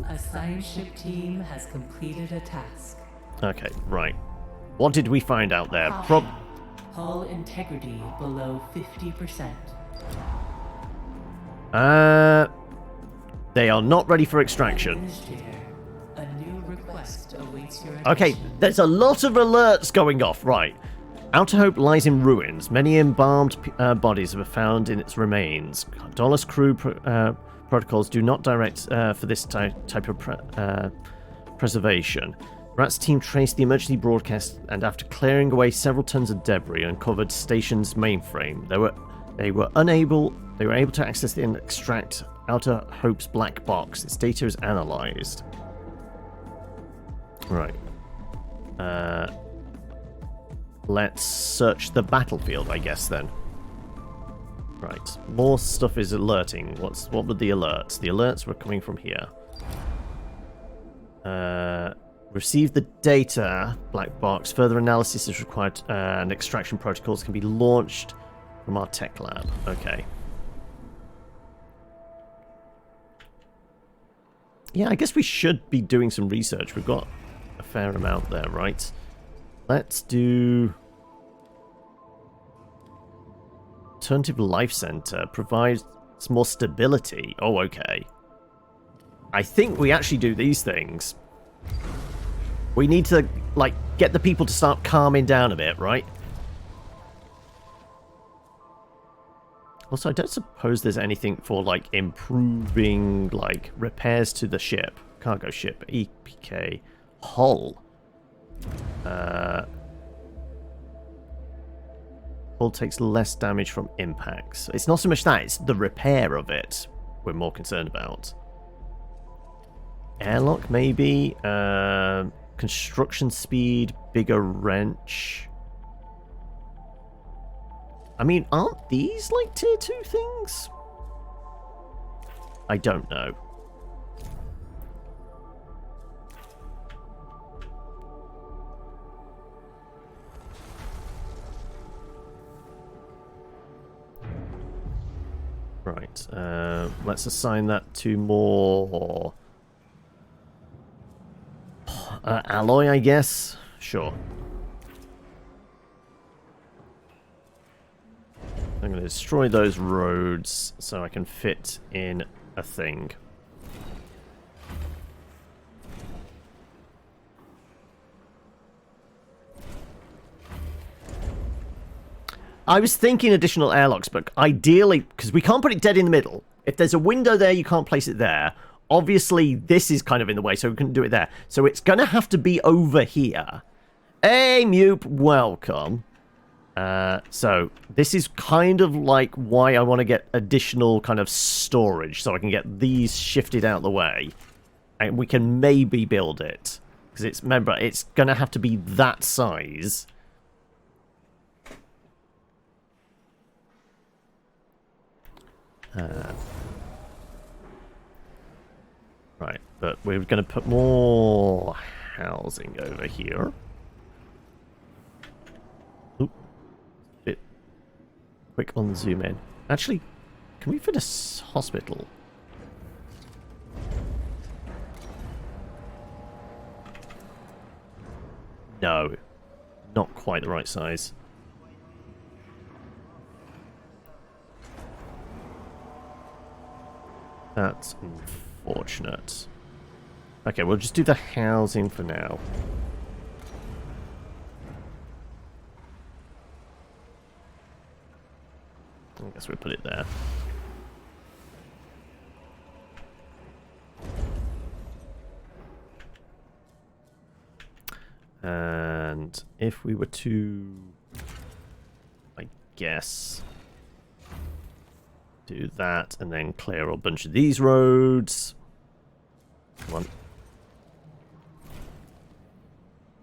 A science ship team has completed a task. Okay, right. What did we find out there? Hull integrity below 50%. They are not ready for extraction. Administrator, a new request awaits your Okay, attention. there's a lot of alerts going off. Right. Outer Hope lies in ruins. Many embalmed bodies were found in its remains. Dolus crew protocols do not direct for this type of preservation. Rat's team traced the emergency broadcast and after clearing away several tons of debris uncovered station's mainframe. They were able to access and extract Outer Hope's black box. Its data is analyzed. Right. Let's search the battlefield, I guess, then. Right. More stuff is alerting. What were the alerts? The alerts were coming from here. Receive the data, black box. Further analysis is required, and extraction protocols can be launched from our tech lab. Okay. Yeah, I guess we should be doing some research. We've got a fair amount there, right? Let's do... Alternative Life Center provides more stability. Oh, okay. I think we actually do these things. We need to, like, get the people to start calming down a bit, right? Also, I don't suppose there's anything for, like, improving, like, repairs to the ship. Cargo ship. EPK. Hull. Hull takes less damage from impacts. It's not so much that, it's the repair of it we're more concerned about. Airlock, maybe. Construction speed, bigger wrench. I mean, aren't these like tier 2 things? I don't know. Right, let's assign that to more... alloy, I guess? Sure. I'm going to destroy those roads so I can fit in a thing. I was thinking additional airlocks, but ideally, because we can't put it dead in the middle. If there's a window there, you can't place it there. Obviously, this is kind of in the way, so we couldn't do it there. So it's going to have to be over here. Hey, Mupe, welcome. So this is kind of like why I want to get additional kind of storage, so I can get these shifted out of the way. And we can maybe build it. Because it's, remember, it's going to have to be that size. Right, but we're going to put more housing over here. Oop. Bit quick on zoom in. Actually, can we fit a hospital? No, not quite the right size. That's unfortunate. Okay, we'll just do the housing for now. I guess we'll put it there. And if we were to, I guess, do that and then clear a bunch of these roads. Come on.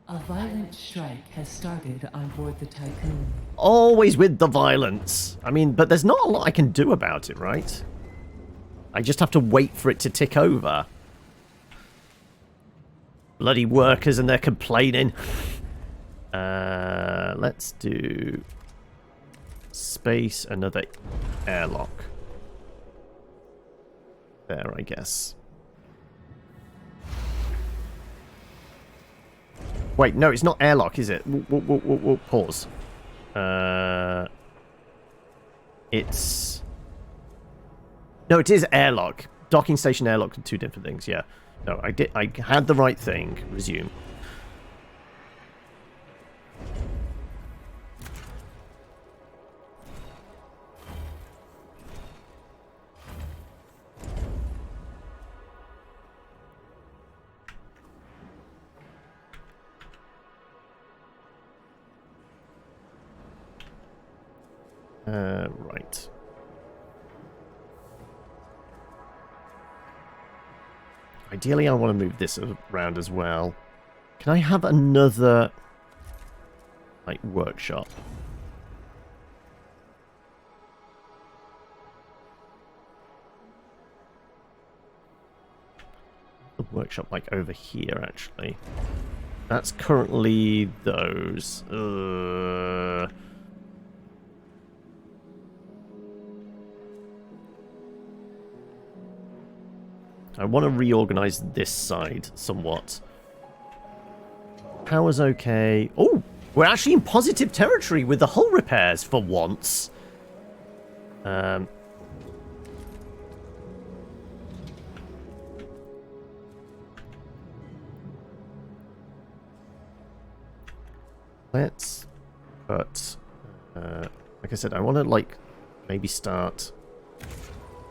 A violent strike has started on board the Tiqqun. Always with the violence. I mean, but there's not a lot I can do about it, right? I just have to wait for it to tick over. Bloody workers and they're complaining. Let's do space, another airlock. There, I guess. Wait, no, it's not airlock, is it? Pause. It's... No, it is airlock. Docking station airlock are two different things, yeah. No, I had the right thing. Resume. Right. Ideally, I want to move this around as well. Can I have another, like, workshop? The workshop, like, over here, actually. That's currently those. I want to reorganize this side somewhat. Power's okay. Oh, we're actually in positive territory with the hull repairs for once. Let's put, like I said, I want to, like, maybe start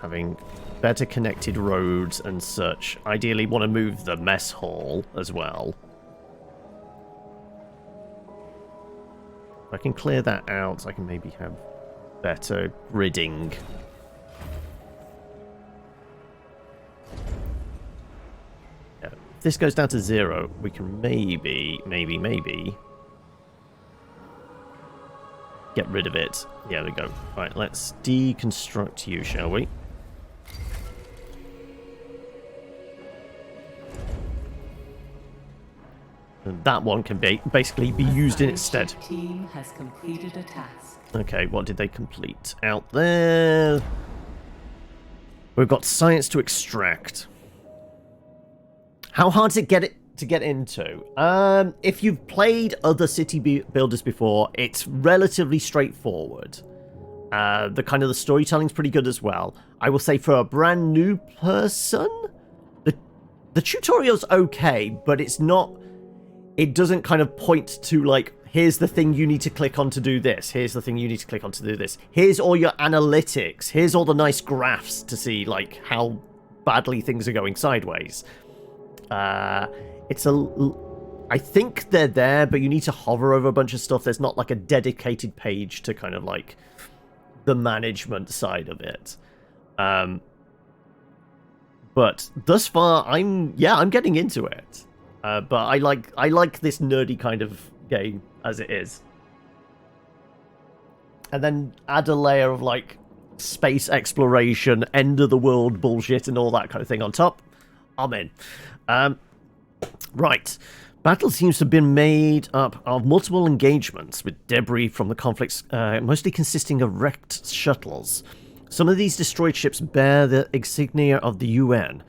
having better connected roads and such. Ideally want to move the mess hall as well. If I can clear that out, I can maybe have better gridding. Yeah. If this goes down to 0, we can maybe get rid of it. Yeah, there we go. Right, let's deconstruct you, shall we? And that one can basically be used in its stead. Team has completed a task. Okay, what did they complete? Out there. We've got science to extract. How hard is it to get into? If you've played other city builders before, it's relatively straightforward. The storytelling's pretty good as well. I will say for a brand new person, the tutorial's okay, but it's not. It doesn't kind of point to, like, here's the thing you need to click on to do this. Here's the thing you need to click on to do this. Here's all your analytics. Here's all the nice graphs to see, like, how badly things are going sideways. I think they're there, but you need to hover over a bunch of stuff. There's not, like, a dedicated page to kind of, like, the management side of it. But thus far, I'm getting into it. But I like this nerdy kind of game as it is. And then add a layer of, like, space exploration, end of the world bullshit and all that kind of thing on top. I'm in. Right. Battle seems to have been made up of multiple engagements with debris from the conflicts, mostly consisting of wrecked shuttles. Some of these destroyed ships bear the insignia of the UN,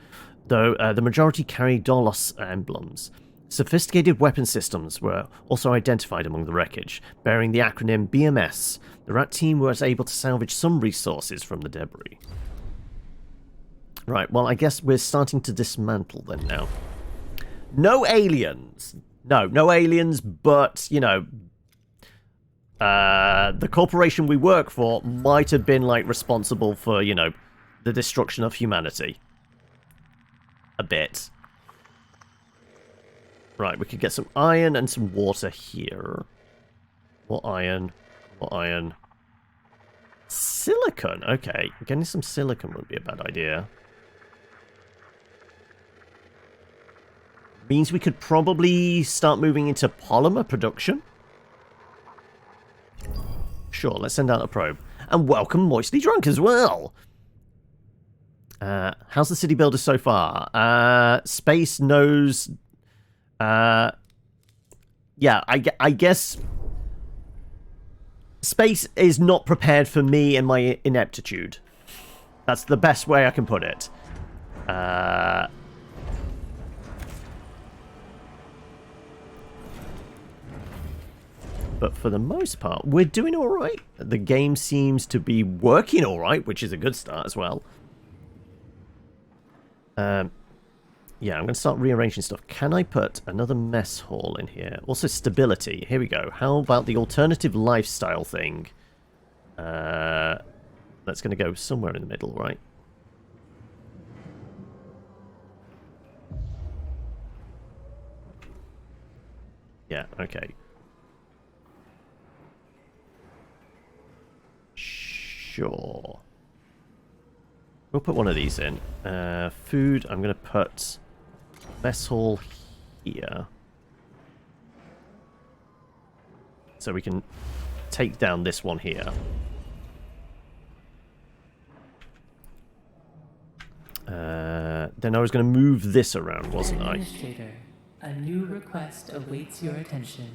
though the majority carry Dolos emblems. Sophisticated weapon systems were also identified among the wreckage, bearing the acronym BMS. The RAT team was able to salvage some resources from the debris. Right, well, I guess we're starting to dismantle them now. No aliens. No aliens, but, you know, the corporation we work for might have been, like, responsible for, you know, the destruction of humanity. A bit. Right, we could get some iron and some water here. What iron? What iron? Silicon. Okay, getting some silicon would be a bad idea. Means we could probably start moving into polymer production. Sure, let's send out a probe. And welcome Moistly Drunk as well. How's the city builder so far? Space knows... yeah, I guess... Space is not prepared for me and my ineptitude. That's the best way I can put it. But for the most part, we're doing alright. The game seems to be working alright, which is a good start as well. Yeah, I'm going to start rearranging stuff. Can I put another mess hall in here? Also stability. Here we go. How about the alternative lifestyle thing? That's going to go somewhere in the middle, right? Yeah, okay. Sure. We'll put one of these in. Food, I'm going to put mess hall here. So we can take down this one here. Then I was going to move this around, wasn't I? Administrator, a new request awaits your attention.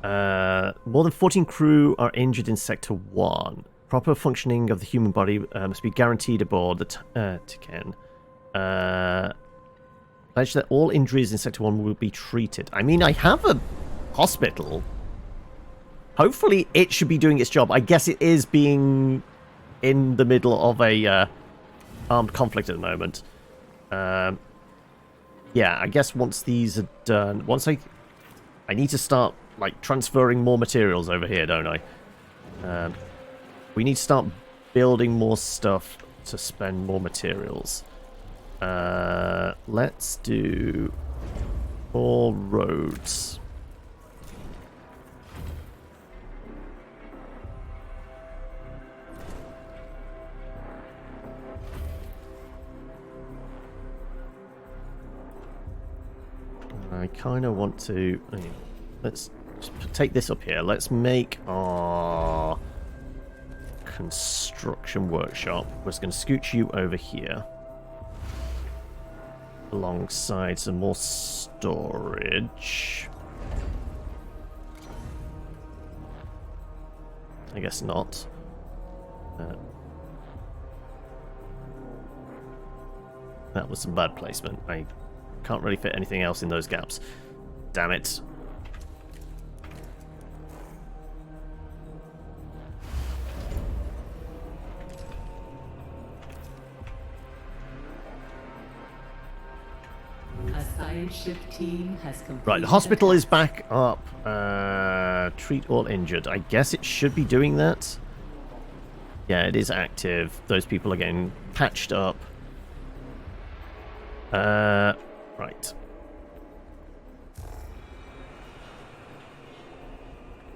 More than 14 crew are injured in Sector 1. Proper functioning of the human body must be guaranteed aboard the Tiqqun. Pledge that all injuries in Sector 1 will be treated. I mean, I have a hospital. Hopefully it should be doing its job. I guess it is being in the middle of a armed conflict at the moment. Yeah, I guess once these are done... I need to start, like, transferring more materials over here, don't I? We need to start building more stuff to spend more materials. Let's do 4 roads. I kind of want to... Let's just take this up here. Let's make our construction workshop. We're just going to scooch you over here. Alongside some more storage. I guess not. That was some bad placement. I can't really fit anything else in those gaps. Damn it. A science ship team has completed. Right, the hospital is back up. Treat all injured. I guess it should be doing that. Yeah, it is active. Those people are getting patched up. Right.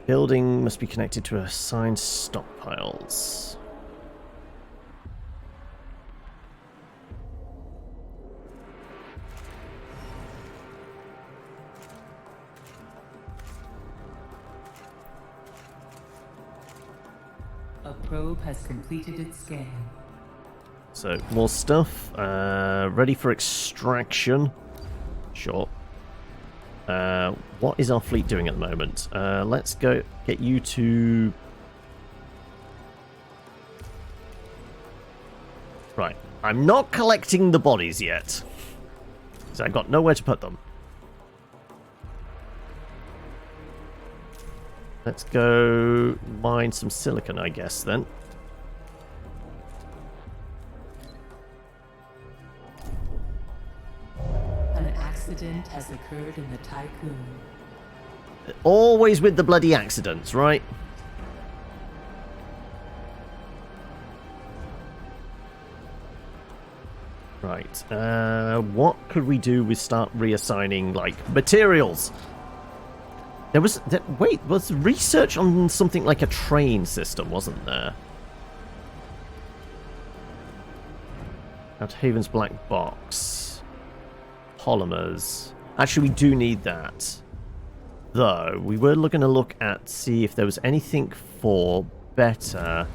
Building must be connected to assigned stockpiles. A probe has completed its scan. So, more stuff. Ready for extraction. Sure. What is our fleet doing at the moment? Let's go get you to... Right. I'm not collecting the bodies yet. So I've got nowhere to put them. Let's go mine some silicon, I guess, then. An accident has occurred in the Tiqqun. Always with the bloody accidents, right? Right. What could we do with start reassigning, like, materials? There was... wait, was research on something like a train system, wasn't there? Outhaven's black box. Polymers. Actually, we do need that. Though, we were going to look at, see if there was anything for better...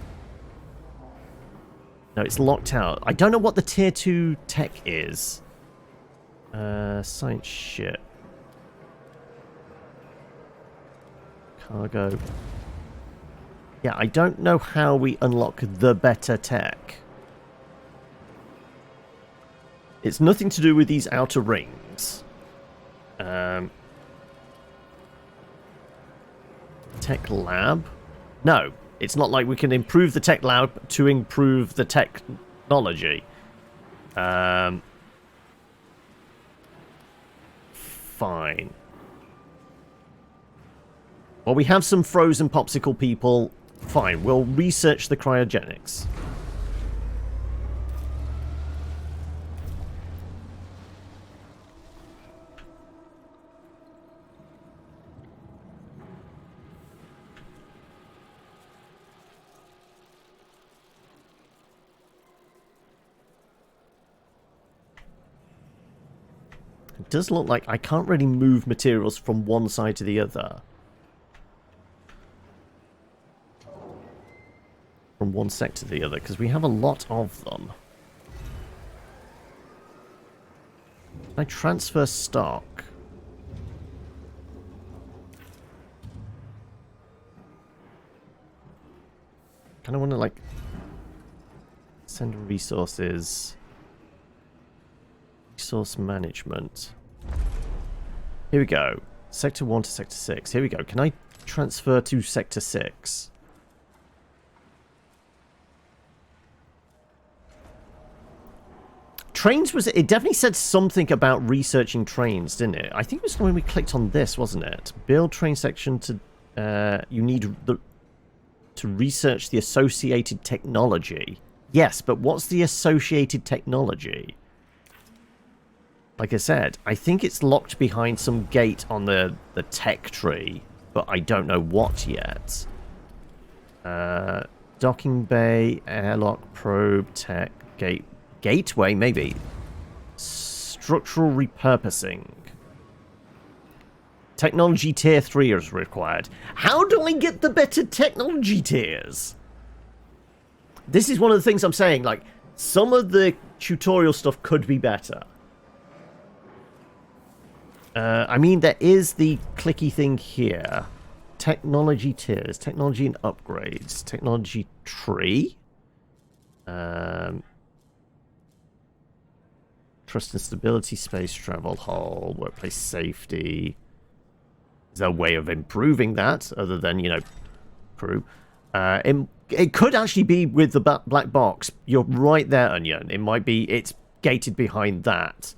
No, it's locked out. I don't know what the tier 2 tech is. Science ship. Cargo. Yeah, I don't know how we unlock the better tech. It's nothing to do with these outer rings. Tech lab? No. It's not like we can improve the tech lab to improve the technology. Fine. Well, we have some frozen popsicle people. Fine, we'll research the cryogenics. It does look like I can't really move materials from one side to the other. from one sector to the other? Because we have a lot of them. Can I transfer stock? Kind of want to, like, send resources. Resource management. Here we go. Sector 1 to Sector 6. Here we go. Can I transfer to Sector 6? Trains was... It definitely said something about researching trains, didn't it? I think it was when we clicked on this, wasn't it? Build train section to... you need to research the associated technology. Yes, but what's the associated technology? Like I said, I think it's locked behind some gate on the tech tree, but I don't know what yet. Docking bay, airlock, probe, tech, gateway, maybe. Structural repurposing. Technology tier 3 is required. How do I get the better technology tiers? This is one of the things I'm saying, like, some of the tutorial stuff could be better. I mean, there is the clicky thing here. Technology tiers, technology and upgrades, technology tree. Trust and stability, space travel, hull, workplace safety. Is there a way of improving that other than, you know, crew? It could actually be with the black box. You're right there, Onion. It might be, it's gated behind that.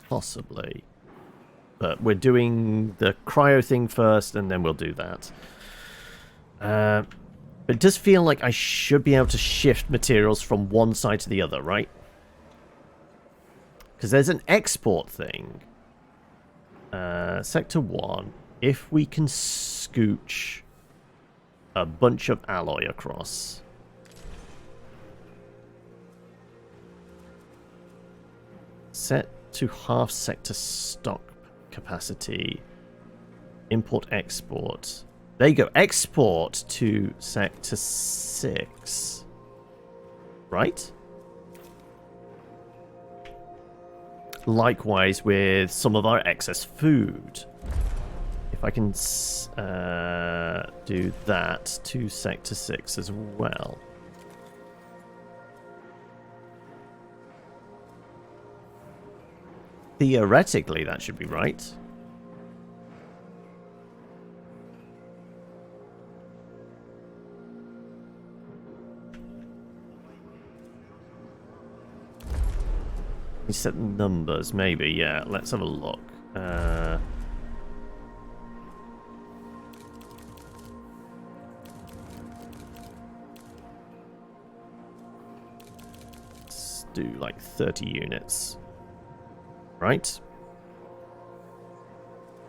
Possibly. But we're doing the cryo thing first, and then we'll do that. But it does feel like I should be able to shift materials from one side to the other, right? Because there's an export thing. Sector 1. If we can scooch a bunch of alloy across. Set to half sector stock capacity. Import export. There you go. Export to sector 6. Right? Likewise with some of our excess food. If I can do that to sector 6 as well. Theoretically, that should be right. You set numbers, maybe. Yeah, let's have a look. Let's do like 30 units. Right?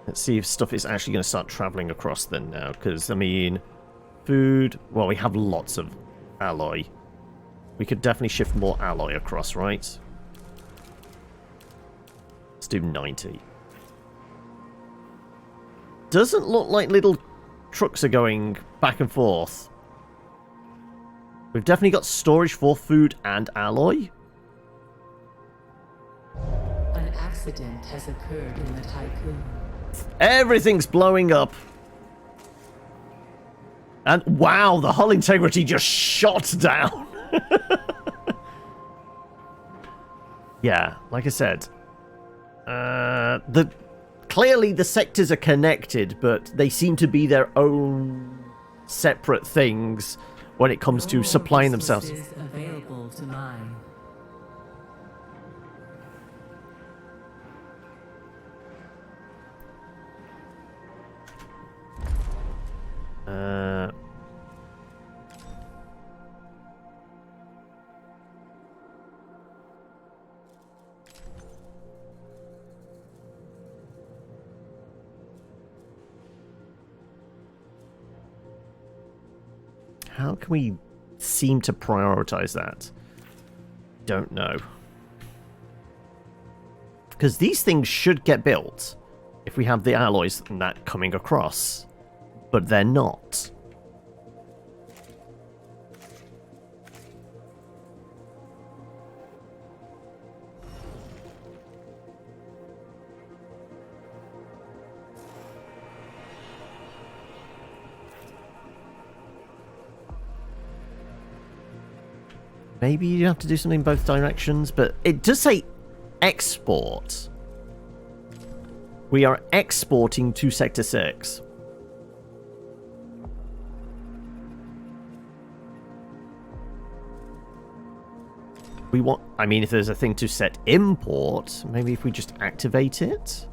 Let's see if stuff is actually going to start traveling across then now. Because, I mean, food... Well, we have lots of alloy. We could definitely shift more alloy across, right? Let's do 90. Doesn't look like little trucks are going back and forth. We've definitely got storage for food and alloy. An accident has occurred in the Tiqqun. Everything's blowing up. And wow, the hull integrity just shot down. Yeah, like I said. Clearly the sectors are connected, but they seem to be their own separate things when it comes to supplying themselves. Available to mine. How can we seem to prioritize that? Don't know. Because these things should get built if we have the alloys and that coming across. But they're not. Maybe you have to do something in both directions, but it does say export. We are exporting to Sector 6. We want... I mean, if there's a thing to set import, maybe if we just activate it?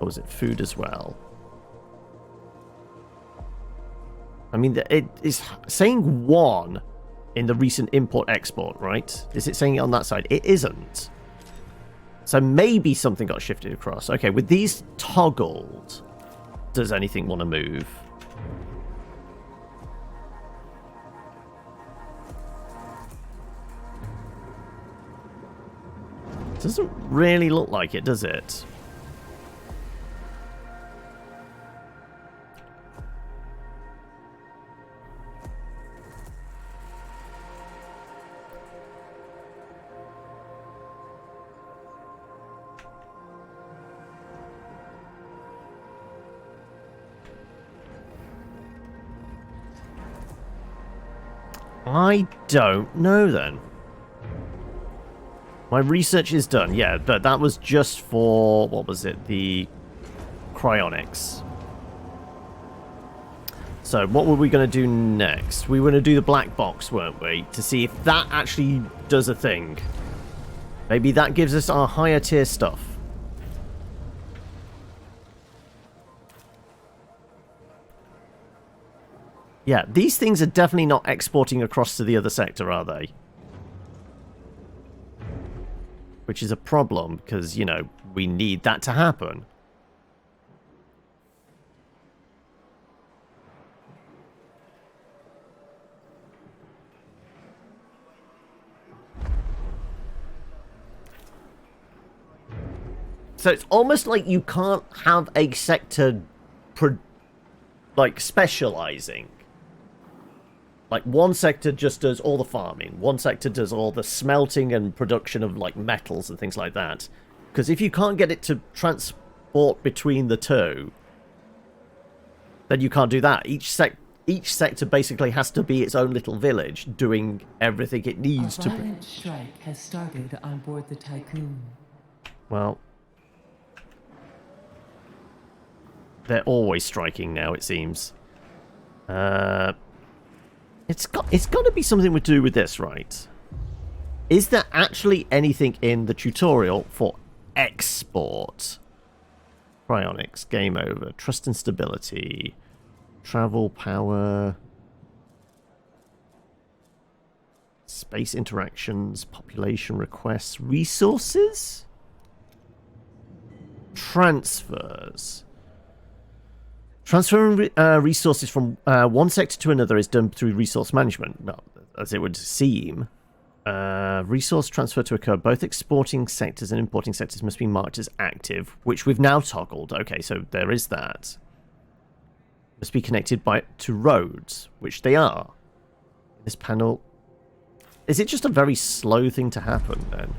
Or was it food as well? I mean, it is saying 1 in the recent import-export, right? Is it saying it on that side? It isn't. So maybe something got shifted across. Okay, with these toggled, does anything want to move? Doesn't really look like it, does it? I don't know then. My research is done, yeah, but that was just for, what was it, the cryonics. So what were we going to do next? We were going to do the black box, weren't we? To see if that actually does a thing. Maybe that gives us our higher tier stuff. Yeah, these things are definitely not exporting across to the other sector, are they? Which is a problem, because, you know, we need that to happen. So it's almost like you can't have a sector, like, specializing. Like, one sector just does all the farming. One sector does all the smelting and production of, like, metals and things like that. Because if you can't get it to transport between the two, then you can't do that. Each sector basically has to be its own little village, doing everything it needs to... A violent strike has started on board the Tiqqun. Well... they're always striking now, it seems. It's got to be something to do with this, right? Is there actually anything in the tutorial for export? Cryonics, game over, trust and stability, travel power, space interactions, population requests, resources, transfers. Transferring resources from one sector to another is done through resource management, well, as it would seem. Resource transfer to occur. Both exporting sectors and importing sectors must be marked as active, which we've now toggled. Okay, so there is that. Must be connected to roads, which they are. This panel... is it just a very slow thing to happen, then?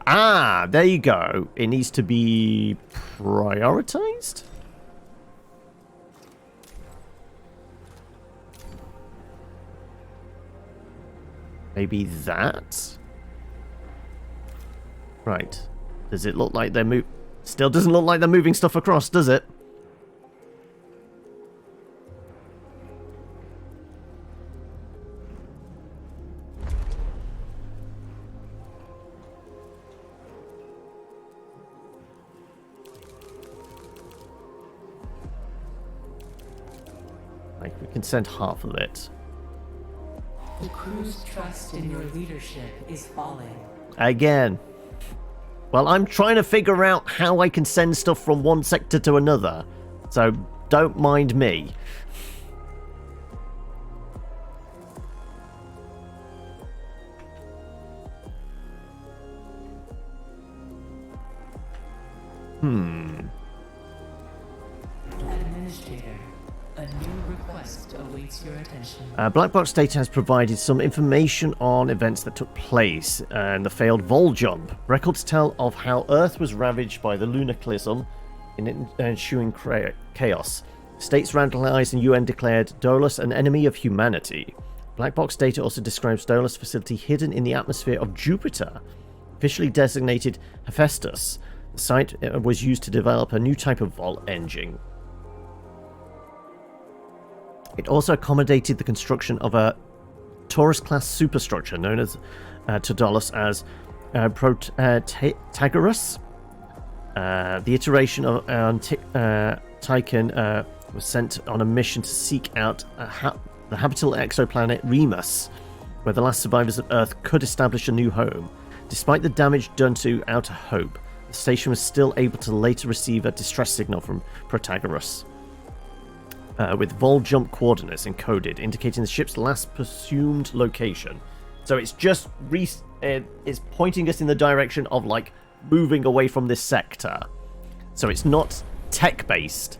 Ah, there you go. It needs to be prioritized? Maybe that? Right. Does it look like they're still doesn't look like they're moving stuff across, does it? We can send half of it. The crew's trust in your leadership is falling. Again. Well, I'm trying to figure out how I can send stuff from one sector to another. So, Don't mind me. Administrator, a new request awaits your attention. Black Box Data has provided some information on events that took place and the failed Vol jump. Records tell of how Earth was ravaged by the lunaclism in ensuing chaos. States radicalized and UN declared Dolus an enemy of humanity. Black Box Data also describes Dolus facility hidden in the atmosphere of Jupiter, officially designated Hephaestus. The site was used to develop a new type of Vol engine. It also accommodated the construction of a Taurus-class superstructure known as to Dolus as Protagoras. The iteration of Tiqqun was sent on a mission to seek out the habitable exoplanet Remus, where the last survivors of Earth could establish a new home. Despite the damage done to Outer Hope, the station was still able to later receive a distress signal from Protagoras, with vol jump coordinates encoded, indicating the ship's last presumed location. So it's just it's pointing us in the direction of like moving away from this sector. So it's not tech-based.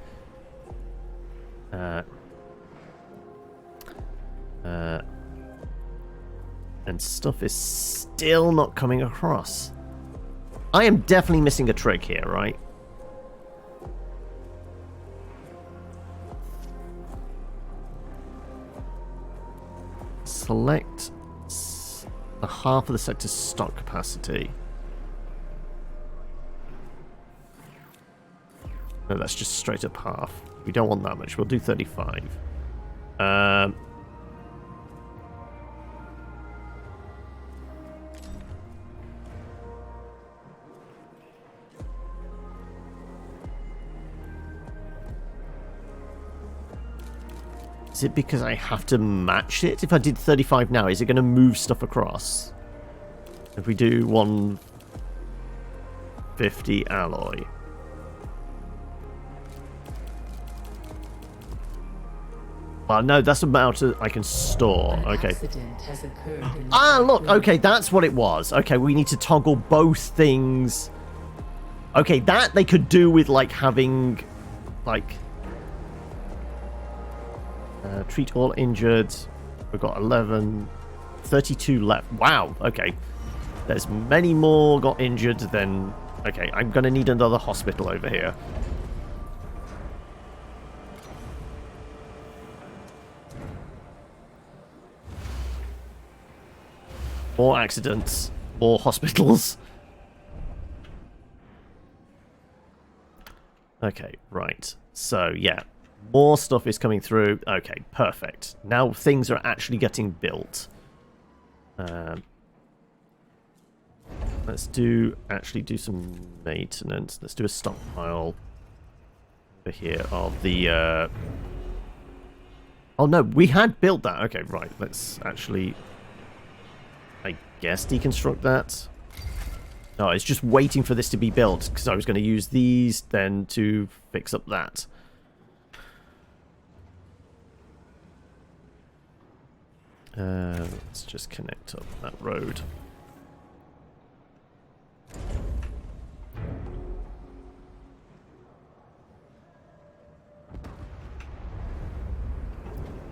And stuff is still not coming across. I am definitely missing a trick here, right? Select a half of the sector's stock capacity. No, that's just straight up half. We don't want that much. We'll do 35. Is it because I have to match it? If I did 35 now, is it going to move stuff across? If we do 150 alloy. Oh, no, that's about I can store. Okay. Ah, look. Okay, that's what it was. Okay, we need to toggle both things. Okay, that they could do with, like, having, like... treat all injured. We've got 11... 32 left. Wow, okay. There's many more got injured than... Okay, I'm going to need another hospital over here. More accidents. More hospitals. Okay, right. So, yeah. More stuff is coming through. Okay, perfect. Now things are actually getting built. Let's actually do some maintenance. Let's do a stockpile over here of the... Oh, no, we had built that. Okay, right. Let's actually... I guess deconstruct that. No, it's just waiting for this to be built because I was going to use these then to fix up that. Let's just connect up that road.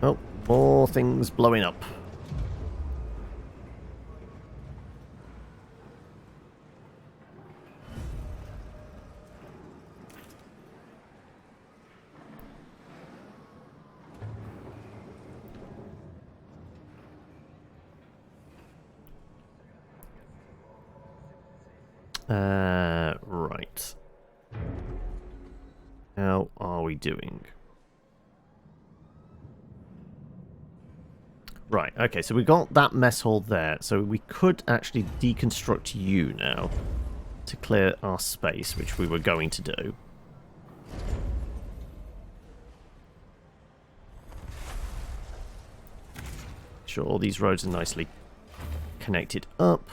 Oh, more things blowing up. Right. How are we doing? Right, okay, so we got that mess hall there. So we could actually deconstruct you now to clear our space, which we were going to do. Sure, all these roads are nicely connected up.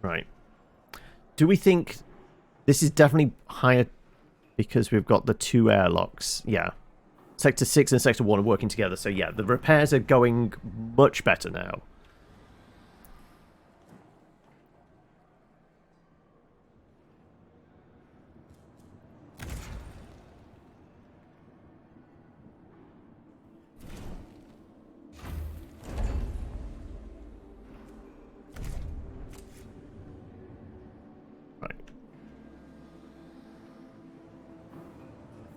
Right. Do we think this is definitely higher because we've got the 2 airlocks? Yeah. Sector 6 and Sector 1 are working together, so yeah, the repairs are going much better now.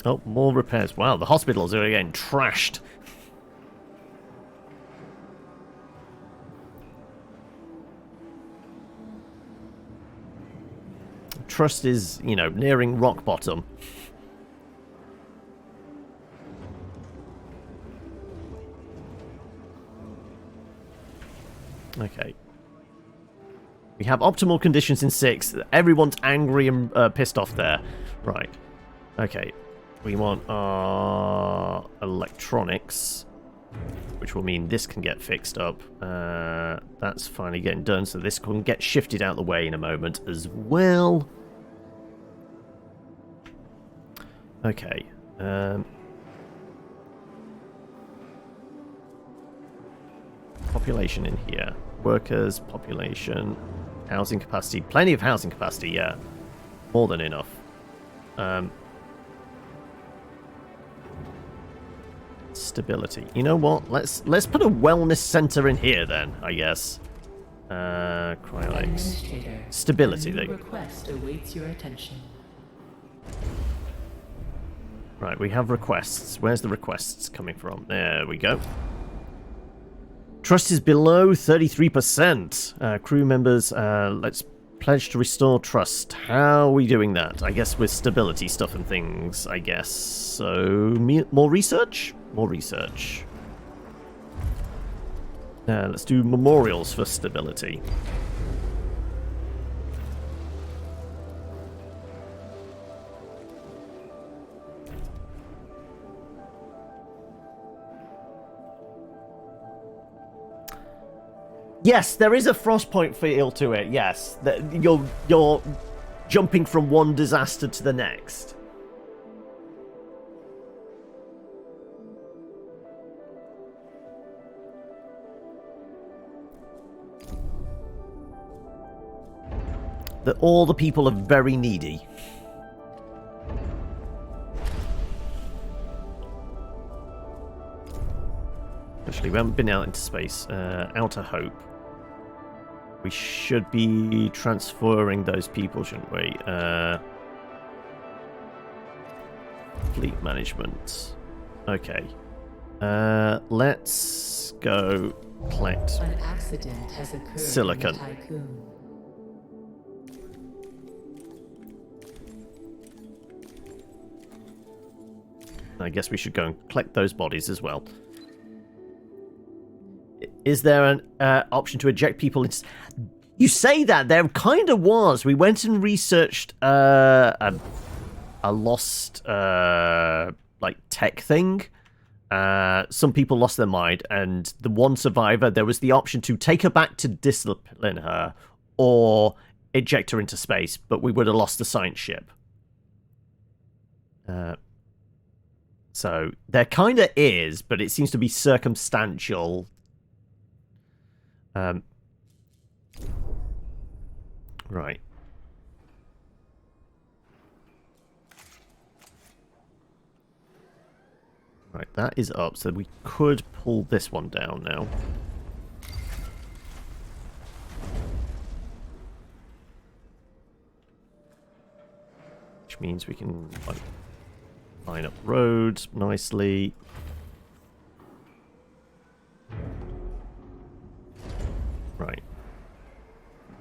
Oh, more repairs. Wow, the hospitals are getting trashed. Trust is, you know, nearing rock bottom. Okay. We have optimal conditions in 6. Everyone's angry and pissed off there. Right. Okay. We want our electronics, which will mean this can get fixed up. That's finally getting done, so this can get shifted out the way in a moment as well. Okay. Population in here. Workers, population, housing capacity. Plenty of housing capacity, yeah. More than enough. Stability. You know what? Let's put a wellness center in here then, I guess. Cryonics. Stability. A new request awaits your attention. Right, we have requests. Where's the requests coming from? There we go. Trust is below 33%. Crew members, let's pledge to restore trust. How are we doing that? I guess with stability stuff and things, I guess. So, more research? More research. Let's do memorials for stability. Yes, there is a Frostpoint feel to it, yes. You're jumping from one disaster to the next. That all the people are very needy. Actually, we haven't been out into space. Outer Hope. We should be transferring those people, shouldn't we? Fleet management. Okay. Let's go collect An accident has occurred silicon. in the Tiqqun. I guess we should go and collect those bodies as well. Is there an option to eject people? You say that, there kind of was. We went and researched a lost like tech thing. Some people lost their mind, and the one survivor, there was the option to take her back to discipline her or eject her into space, but we would have lost the science ship. So there kind of is, but it seems to be circumstantial. Right. Right, that is up, so we could pull this one down now. Which means we can, like, line up roads nicely. Right.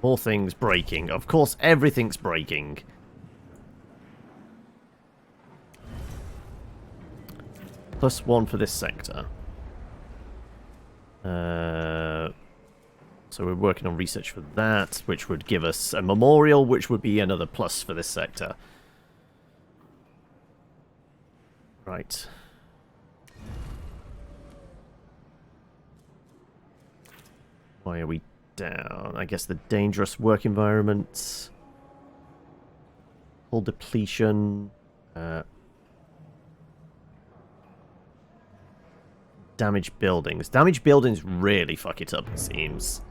More things breaking. Of course, everything's breaking. +1 for this sector. So we're working on research for that, which would give us a memorial, which would be another plus for this sector. Right. Why are we down? I guess the dangerous work environment. Hull depletion. Damaged buildings. Damaged buildings really fuck it up, it seems.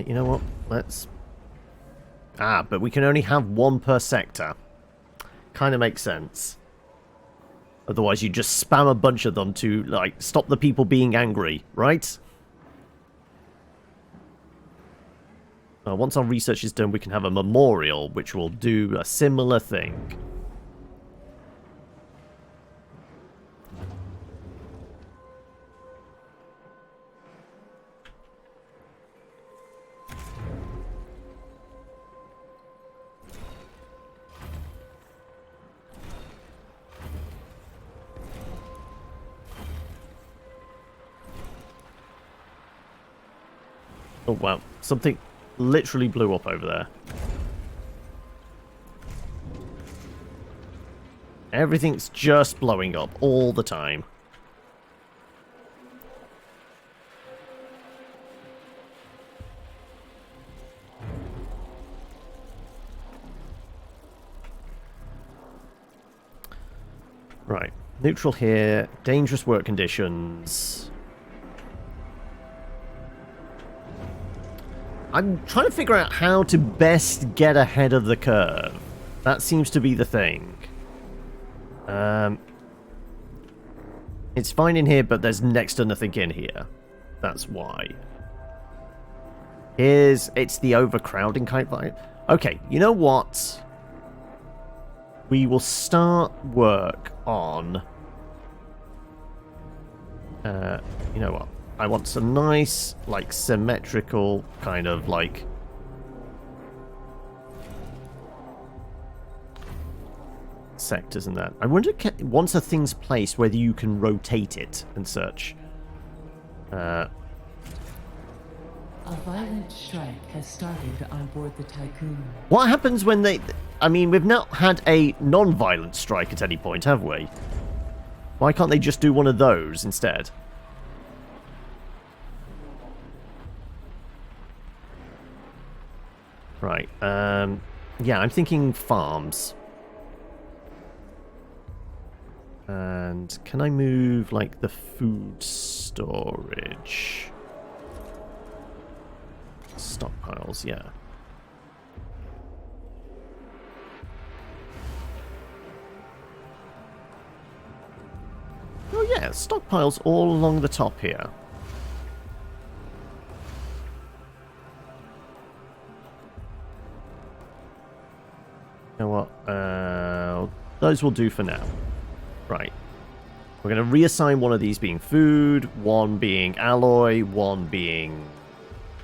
You know what? Let's... but we can only have one per sector. Kind of makes sense. Otherwise, you just spam a bunch of them to, like, stop the people being angry, right? Once our research is done, we can have a memorial, which will do a similar thing. Oh, wow. Something literally blew up over there. Everything's just blowing up all the time. Right. Neutral here. Dangerous work conditions. I'm trying to figure out how to best get ahead of the curve. That seems to be the thing. It's fine in here, but there's next to nothing in here. That's why. It's the overcrowding kind of vibe. Okay, you know what? We will start work on... you know what? I want some nice, like, symmetrical kind of, like... sectors and that. I wonder, once a thing's placed, whether you can rotate it and such. A violent strike has started on board the Tiqqun. What happens when they... I mean, we've not had a non-violent strike at any point, have we? Why can't they just do one of those instead? Right, yeah, I'm thinking farms. And can I move, like, the food storage? Stockpiles, yeah. Oh yeah, stockpiles all along the top here. You know what? Those will do for now. Right. We're going to reassign one of these being food, one being alloy, one being...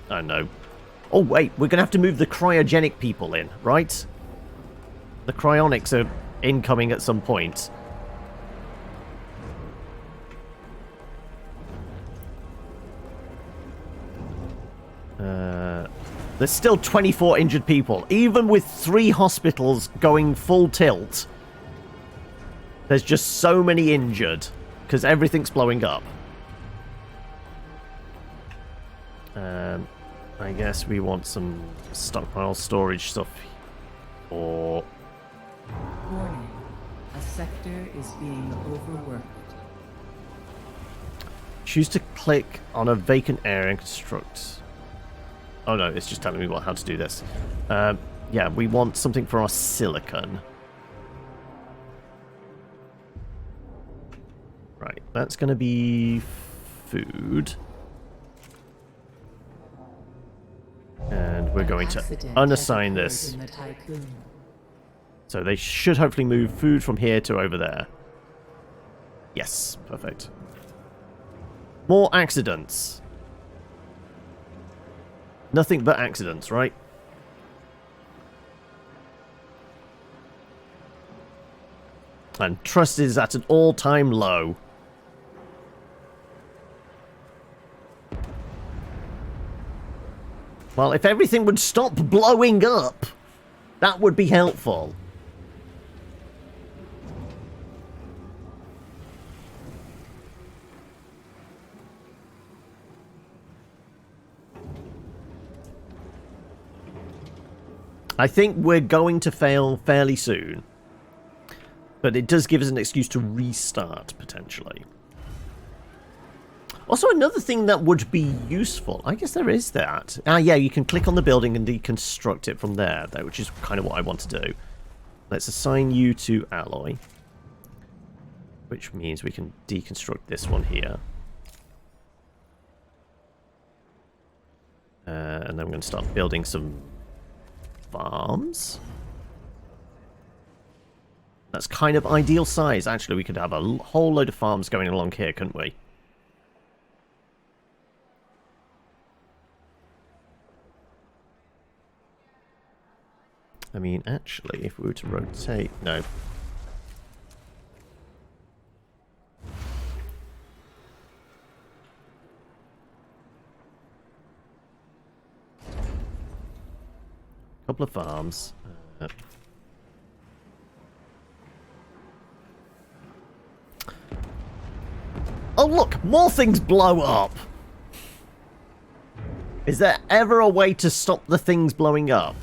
I don't know. Oh, wait. We're going to have to move the cryogenic people in, right? The cryonics are incoming at some point. There's still 24 injured people. Even with 3 hospitals going full tilt, there's just so many injured because everything's blowing up. I guess we want some stockpile storage stuff. Or... Warning. A sector is being overworked. Choose to click on a vacant area and construct... Oh no, it's just telling me how to do this. Yeah, we want something for our silicon. Right, that's going to be food. And we're going to unassign this. So they should hopefully move food from here to over there. Yes, perfect. More accidents. Nothing but accidents, right? And trust is at an all-time low. Well, if everything would stop blowing up, That would be helpful. I think we're going to fail fairly soon. But it does give us an excuse to restart, potentially. Also, another thing that would be useful... I guess there is that. Ah, yeah, you can click on the building and deconstruct it from there, though, which is kind of what I want to do. Let's assign you to Alloy. Which means we can deconstruct this one here. And then I'm going to start building some farms. That's kind of ideal size. Actually, we could have a whole load of farms going along here, couldn't we? I mean, actually, if we were to rotate... No. Couple of farms. Oh, look! More things blow up! Is there ever a way to stop the things blowing up?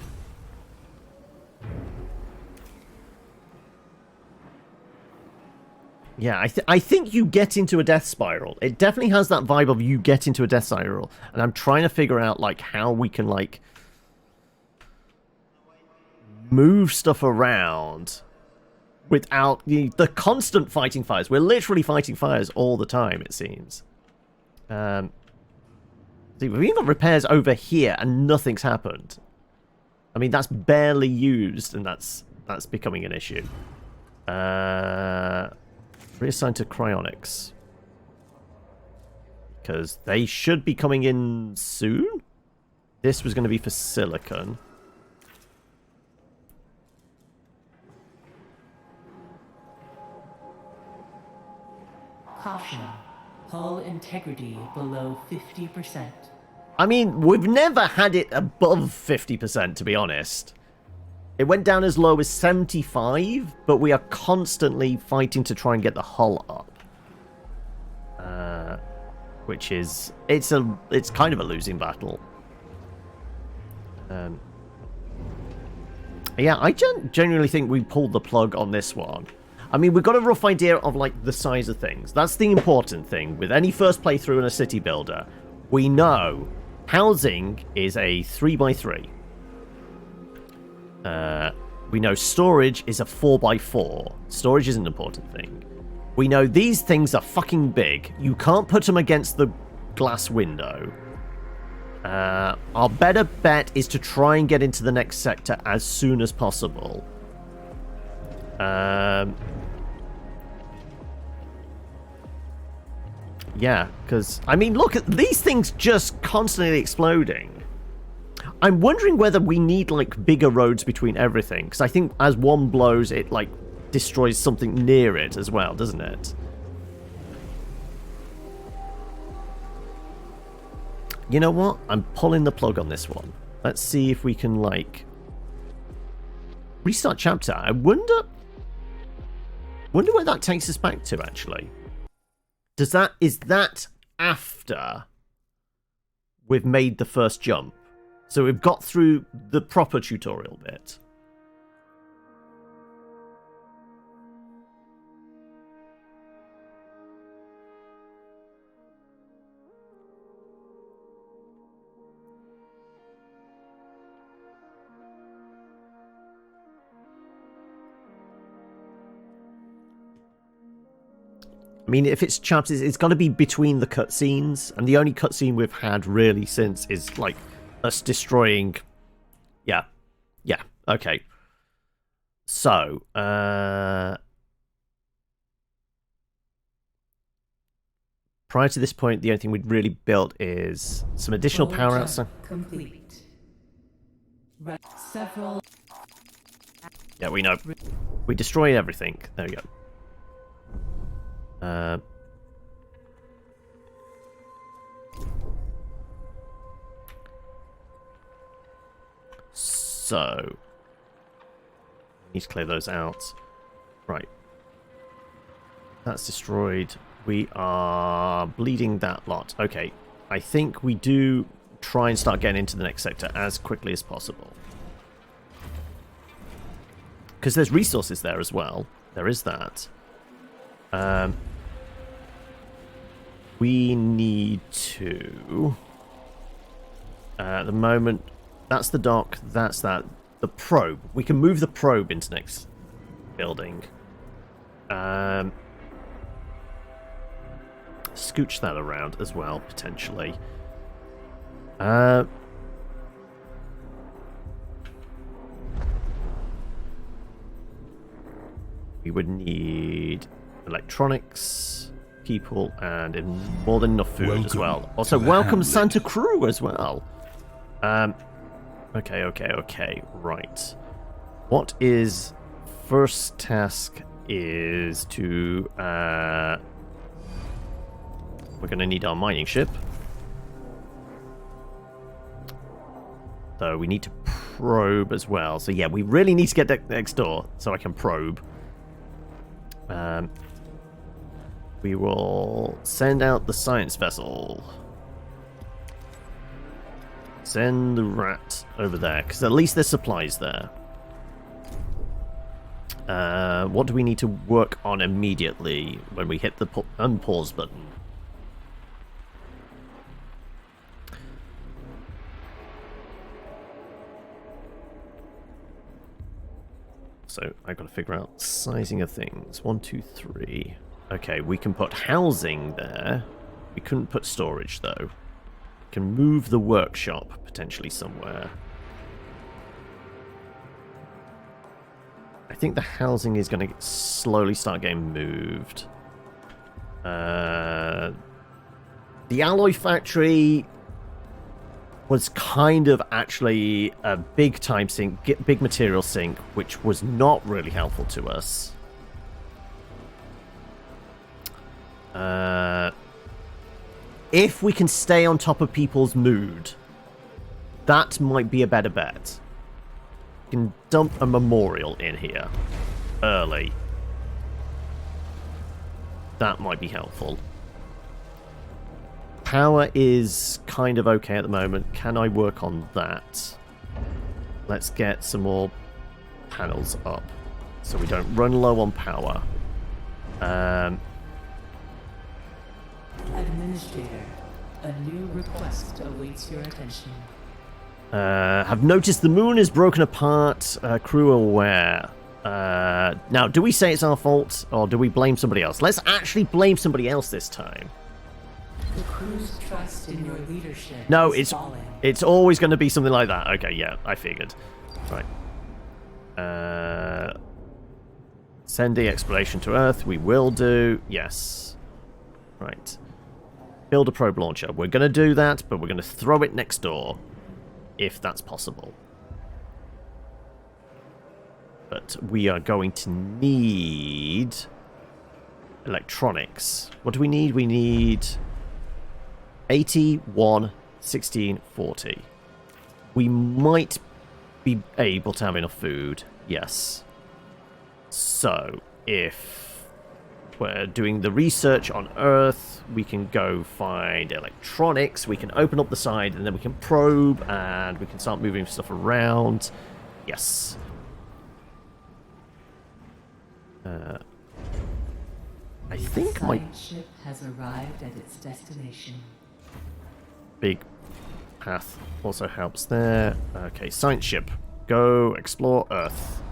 Yeah, I think you get into a death spiral. It definitely has that vibe of you get into a death spiral. And I'm trying to figure out, like, how we can, like... move stuff around without the constant fighting fires. We're literally fighting fires all the time, it seems. See, we've even got repairs over here and nothing's happened. I mean, that's barely used and that's becoming an issue. Reassign to cryonics. Because they should be coming in soon? This was going to be for silicon. Caution. Hull integrity below 50%. I mean, we've never had it above 50%, to be honest. It went down as low as 75, but we are constantly fighting to try and get the hull up. Which is... It's kind of a losing battle. Yeah, I genuinely think we pulled the plug on this one. I mean, we've got a rough idea of, like, the size of things. That's the important thing. With any first playthrough in a city builder, we know housing is a 3x3. We know storage is a 4x4. Storage is an important thing. We know these things are fucking big. You can't put them against the glass window. Our better bet is to try and get into the next sector as soon as possible. Yeah, because, I mean, look at these things just constantly exploding. I'm wondering whether we need, like, bigger roads between everything. Because I think as one blows, it, like, destroys something near it as well, doesn't it? You know what? I'm pulling the plug on this one. Let's see if we can, like... restart chapter. I wonder where that takes us back to, actually. Is that after we've made the first jump? So we've got through the proper tutorial bit. I mean, if it's chapters, it's got to be between the cutscenes, and the only cutscene we've had really since is, like, us destroying... Yeah. Yeah, okay. So, prior to this point, the only thing we'd really built is some additional power outside. Complete. Several... Yeah, we know. We destroyed everything. There we go. So Need to clear those out. Right. That's destroyed. We are bleeding that lot. Okay. I think we do try and start getting into the next sector as quickly as possible. Because there's resources there as well. There is that. We need to... at the moment, that's the dock, that's that. The probe. We can move the probe into next building. Scooch that around as well, potentially. We would need electronics, people, and more than enough food as well. Also, welcome Santa Crew as well. Okay. Right. What is first task is to we're going to need our mining ship. So we need to probe as well. So yeah, we really need to get next door so I can probe. We will send out the science vessel. Send the rat over there, because at least there's supplies there. What do we need to work on immediately when we hit the unpause button? So I've got to figure out sizing of things. 1, 2, 3. Okay, we can put housing there. We couldn't put storage, though. We can move the workshop, potentially, somewhere. I think the housing is going to slowly start getting moved. The alloy factory was kind of actually a big time sink, big material sink, which was not really helpful to us. If we can stay on top of people's mood, that might be a better bet. We can dump a memorial in here early. That might be helpful. Power is kind of okay at the moment. Can I work on that? Let's get some more panels up so we don't run low on power. Administrator, a new request awaits your attention. Have noticed the moon is broken apart. Crew aware. Now, do we say it's our fault or do we blame somebody else? Let's actually blame somebody else this time. The crew's trust in your leadership No, is falling. it's always going to be something like that. Okay, yeah, I figured. Right. Send the exploration to Earth. We will do. Yes. Right. Build a probe launcher. We're going to do that, but we're going to throw it next door. If that's possible. But we are going to need electronics. What do we need? We need 81, 16, 40. We might be able to have enough food. Yes. So, if we're doing the research on Earth, we can go find electronics, we can open up the side, and then we can probe, and we can start moving stuff around. Yes. I think my ship has arrived at its destination. big path also helps there. Okay, science ship. Go explore Earth.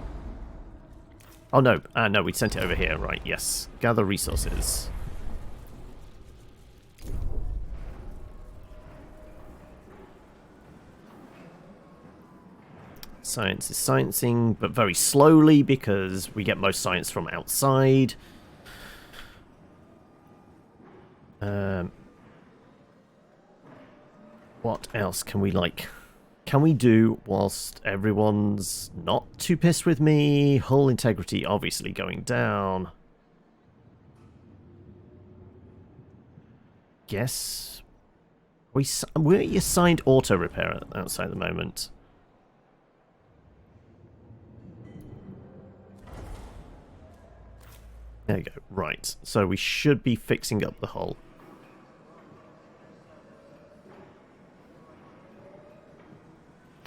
Oh, no. No, we sent it over here. Right, yes. Gather resources. Science is sciencing, but very slowly because we get most science from outside. What else can we, can we do whilst everyone's not too pissed with me? Hull integrity obviously going down. Guess we're assigned auto repair outside at the moment. There you go. Right. So we should be fixing up the hull.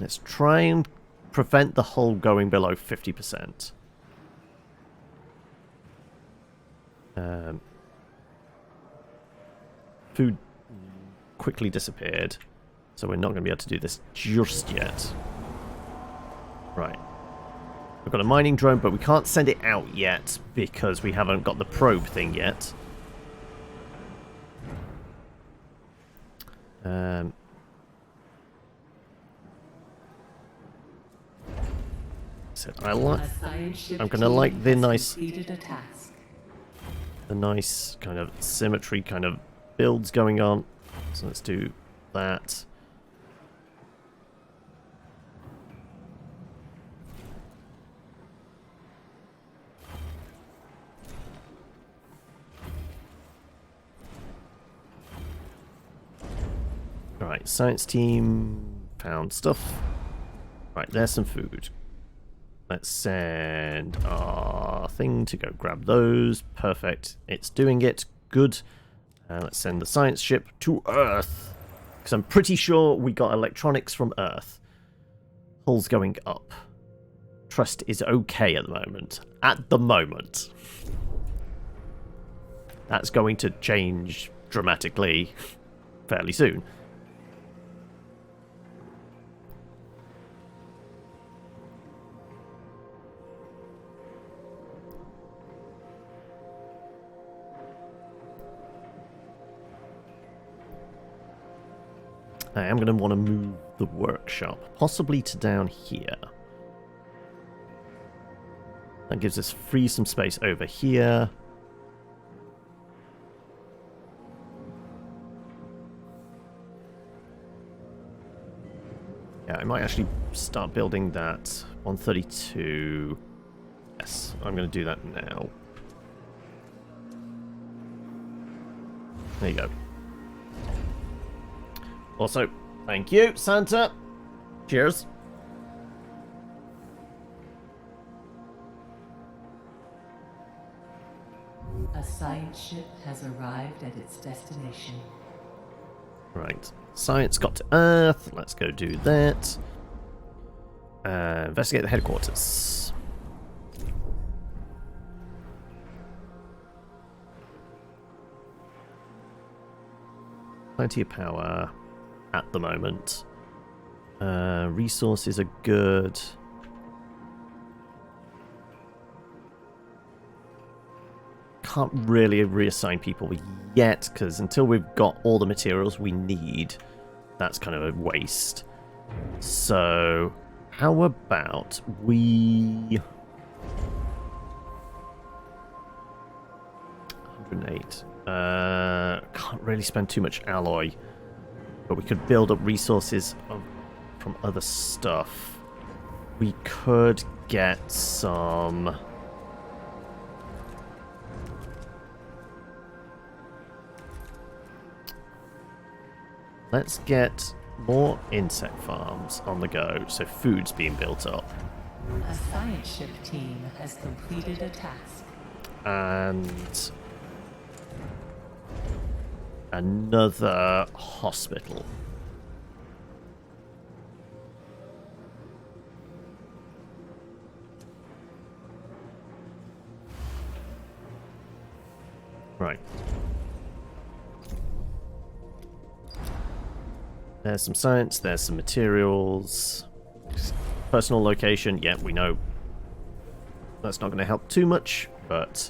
Let's try and prevent the hull going below 50%. Food quickly disappeared, so we're not going to be able to do this just yet. Right. We've got a mining drone, but we can't send it out yet because we haven't got the probe thing yet. So I'm gonna like the nice kind of symmetry kind of builds going on. So let's do that. Alright, science team found stuff. Right, there's some food. Let's send our thing to go grab those. Perfect. It's doing it. Good. Let's send the science ship to Earth. Because I'm pretty sure we got electronics from Earth. Hull's going up. Trust is okay at the moment. At the moment. That's going to change dramatically fairly soon. I am going to want to move the workshop, possibly to down here. That gives us some space over here. Yeah, I might actually start building that 132. Yes, I'm going to do that now. There you go. Also, thank you, Santa. Cheers. A science ship has arrived at its destination. Right. Science got to Earth. Let's go do that. Investigate the headquarters. Plenty of power. At the moment. Resources are good. Can't really reassign people yet, because until we've got all the materials we need, that's kind of a waste. So, how about we... 108. Can't really spend too much alloy. But we could build up resources from other stuff. We could get some... Let's get more insect farms on the go, so food's being built up. A science ship team has completed a task. And... another hospital. Right. There's some science, there's some materials. Personal location, yeah, we know. That's not going to help too much, but...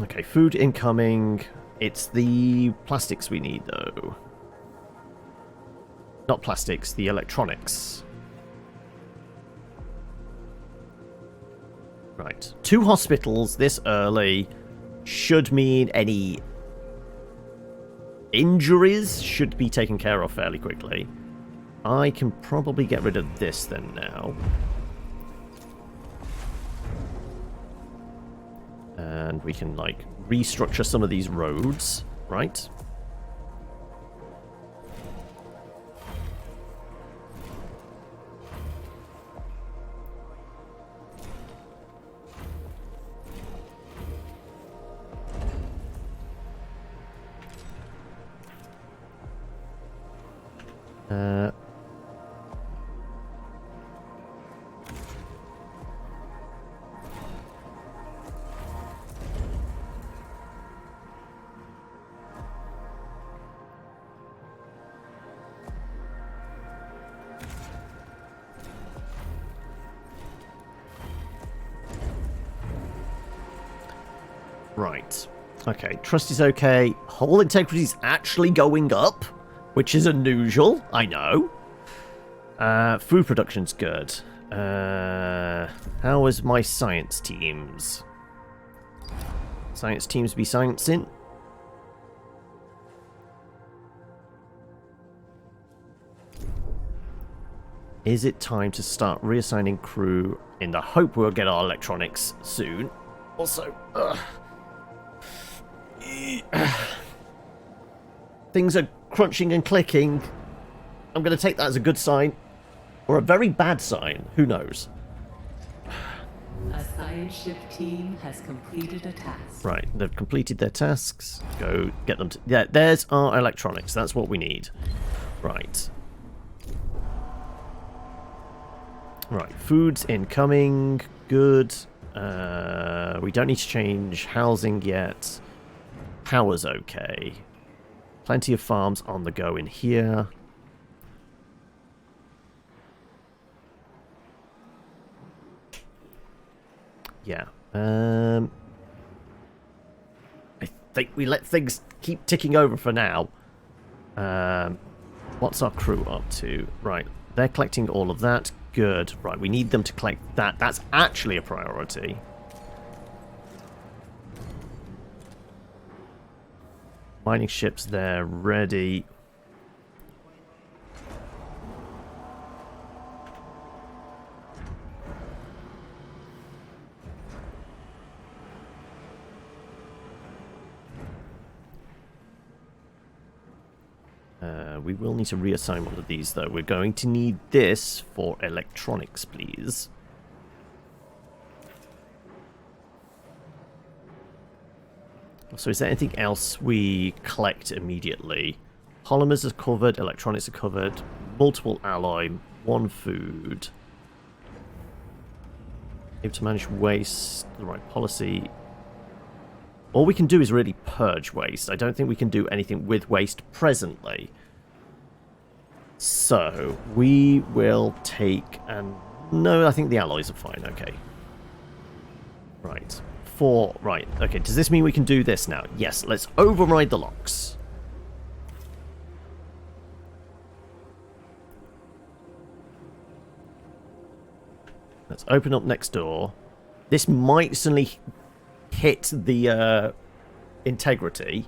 Okay, food incoming. It's the plastics we need, though. Not plastics, the electronics. Right. 2 hospitals this early should mean any injuries should be taken care of fairly quickly. I can probably get rid of this then now. And we can, like, restructure some of these roads, right? Right. Okay, trust is okay. Hull integrity is actually going up, which is unusual, I know. Food production's good. How is my science teams? Science teams be sciencing? Is it time to start reassigning crew in the hope we'll get our electronics soon? Also, things are crunching and clicking. I'm going to take that as a good sign. Or a very bad sign. Who knows? A science ship team has completed a task. Right, they've completed their tasks. Go get them to... Yeah, there's our electronics. That's what we need. Right. Right, food's incoming. Good. We don't need to change housing yet. Power's okay. Plenty of farms on the go in here. Yeah. I think we let things keep ticking over for now. What's our crew up to? Right, they're collecting all of that. Good. Right, we need them to collect that. That's actually a priority. Mining ships there, ready. We will need to reassign one of these, though. We're going to need this for electronics, please. So is there anything else we collect immediately? Polymers are covered, electronics are covered, multiple alloy, one food. Able to manage waste, the right policy. All we can do is really purge waste. I don't think we can do anything with waste presently. So, we will take... no, I think the alloys are fine. Okay. Right. Right. Okay, does this mean we can do this now? Yes, let's override the locks. Let's open up next door. This might suddenly hit the integrity.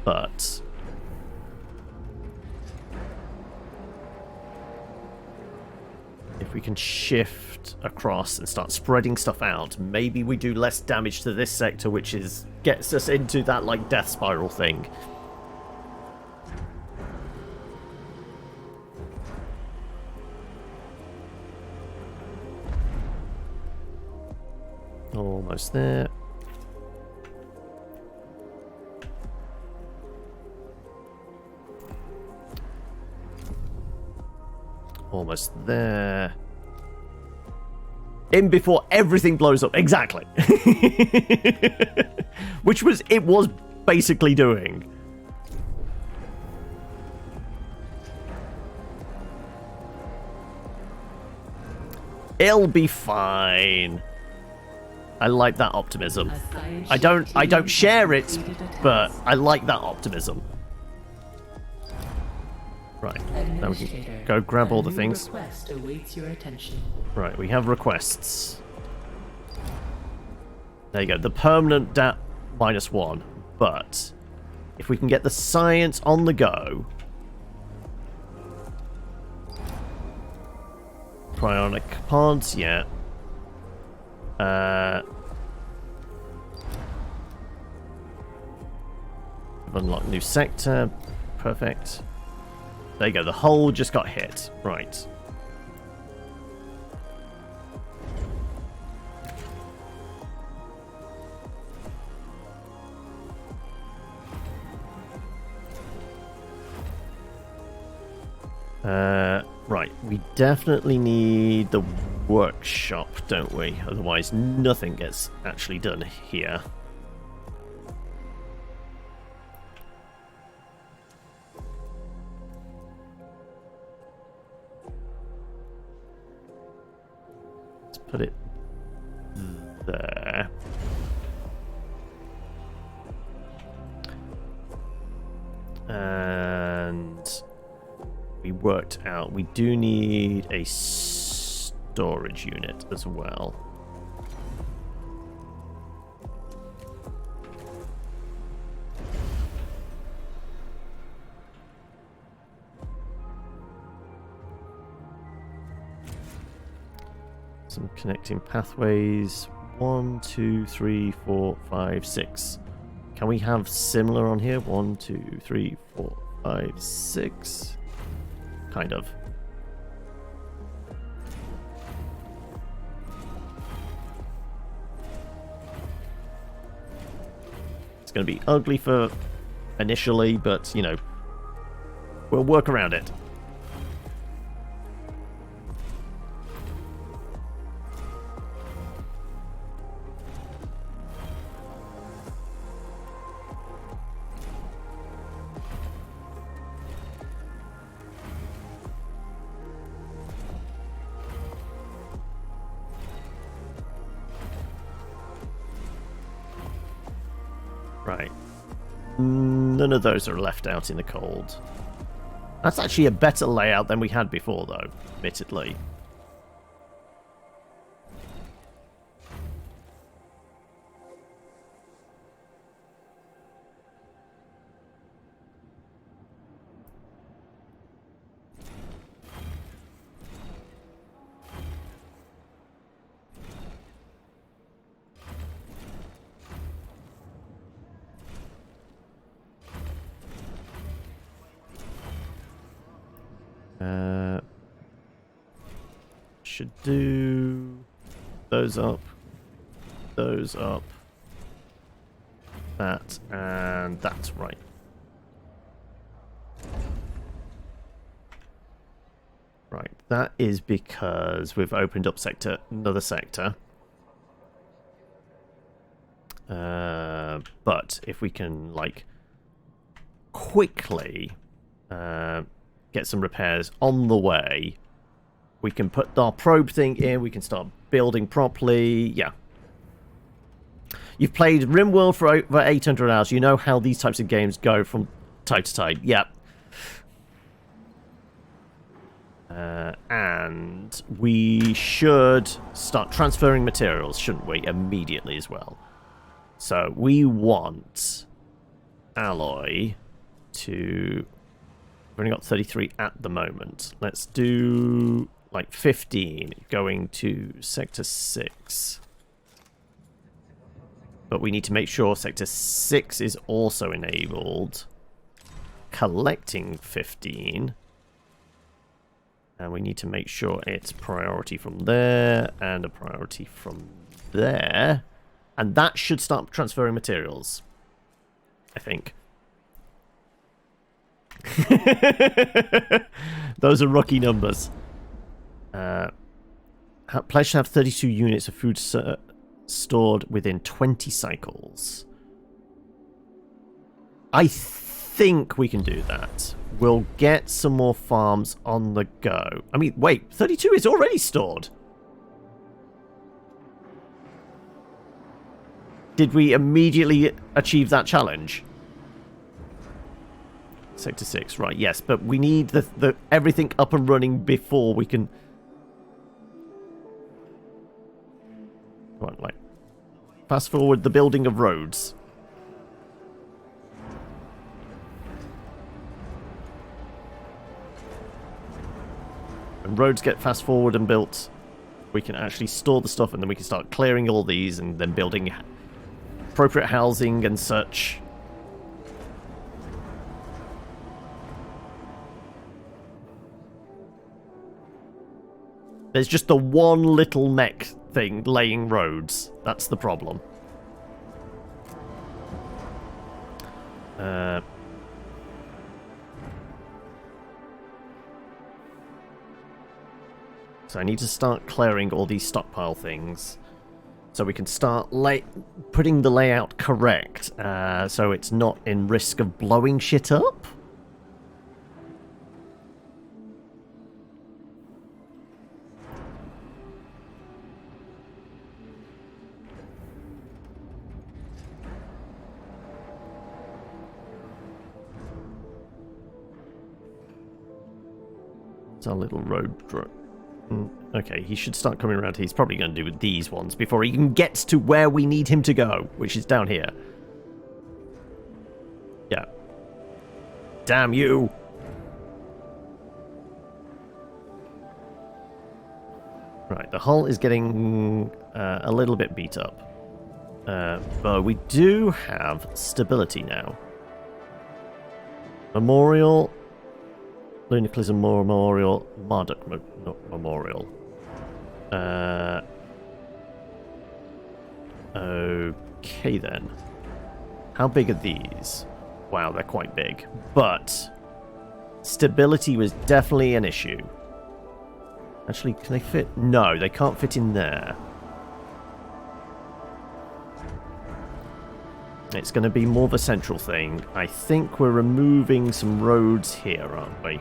But if we can shift across and start spreading stuff out, maybe we do less damage to this sector, which gets us into that like death spiral thing. Almost there. Almost there. In before everything blows up. Exactly. Which it was basically doing. It'll be fine. I like that optimism. I don't share it, but I like that optimism. Right, now we can go grab all the things. Request awaits your attention. Right, we have requests. There you go, the permanent -1. But if we can get the science on the go. Cryonic pods, yeah. Unlock new sector. Perfect. There you go, the hull just got hit. Right. Right, we definitely need the workshop, don't we? Otherwise, nothing gets actually done here. put it there. And we worked out we do need a storage unit as well. Some connecting pathways. 1, 2, 3, 4, 5, 6. Can we have similar on here? 1, 2, 3, 4, 5, 6. Kind of. It's going to be ugly for initially, but, you know, we'll work around it. Right. None of those are left out in the cold. That's actually a better layout than we had before, though, admittedly. Should do those up, that, and that's right. Right, that is because we've opened up another sector. But if we can, like, quickly get some repairs on the way, we can put our probe thing in, we can start building properly, yeah. You've played RimWorld for over 800 hours, you know how these types of games go from tide to tide, yep. And we should start transferring materials, shouldn't we, immediately as well. So we want alloy to... We've only got 33 at the moment. Let's do... like 15 going to Sector 6. But we need to make sure Sector 6 is also enabled. Collecting 15. And we need to make sure it's priority from there and a priority from there. And that should start transferring materials, I think. Those are rookie numbers. Pledge to have 32 units of food stored within 20 cycles. I think we can do that. We'll get some more farms on the go. I mean, wait, 32 is already stored. Did we immediately achieve that challenge? Sector 6, right, yes, but we need the everything up and running before we can... Come on, like, fast forward the building of roads. When roads get fast forward and built, we can actually store the stuff and then we can start clearing all these and then building appropriate housing and such. There's just the one little mech thing laying roads. That's the problem. So I need to start clearing all these stockpile things. So we can start putting the layout correct. So it's not in risk of blowing shit up. It's our little road okay, he should start coming around. He's probably going to do these ones before he even gets to where we need him to go, which is down here. Yeah. Damn you! Right, the hull is getting a little bit beat up. But we do have stability now. Memorial... Lunicalism Memorial, Marduk Memorial. Okay then. How big are these? Wow, they're quite big. But stability was definitely an issue. Actually, can they fit? No, they can't fit in there. It's going to be more of a central thing. I think we're removing some roads here, aren't we?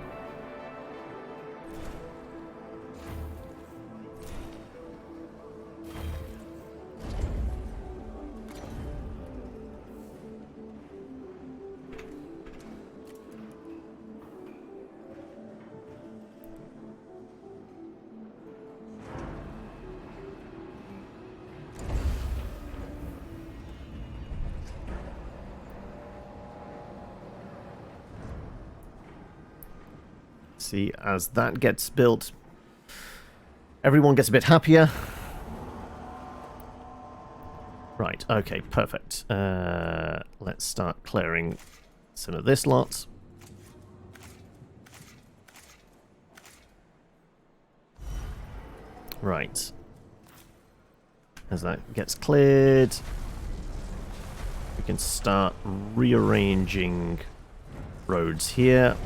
See, as that gets built, everyone gets a bit happier. Right, okay, perfect. Let's start clearing some of this lot. Right. As that gets cleared, we can start rearranging roads here.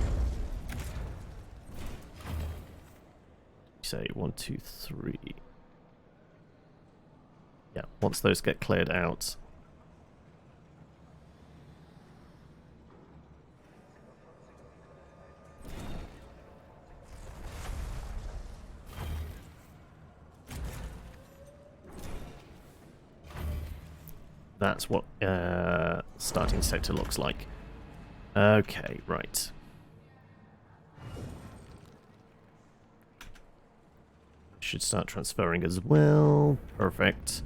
Say 1, 2, 3. Yeah, once those get cleared out. That's what starting sector looks like. Okay, right. Should start transferring as well. Perfect.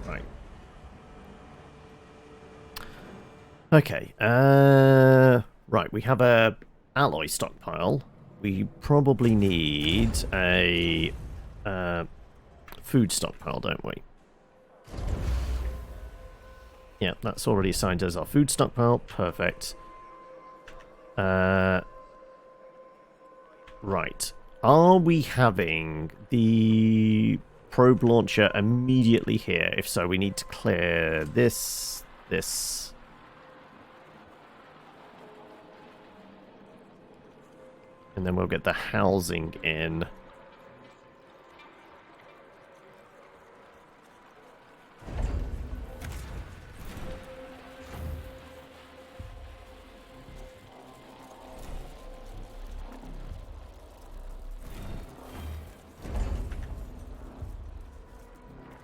Right. Okay. Right, we have a alloy stockpile. We probably need a food stockpile, don't we? Yeah, that's already assigned as our food stockpile. Perfect. Right. Are we having the probe launcher immediately here? If so, we need to clear this. And then we'll get the housing in.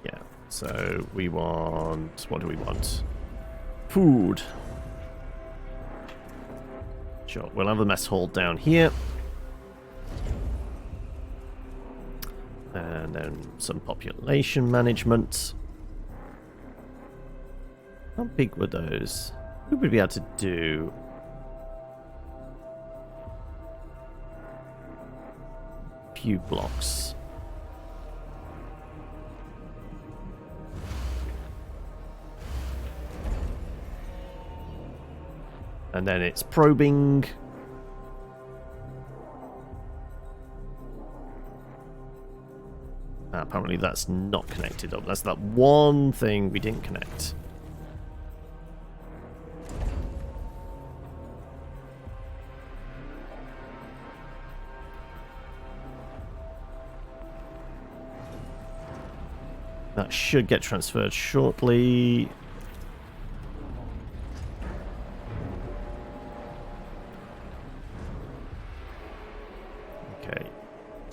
Yeah, so we want... What do we want? Food. Sure, we'll have the mess hall down here. And then some population management. How big were those? Who would be able to do? Few blocks. And then it's probing. Apparently that's not connected up. That's that one thing we didn't connect. That should get transferred shortly.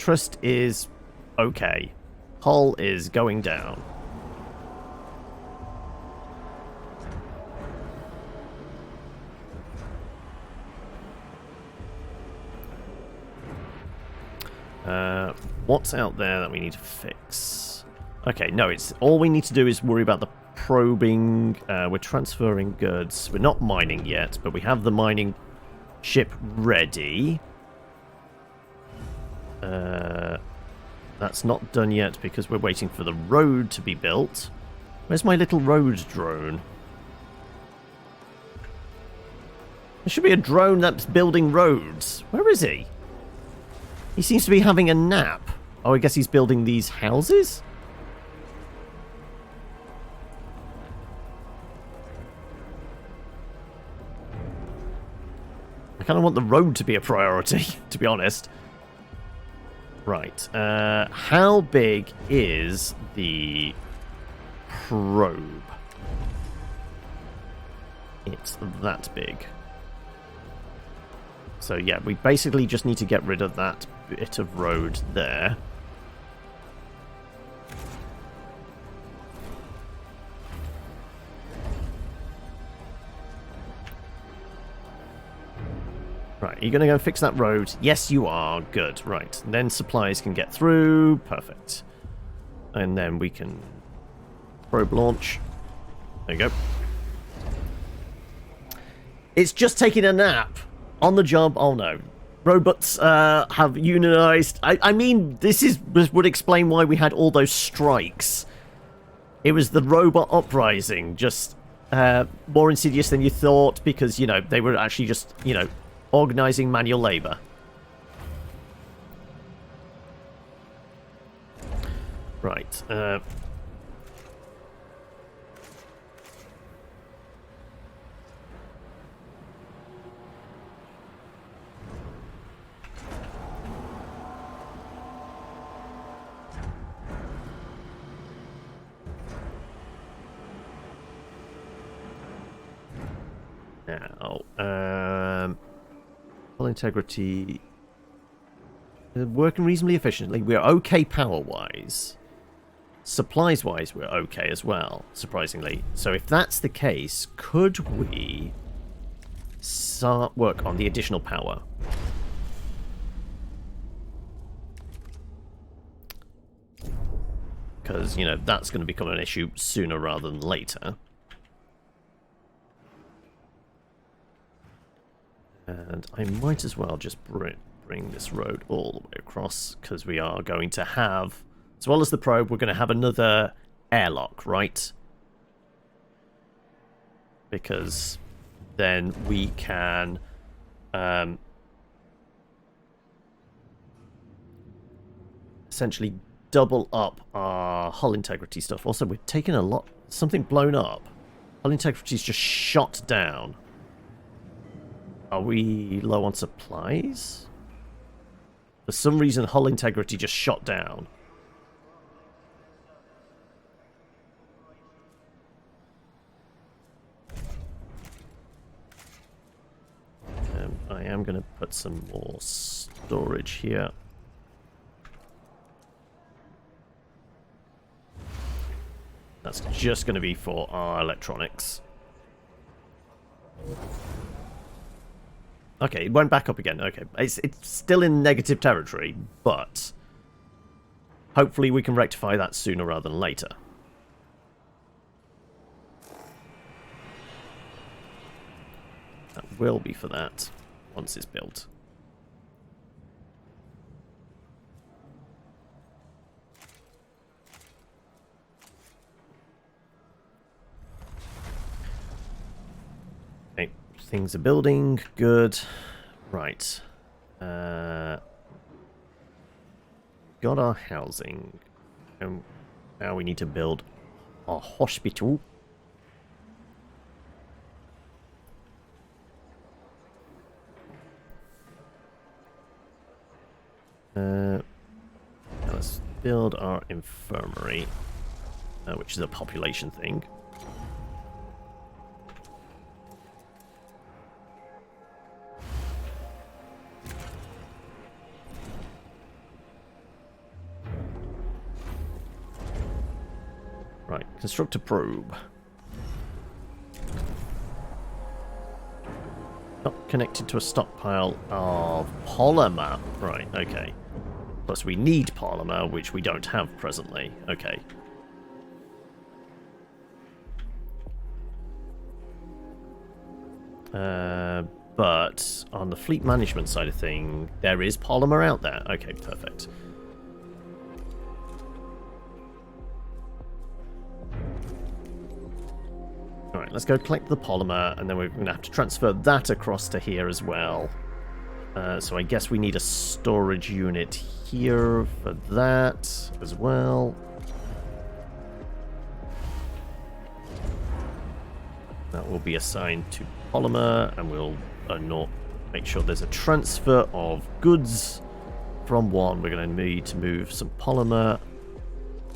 Trust is okay. Hull is going down. What's out there that we need to fix? Okay, no, it's all we need to do is worry about the probing. We're transferring goods. We're not mining yet, but we have the mining ship ready. That's not done yet because we're waiting for the road to be built. Where's my little road drone? There should be a drone that's building roads. Where is he? He seems to be having a nap. Oh, I guess he's building these houses? I kind of want the road to be a priority, to be honest. Right. How big is the probe? It's that big. So yeah, we basically just need to get rid of that bit of road there. Right, are you going to go fix that road? Yes, you are. Good. Right. And then supplies can get through. Perfect. And then we can probe launch. There you go. It's just taking a nap. On the job. Oh no. Robots have unionized. I mean, this would explain why we had all those strikes. It was the robot uprising. Just more insidious than you thought because, you know, they were actually just, you know, organizing manual labor. Right. Now, hull integrity working reasonably efficiently. We're okay power-wise. Supplies-wise, we're okay as well, surprisingly. So if that's the case, could we start work on the additional power? Because, you know, that's going to become an issue sooner rather than later. And I might as well just bring this road all the way across, because we are going to have, as well as the probe, we're going to have another airlock, right? Because then we can essentially double up our hull integrity stuff. Also, we're taking a lot, something blown up. Hull integrity's just shot down. Are we low on supplies? For some reason, hull integrity just shot down. I am going to put some more storage here. That's just going to be for our electronics. Okay, it went back up again. Okay, it's still in negative territory, but hopefully we can rectify that sooner rather than later. That will be for that once it's built. Okay, things are building. Good. Right. Got our housing. And now we need to build our hospital. Let's build our infirmary, which is a population thing. Construct a probe. Not connected to a stockpile of polymer. Right, okay. Plus we need polymer, which we don't have presently. Okay. But on the fleet management side of thing, there is polymer out there. Okay, perfect. Alright, let's go collect the polymer, and then we're going to have to transfer that across to here as well. So I guess we need a storage unit here for that as well. That will be assigned to polymer, and we'll not make sure there's a transfer of goods from one. We're going to need to move some polymer.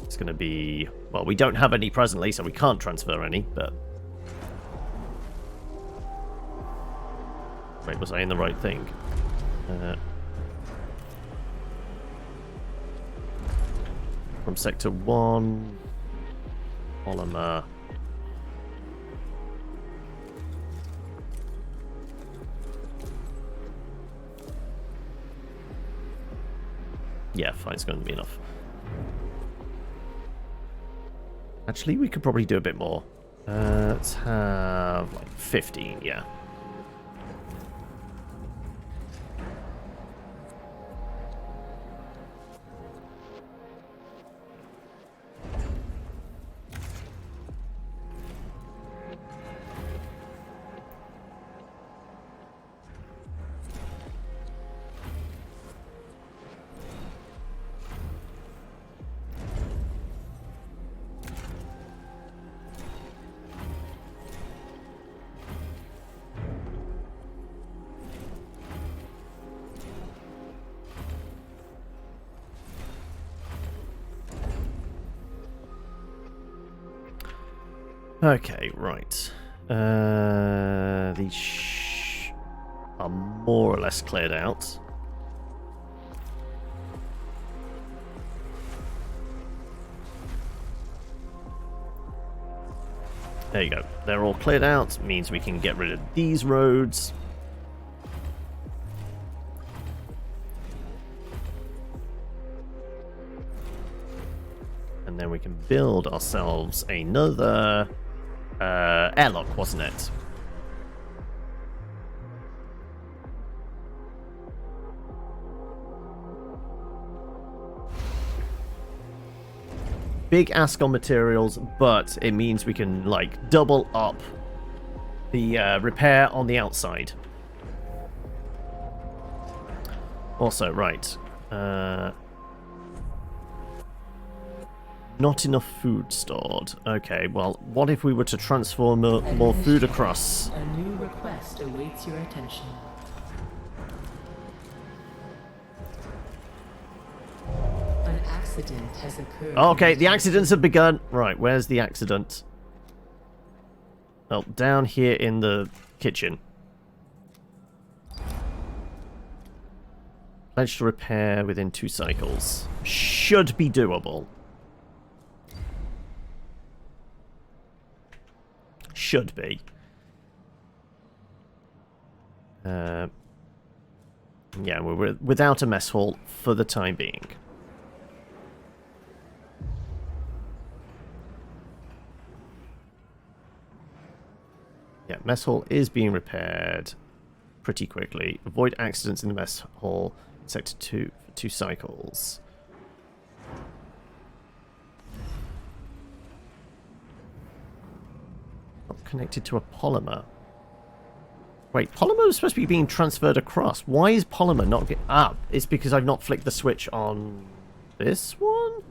It's going to be... Well, we don't have any presently, so we can't transfer any, but... Wait, was I in the right thing? From Sector 1... Polymer... Yeah, fine, it's going to be enough. Actually, we could probably do a bit more. Let's have like 15, yeah. Okay, right. These are more or less cleared out. There you go. They're all cleared out. Means we can get rid of these roads. And then we can build ourselves another... airlock, wasn't it? Big ask on materials, but it means we can, like, double up the repair on the outside. Also, right. Not enough food stored. Okay, well, what if we were to transfer more food across? A new request awaits your attention. An accident has occurred. Okay, the accidents have begun. Right, where's the accident? Oh, down here in the kitchen. Pledge to repair within 2 cycles. Should be doable. Should be. Yeah, we're without a mess hall for the time being. Yeah, mess hall is being repaired pretty quickly. Avoid accidents in the mess hall. Sector 2 for 2 cycles. Not connected to a polymer. Wait, polymer is supposed to be being transferred across. Why is polymer not get... Ah, it's because I've not flicked the switch on this one?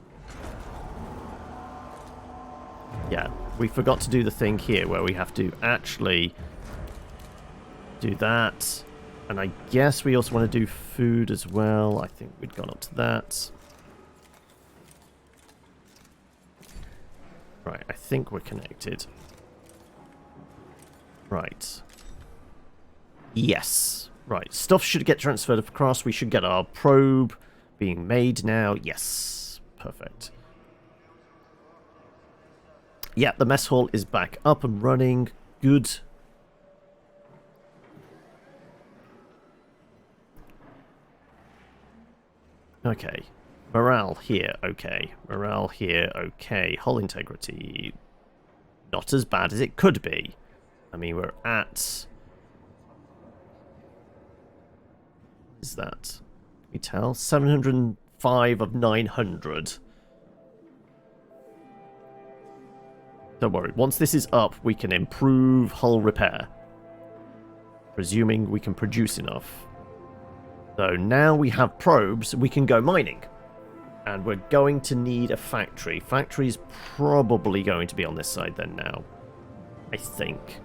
Yeah, we forgot to do the thing here where we have to actually do that. And I guess we also want to do food as well. I think we'd gone up to that. Right, I think we're connected. Right. Yes. Right, stuff should get transferred across. We should get our probe being made now. Yes. Perfect. Yeah, the mess hall is back up and running. Good. Okay. Morale here, okay. Morale here, okay. Hull integrity, not as bad as it could be. I mean, we're at... What is that? Can we tell? 705 of 900. Don't worry. Once this is up, we can improve hull repair. Presuming we can produce enough. So now we have probes, we can go mining. And we're going to need a factory. Factory's probably going to be on this side then now. I think.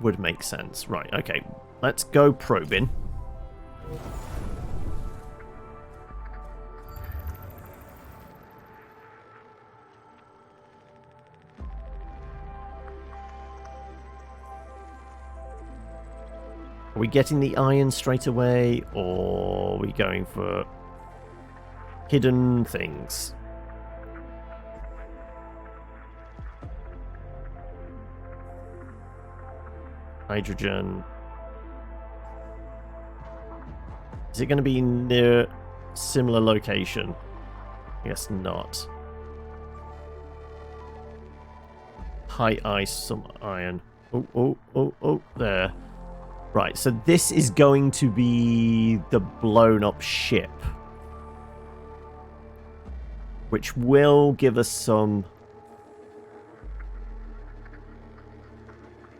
Would make sense. Right, okay. Let's go probing. Are we getting the iron straight away, or are we going for hidden things? Hydrogen. Is it going to be near similar location? I guess not. High ice, some iron. Oh, there. Right, so this is going to be the blown up ship. Which will give us some...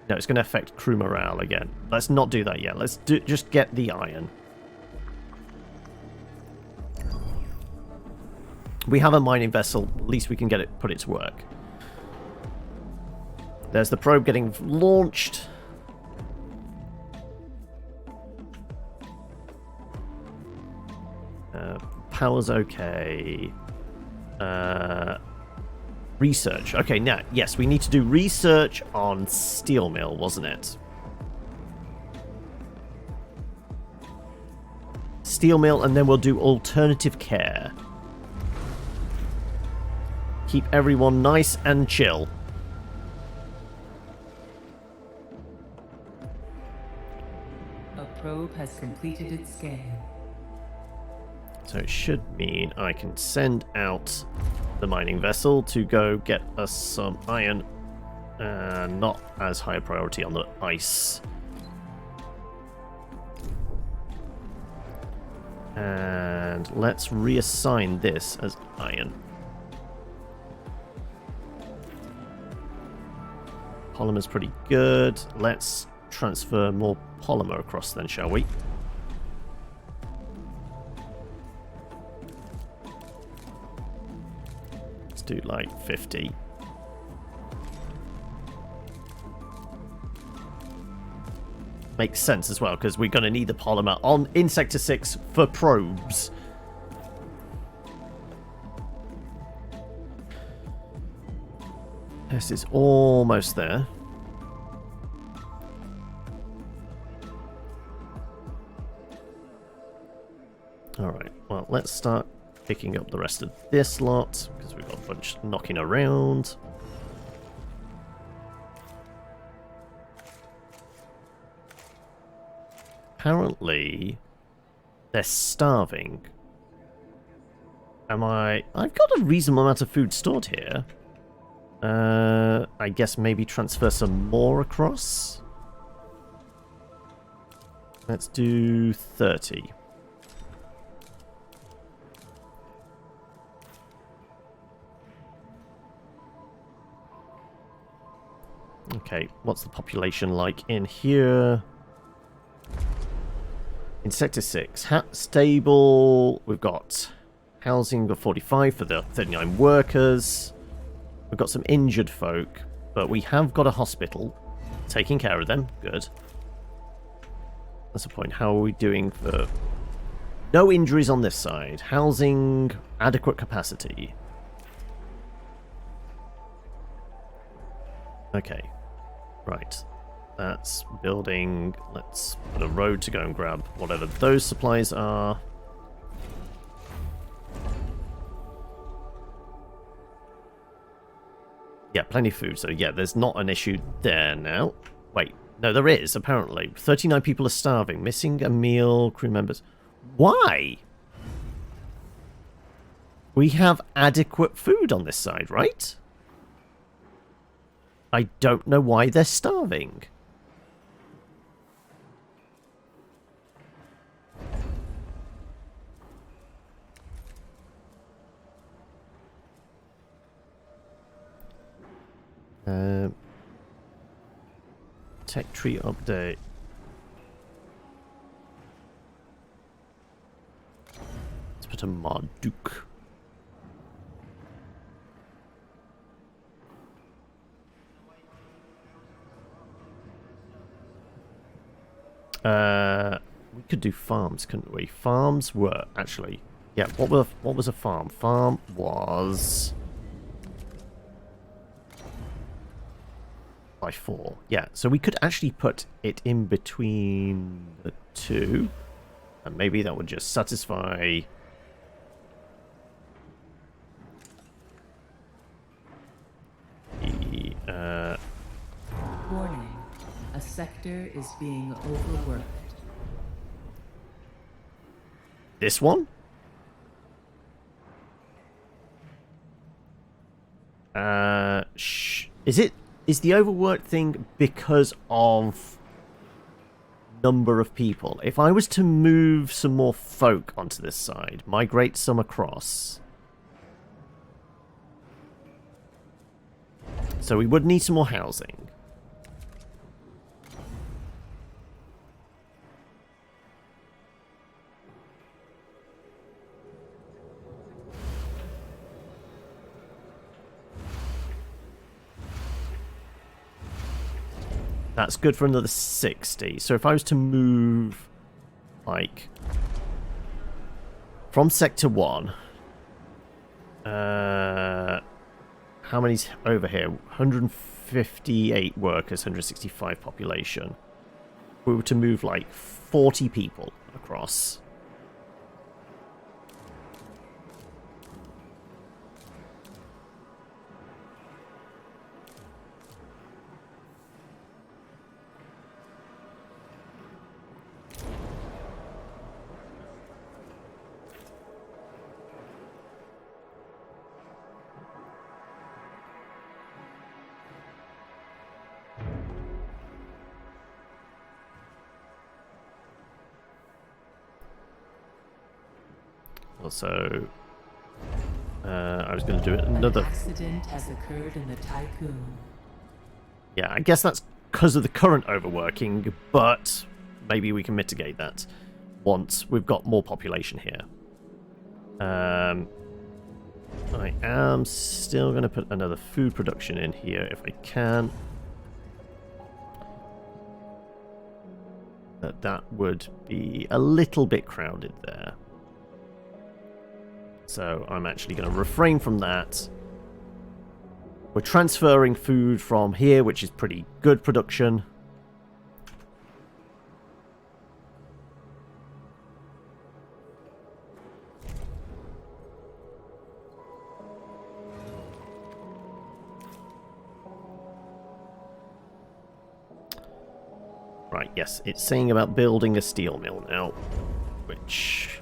No, it's going to affect crew morale again. Let's not do that yet. Let's just get the iron. We have a mining vessel. At least we can get it, put it to work. There's the probe getting launched. Power's okay. Research. Okay, now, yes, we need to do research on steel mill, wasn't it? Steel mill, and then we'll do alternative care. Keep everyone nice and chill. A probe has completed its scan. So it should mean I can send out the mining vessel to go get us some iron. Not as high a priority on the ice. And let's reassign this as iron. Polymer's pretty good. Let's transfer more polymer across then, shall we? Do like 50. Makes sense as well, because we're going to need the polymer in Sector 6 for probes. This is almost there. Alright, well, let's start picking up the rest of this lot, because we've got a bunch knocking around. Apparently, they're starving. I've got a reasonable amount of food stored here. I guess maybe transfer some more across. Let's do 30. Okay, what's the population like in here? In Sector 6, stable, we've got housing of 45 for the 39 workers. We've got some injured folk, but we have got a hospital taking care of them. Good. That's the point. How are we doing for... No injuries on this side. Housing, adequate capacity. Okay. Right. That's building. Let's put a road to go and grab whatever those supplies are. Yeah, plenty of food. So yeah, there's not an issue there now. Wait, no, there is, apparently. 39 people are starving. Missing a meal, crew members. Why? We have adequate food on this side, right? I don't know why they're starving. Tech tree update. Let's put a Marduk. We could do farms, couldn't we? Farms were actually, yeah. What was a farm? Farm was by 4. Yeah, so we could actually put it in between the two, and maybe that would just satisfy. The Warning. A sector is being overworked. this one. Is the overworked thing because of number of people? If I was to move some more folk onto this side, migrate some across. So we would need some more housing. That's good for another 60. So if I was to move, like, from Sector 1, how many's over here? 158 workers, 165 population. If we were to move, like, 40 people across. Also, I was going to do it another. An accident has occurred in the Tiqqun. Yeah, I guess that's because of the current overworking, but maybe we can mitigate that once we've got more population here. I am still going to put another food production in here if I can. That would be a little bit crowded there. So I'm actually going to refrain from that. We're transferring food from here, which is pretty good production. Right, yes, it's saying about building a steel mill now, which...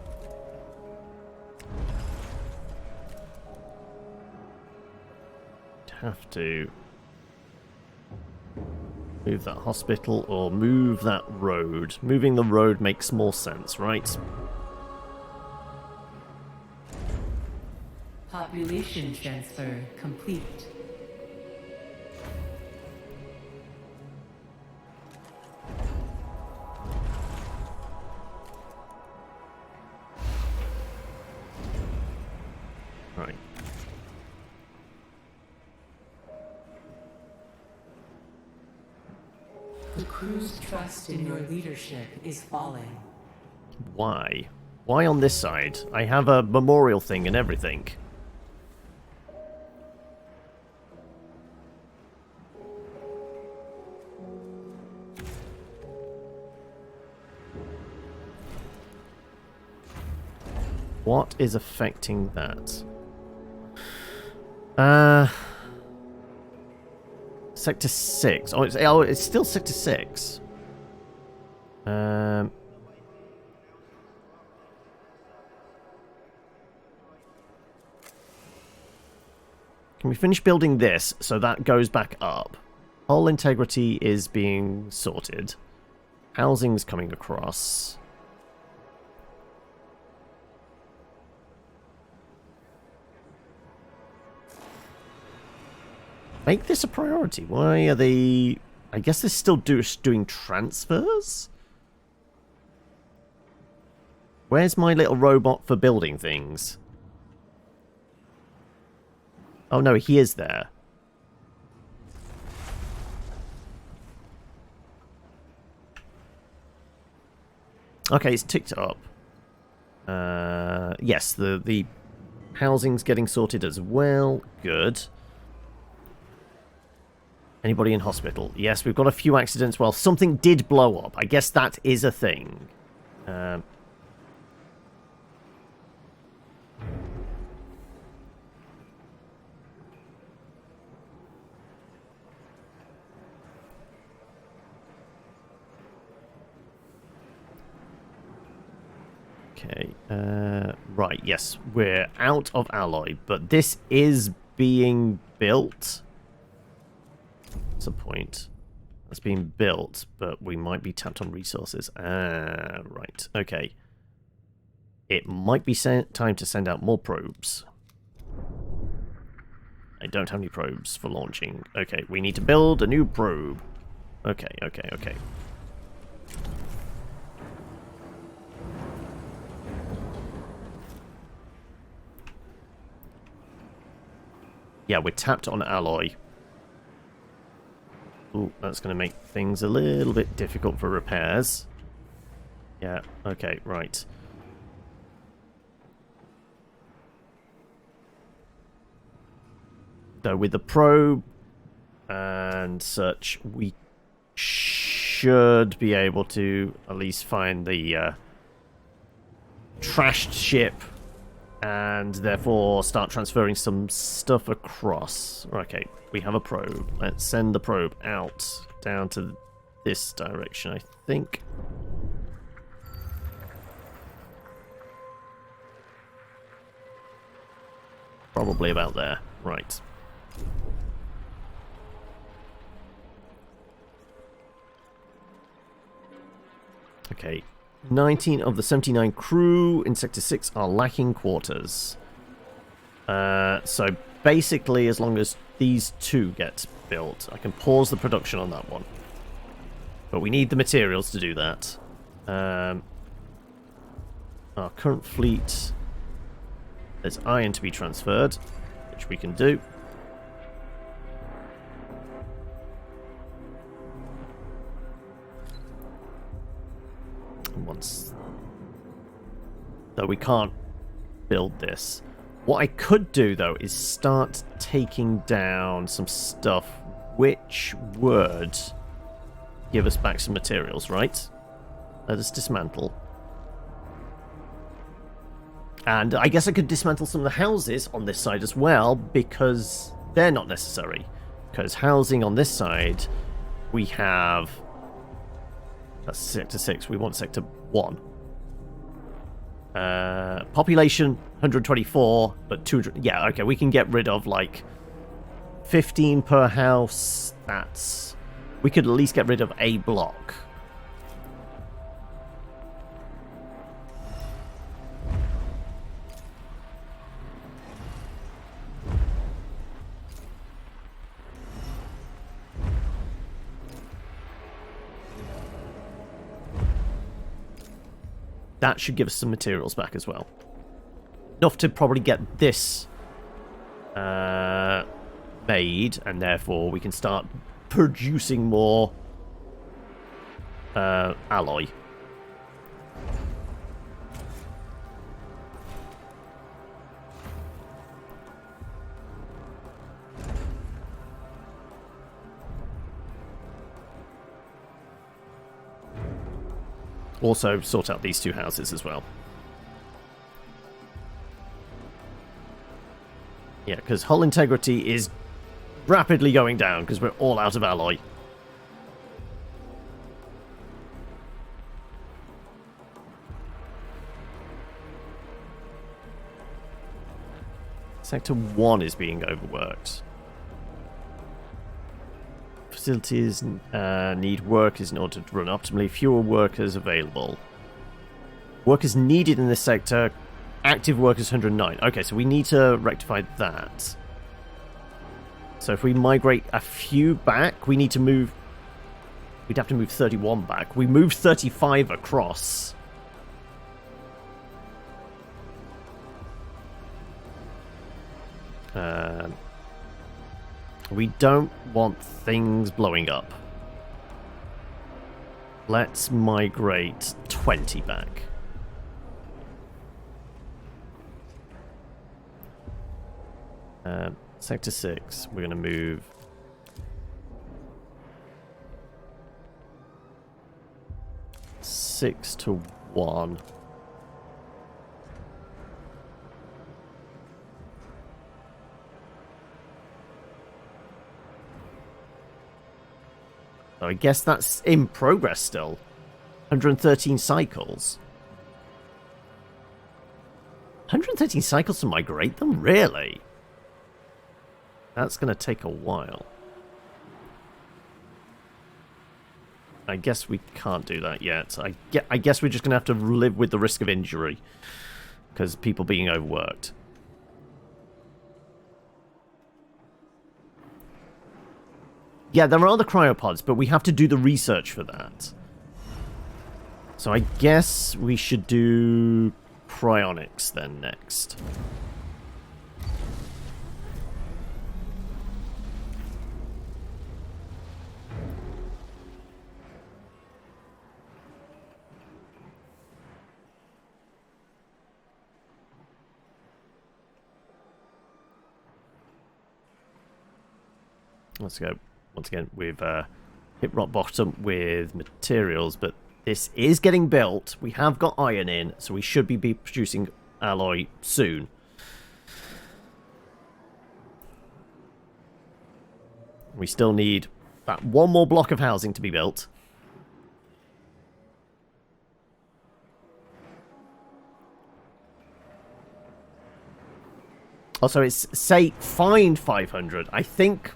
have to move that hospital or move that road. Moving the road makes more sense, right? Population transfer complete. Right. The crew's trust in your leadership is falling. Why? Why on this side? I have a memorial thing and everything. What is affecting that? Sector 6. Oh, it's still Sector 6. Can we finish building this so that goes back up? Hull integrity is being sorted. Housing's coming across. Make this a priority. Why are they... I guess they're still doing transfers? Where's my little robot for building things? Oh no, he is there. Okay, it's ticked up. Yes, the housing's getting sorted as well. Good. Anybody in hospital? Yes, we've got a few accidents. Well, something did blow up. I guess that is a thing. Okay, right, yes, we're out of alloy, but this is being built. What's the point? That's being built, but we might be tapped on resources. Right, okay. It might be time to send out more probes. I don't have any probes for launching. Okay, we need to build a new probe. Okay, okay, okay. Yeah, we're tapped on alloy. Ooh, that's going to make things a little bit difficult for repairs. Yeah, okay, right. So with the probe and such, we should be able to at least find the trashed ship and therefore start transferring some stuff across. Okay, we have a probe. Let's send the probe out down to this direction, I think. Probably about there. Right. Okay. 19 of the 79 crew in Sector 6 are lacking quarters. So basically, as long as these two get built, I can pause the production on that one. But we need the materials to do that. Our current fleet, there's iron to be transferred, which we can do. Once, though we can't build this. What I could do, though, is start taking down some stuff which would give us back some materials, right? Let us dismantle. And I guess I could dismantle some of the houses on this side as well, because they're not necessary. Because housing on this side, we have... That's Sector 6. We want Sector 1. Population 124, but 200. Yeah, okay, we can get rid of like 15 per house. That's... We could at least get rid of a block. That should give us some materials back as well. Enough to probably get this made, and therefore we can start producing more alloy. Also sort out these two houses as well. Yeah, because hull integrity is rapidly going down because we're all out of alloy. Sector 1 is being overworked. Facilities need workers in order to run optimally. Fewer workers available. Workers needed in this sector. Active workers 109. Okay, so we need to rectify that. So if we migrate a few back, we need to move... We'd have to move 31 back. We moved 35 across. We don't want things blowing up. Let's migrate 20 back. Sector 6, we're going to move... Six to 1. So I guess that's in progress still. 113 cycles. 113 cycles to migrate them? Really? That's going to take a while. I guess we can't do that yet. I guess we're just going to have to live with the risk of injury. Because people being overworked. Yeah, there are the cryopods, but we have to do the research for that. So I guess we should do cryonics then next. Let's go. Once again, we've hit rock bottom with materials, but this is getting built. We have got iron in, so we should be producing alloy soon. We still need about one more block of housing to be built. Also, it's, say, find 500. I think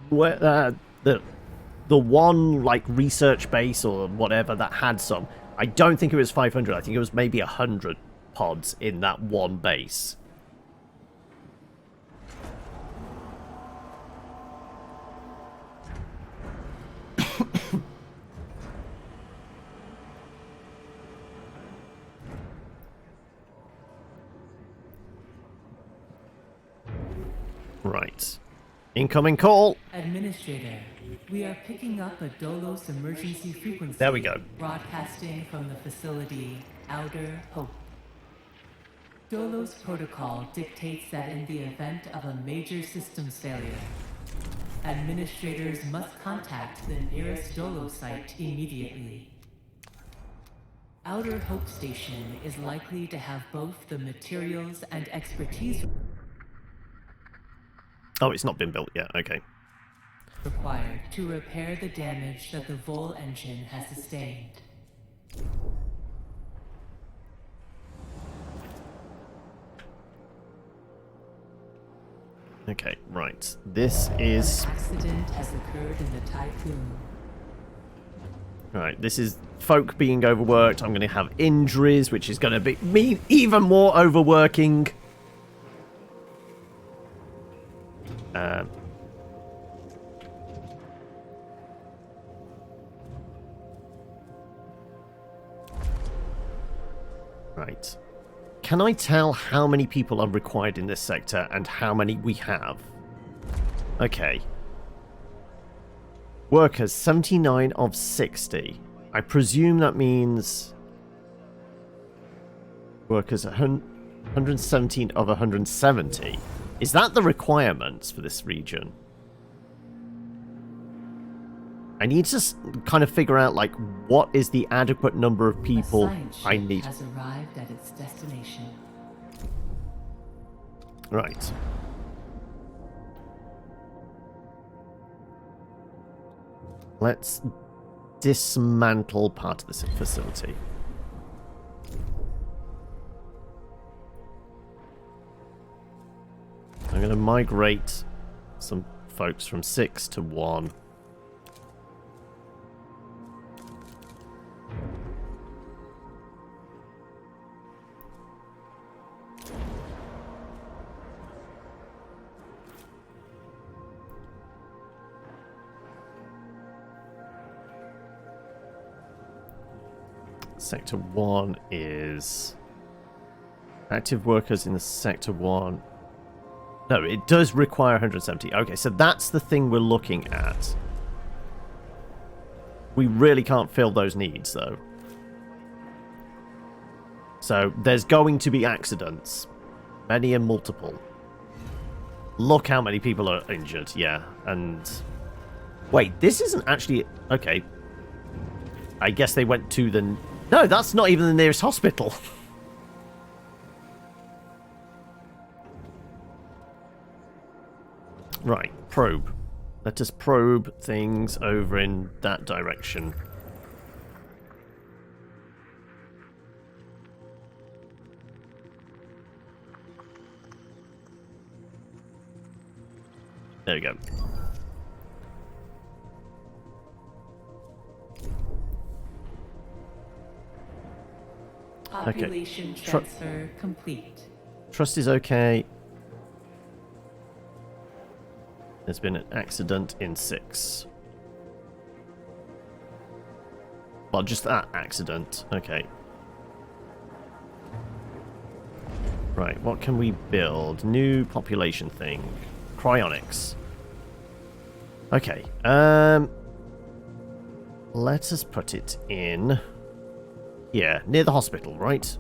where, the one, like, research base or whatever that had some, I don't think it was 500. I think it was maybe 100 pods in that one base. Right. Incoming call. Administrator, we are picking up a Dolos emergency frequency. There we go. Broadcasting from the facility Outer Hope. Dolos protocol dictates that in the event of a major systems failure, administrators must contact the nearest Dolos site immediately. Outer Hope Station is likely to have both the materials and expertise Oh, it's not been built yet. Okay. required to repair the damage that the Vol engine has sustained. Okay, right. This is... An accident has occurred in the Tiqqun. Right, this is folk being overworked. I'm going to have injuries, which is going to mean even more overworking. Right. Can I tell how many people are required in this sector and how many we have? Okay. Workers, 79 of 60. I presume that means... Workers, 117 of 170. Is that the requirements for this region? I need to kind of figure out, like, what is the adequate number of people I need. Has arrived at its destination. Right. Let's dismantle part of this facility. I'm going to migrate some folks from 6 to 1. Sector 1 is active workers in the Sector 1. No, it does require 170. Okay, so that's the thing we're looking at. We really can't fill those needs, though. So there's going to be accidents. Many and multiple. Look how many people are injured, yeah. And... wait, this isn't actually... okay. I guess they went to the... no, that's not even the nearest hospital. Right, probe. Let us probe things over in that direction. There we go. Population transfer complete. Trust is okay. There's been an accident in 6. Well, just that accident. Okay. Right, what can we build? New population thing. Cryonics. Okay. Let us put it in... yeah, near the hospital, right?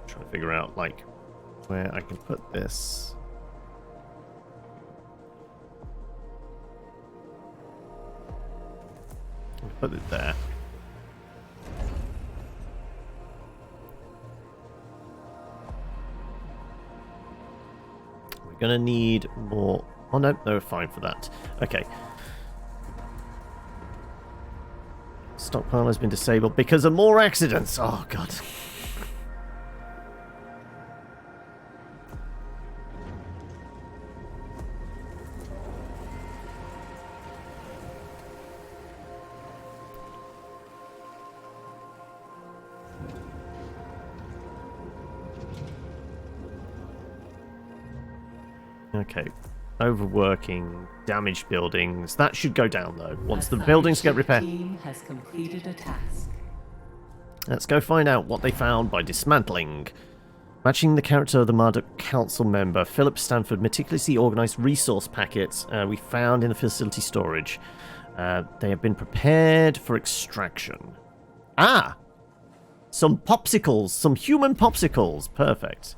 Trying to figure out, like, where I can put this. I'll put it there. Gonna need more... oh no, they're fine for that. Okay. Stockpile has been disabled because of more accidents. Oh god. Okay, overworking, damaged buildings. That should go down though. Once the buildings get repaired. Team has completed a task. Let's go find out what they found by dismantling. Matching the character of the Marduk Council member, Philip Stanford meticulously organised resource packets we found in the facility storage. They have been prepared for extraction. Ah! Some popsicles! Some human popsicles! Perfect.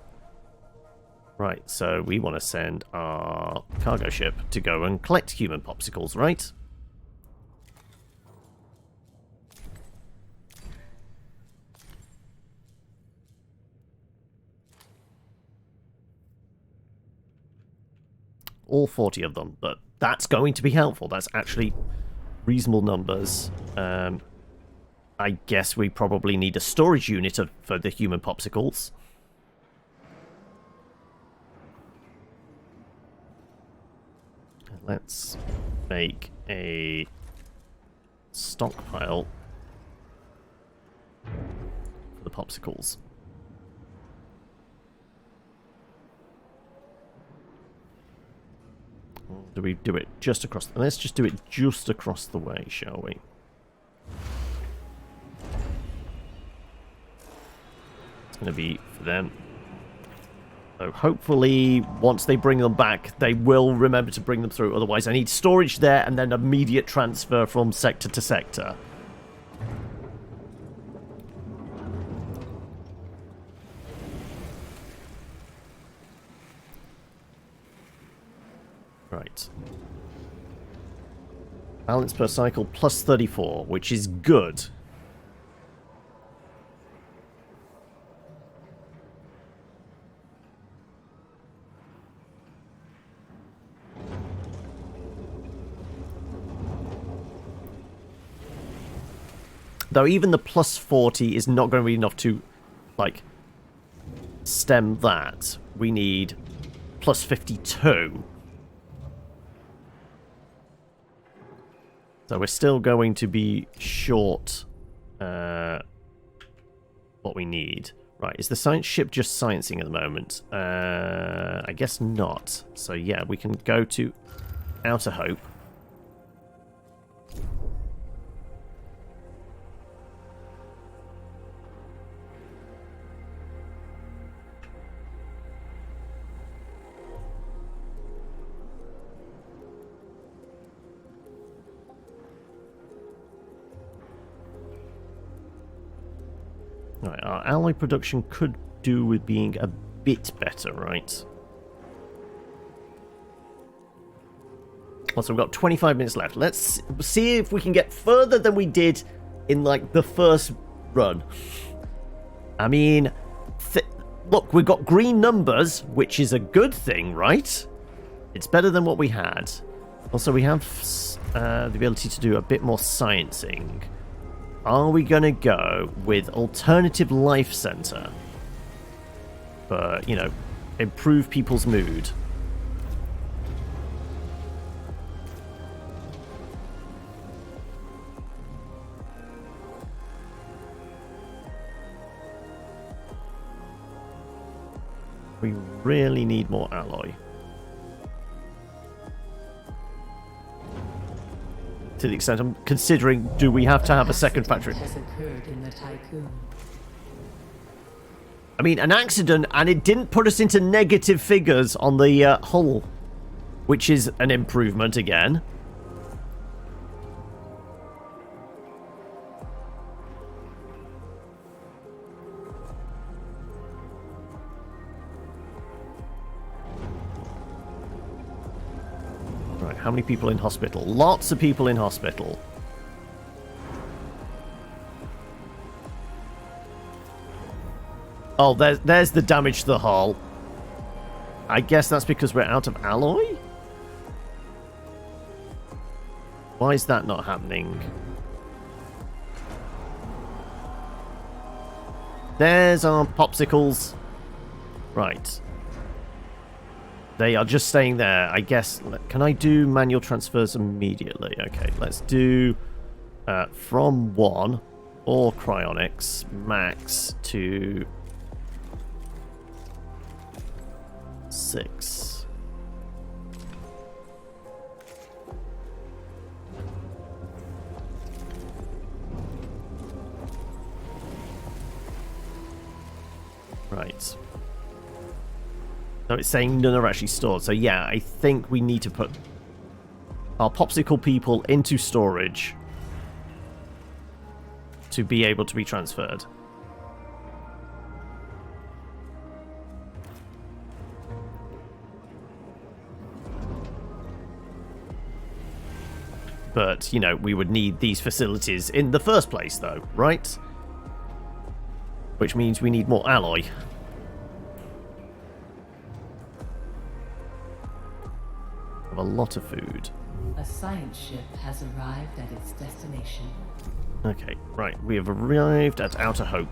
Right, so we want to send our cargo ship to go and collect human popsicles, right? All 40 of them, but that's going to be helpful. That's actually reasonable numbers. I guess we probably need a storage unit for the human popsicles. Let's make a stockpile for the popsicles. Or do we do it just across? Let's just do it just across the way, shall we? It's going to be for them. So hopefully, once they bring them back, they will remember to bring them through. Otherwise, I need storage there and then immediate transfer from sector to sector. Right. Balance per cycle plus 34, which is good. Though even the plus 40 is not going to be enough to, like, stem that. We need plus 52. So we're still going to be short what we need. Right, is the science ship just sciencing at the moment? I guess not. So yeah, we can go to Outer Hope. Right, our alloy production could do with being a bit better, right? Also, we've got 25 minutes left. Let's see if we can get further than we did in, like, the first run. I mean, look, we've got green numbers, which is a good thing, right? It's better than what we had. Also, we have the ability to do a bit more sciencing. Are we going to go with Alternative Life Center? For, you know, improve people's mood. We really need more alloy. To the extent I'm considering, do we have to have a second factory? Has occurred in the Tiqqun. I mean, an accident, and it didn't put us into negative figures on the hull, which is an improvement again. Right, how many people in hospital? Lots of people in hospital. Oh, there's the damage to the hull. I guess that's because we're out of alloy? Why is that not happening? There's our popsicles. Right. They are just staying there. I guess, can I do manual transfers immediately? Okay, let's do from 1 or cryonics max to 6. Right. So it's saying none are actually stored. So yeah, I think we need to put our popsicle people into storage to be able to be transferred. But, you know, we would need these facilities in the first place, though, right? Which means we need more alloy. Have a lot of food. A science ship has arrived at its destination. Okay, right. We have arrived at Outer Hope.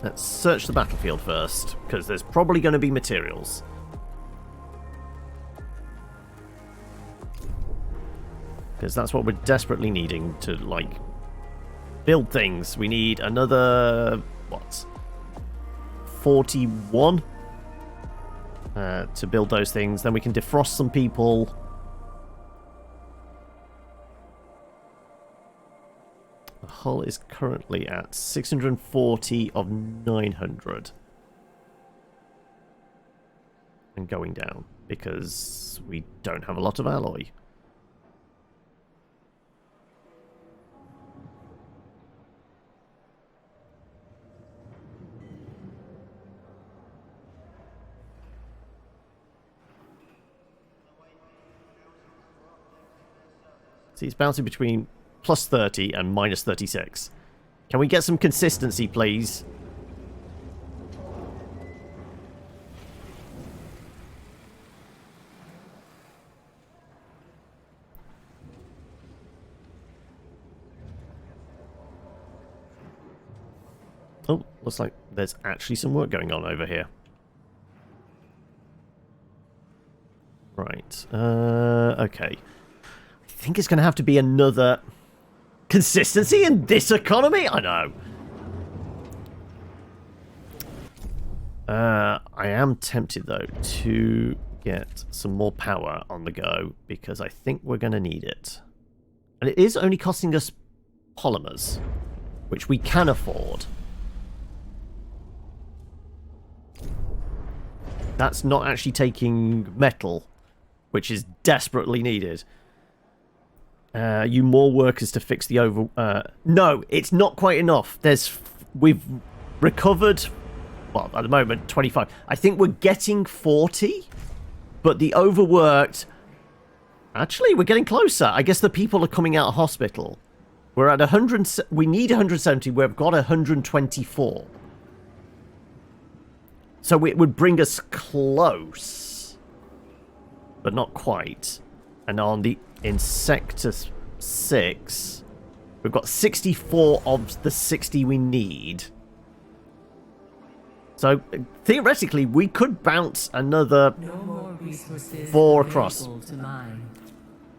Let's search the battlefield first, because there's probably going to be materials. Because that's what we're desperately needing to, like, build things. We need another, what, 41 to build those things. Then we can defrost some people. The hull is currently at 640 of 900. And going down, because we don't have a lot of alloy. See, it's bouncing between plus 30 and minus 36. Can we get some consistency, please? Oh, looks like there's actually some work going on over here. Right. Okay. I think it's going to have to be another consistency in this economy? I know. I am tempted, though, to get some more power on the go, because I think we're going to need it. And it is only costing us polymers, which we can afford. That's not actually taking metal, which is desperately needed. You more workers to fix the over... no, it's not quite enough. We've recovered, well, at the moment, 25. I think we're getting 40, but the overworked... Actually, we're getting closer. I guess the people are coming out of hospital. We're at 100... We need 170. We've got 124. So it would bring us close, but not quite. And in Sector 6, we've got 64 of the 60 we need. So theoretically, we could bounce another 4 across.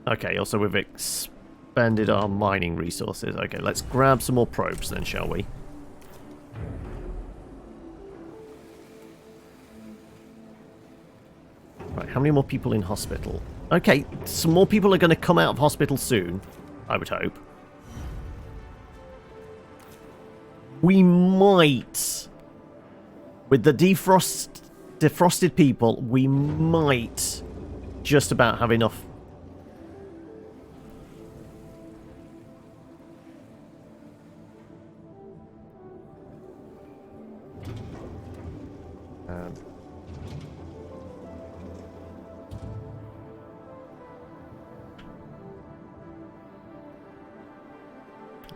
Okay, also we've expanded our mining resources. Okay, let's grab some more probes then, shall we? Right, how many more people in hospital? Okay, some more people are going to come out of hospital soon, I would hope. We might, with the defrosted people, we might just about have enough.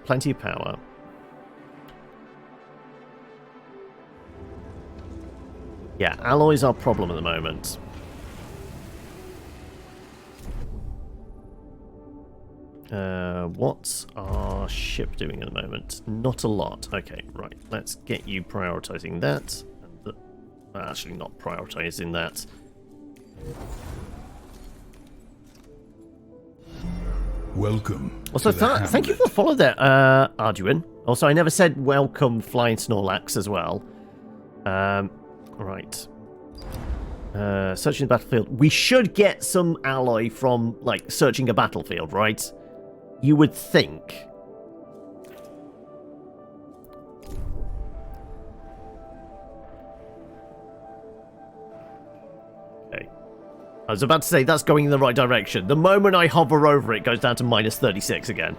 Plenty of power. Yeah, alloys are a problem at the moment. What's our ship doing at the moment? Not a lot. Okay, right. Let's get you prioritizing that. Actually, not prioritizing that. Welcome. Also, thank you for the follow there, Arduin. Also, I never said welcome, Flying Snorlax, as well. Right. Searching the battlefield. We should get some alloy from, like, searching a battlefield, right? You would think. Okay. I was about to say that's going in the right direction. The moment I hover over it, it goes down to minus 36 again.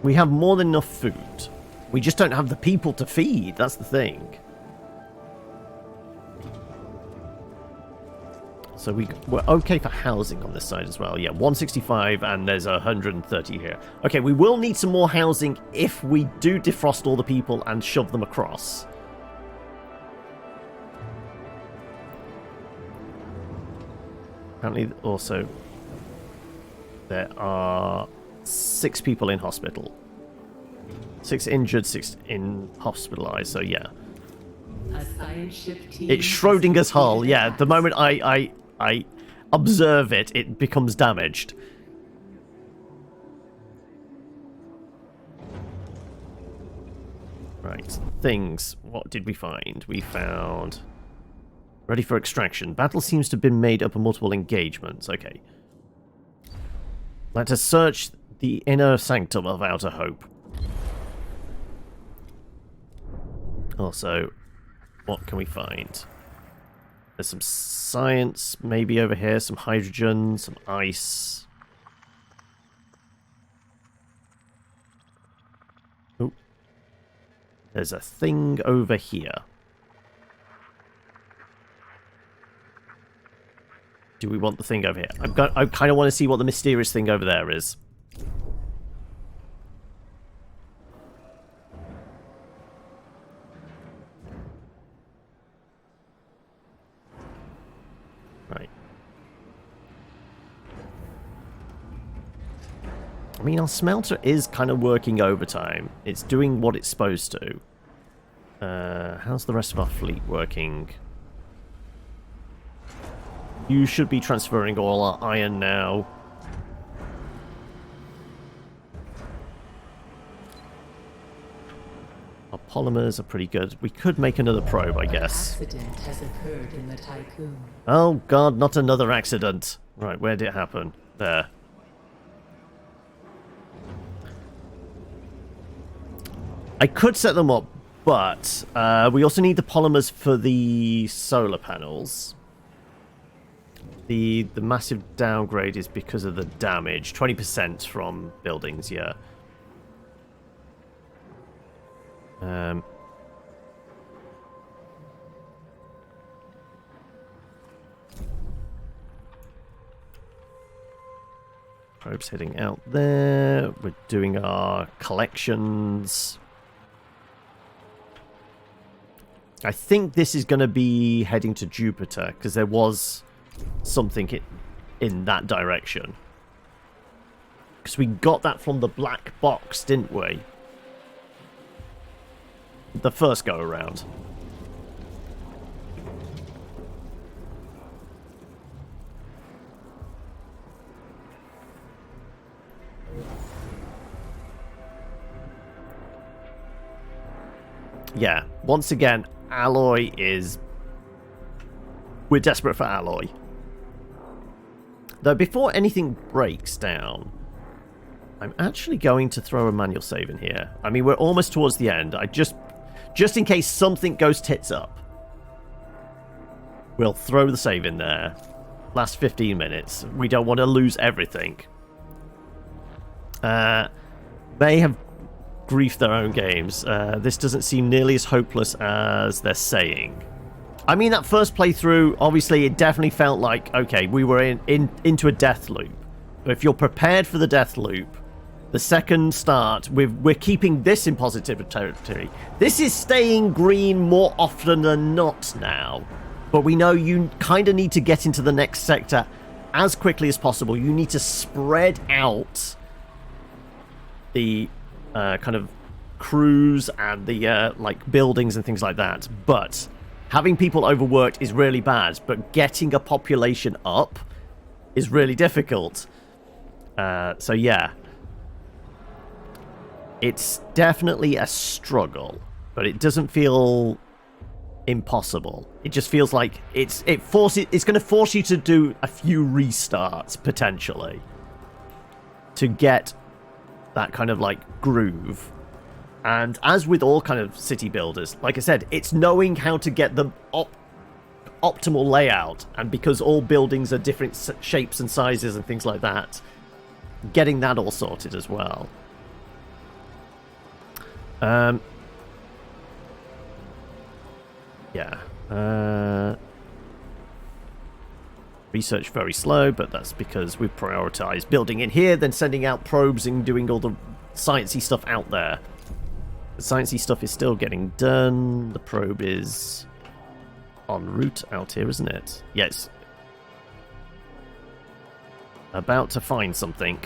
We have more than enough food. We just don't have the people to feed. That's the thing. So we're okay for housing on this side as well. Yeah, 165 and there's 130 here. Okay, we will need some more housing if we do defrost all the people and shove them across. Apparently also there are 6 people in hospital. 6 injured, 6 hospitalized, so yeah. It's Schrodinger's hull, yeah. The moment I observe it, it becomes damaged. Right, things. What did we find? We found... Ready for extraction. Battle seems to have been made up of multiple engagements. Okay. Let us search the inner sanctum of Outer Hope. Also, what can we find? There's some science maybe over here, some hydrogen, some ice. Oh. There's a thing over here. Do we want the thing over here? I kind of want to see what the mysterious thing over there is. Right. I mean, our smelter is kind of working overtime. It's doing what it's supposed to. How's the rest of our fleet working? You should be transferring all our iron now. Our polymers are pretty good. We could make another probe, I guess. Accident has occurred in the Tiqqun. Oh god, not another accident. Right, where did it happen? There. I could set them up, but we also need the polymers for the solar panels. The massive downgrade is because of the damage. 20% from buildings, yeah. Probe's heading out there. We're doing our collections. I think this is going to be heading to Jupiter, because there was something in that direction. Because we got that from the black box, didn't we? The first go around. Yeah, once again, alloy is... We're desperate for alloy. Though before anything breaks down, I'm actually going to throw a manual save in here. I mean, we're almost towards the end. Just in case something goes tits up, we'll throw the save in there. Last 15 minutes. We don't want to lose everything. They have griefed their own games. This doesn't seem nearly as hopeless as they're saying. I mean, that first playthrough, obviously, it definitely felt like, okay, we were into a death loop. But if you're prepared for the death loop, the second start, we're keeping this in positive territory. This is staying green more often than not now. But we know you kind of need to get into the next sector as quickly as possible. You need to spread out the kind of crews and the like buildings and things like that. But having people overworked is really bad, but getting a population up is really difficult. So yeah, it's definitely a struggle, but it doesn't feel impossible. It just feels like it's going to force you to do a few restarts potentially to get that kind of like groove. And as with all kind of city builders, like I said, it's knowing how to get the optimal layout, and because all buildings are different shapes and sizes and things like that, getting that all sorted as well. Yeah. Research very slow, but that's because we've prioritized building in here, then sending out probes and doing all the sciencey stuff out there. The sciencey stuff is still getting done. The probe is en route out here, isn't it? Yes. About to find something.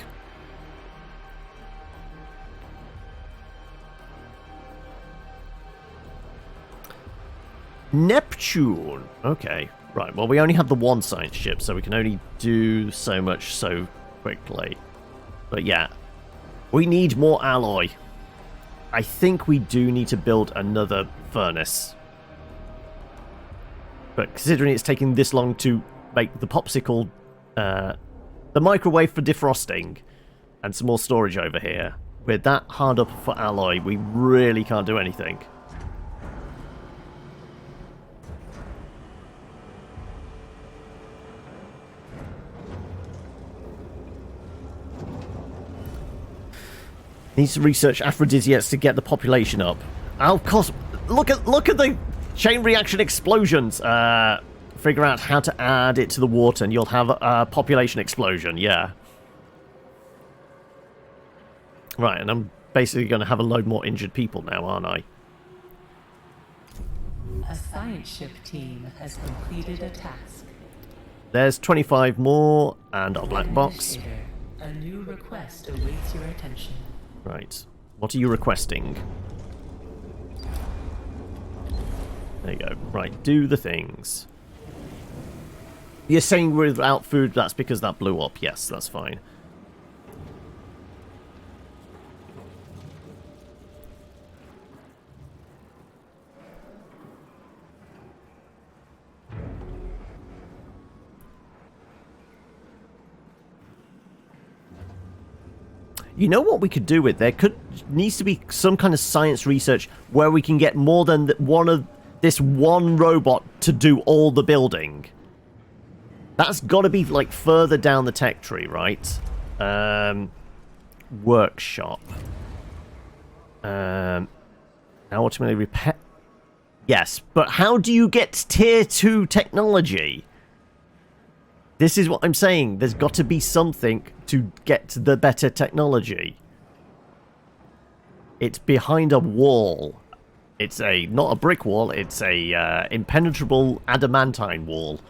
Neptune. Okay. Right, well, we only have the one science ship, so we can only do so much so quickly. But yeah, we need more alloy. I think we do need to build another furnace. But considering it's taking this long to make the popsicle, the microwave for defrosting, and some more storage over here, with that hard up for alloy, we really can't do anything. Needs to research aphrodisiacs to get the population up. Oh, of course. Look at the chain reaction explosions. Figure out how to add it to the water, and you'll have a population explosion. Yeah. Right, and I'm basically going to have a load more injured people now, aren't I? A science ship team has completed a task. There's 25 more, and our black box. Initiator, a new request awaits your attention. Right. What are you requesting? There you go. Right, do the things. You're saying we're without food, that's because that blew up. Yes, that's fine. You know what we could do with needs to be some kind of science research where we can get more than this one robot to do all the building. That's got to be like further down the tech tree, right? Workshop. Now ultimately repair. Yes, but how do you get tier 2 technology? This is what I'm saying. There's got to be something to get the better technology. It's behind a wall. It's not a brick wall. It's a impenetrable adamantine wall.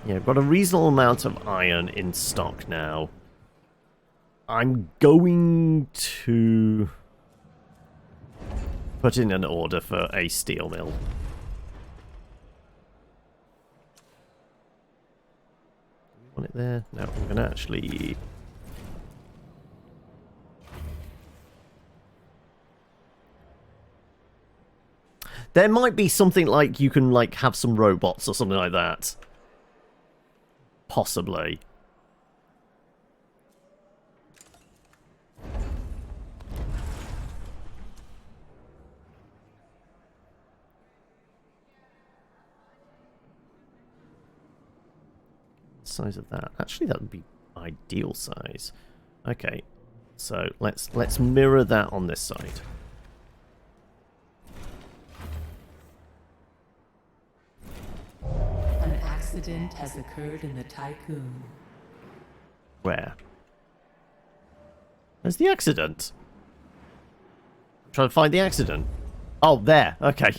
Yeah, I've got a reasonable amount of iron in stock now. I'm going to put in an order for a steel mill. Want it there? No, I'm going to actually... There might be something like you can like have some robots or something like that. Possibly. Size of that. Actually, that would be ideal size. Okay. So let's mirror that on this side. An accident has occurred in the Tiqqun. Where? Where's the accident? I'm trying to find the accident. Oh, there. Okay.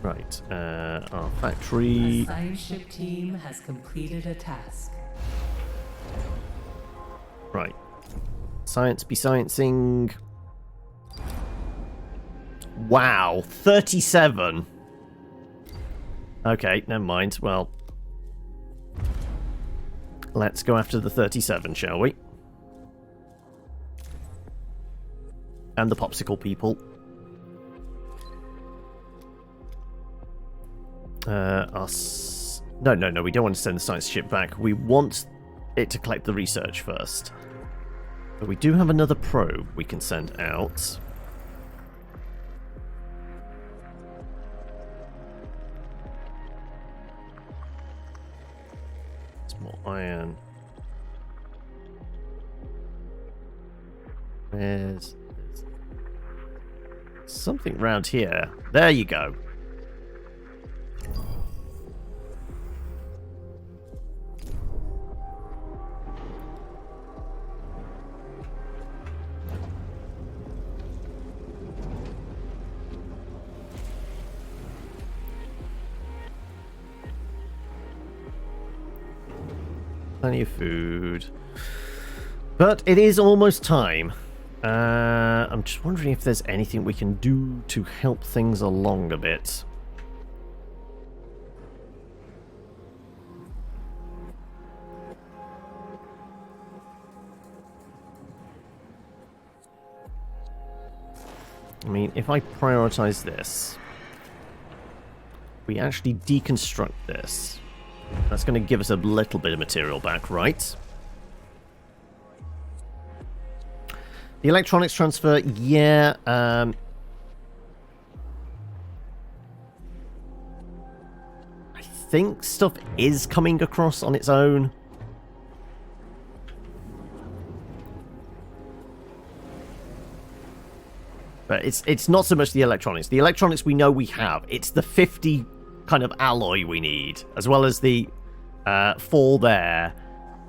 Right, our factory... A science ship team has completed a task. Right. Science be sciencing. Wow, 37. Okay, never mind. Well, let's go after the 37, shall we? And the popsicle people. No, we don't want to send the science ship back. We want it to collect the research first. But we do have another probe we can send out. It's more iron. There's something round here. There you go. Plenty of food. But it is almost time. I'm just wondering if there's anything we can do to help things along a bit. I mean, if I prioritize this, we actually deconstruct this. That's going to give us a little bit of material back, right? The electronics transfer, yeah. I think stuff is coming across on its own. But it's not so much the electronics. The electronics we know we have. It's the 50 kind of alloy we need, as well as the 4 there,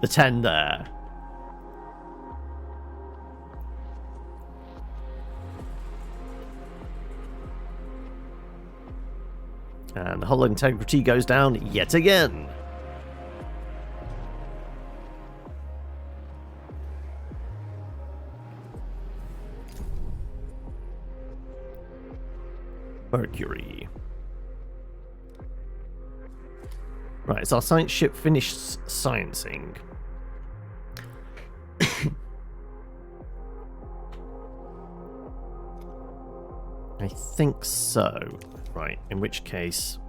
the 10 there. And the hull integrity goes down yet again. Mercury. Right, is our science ship finished sciencing? I think so. Right, in which case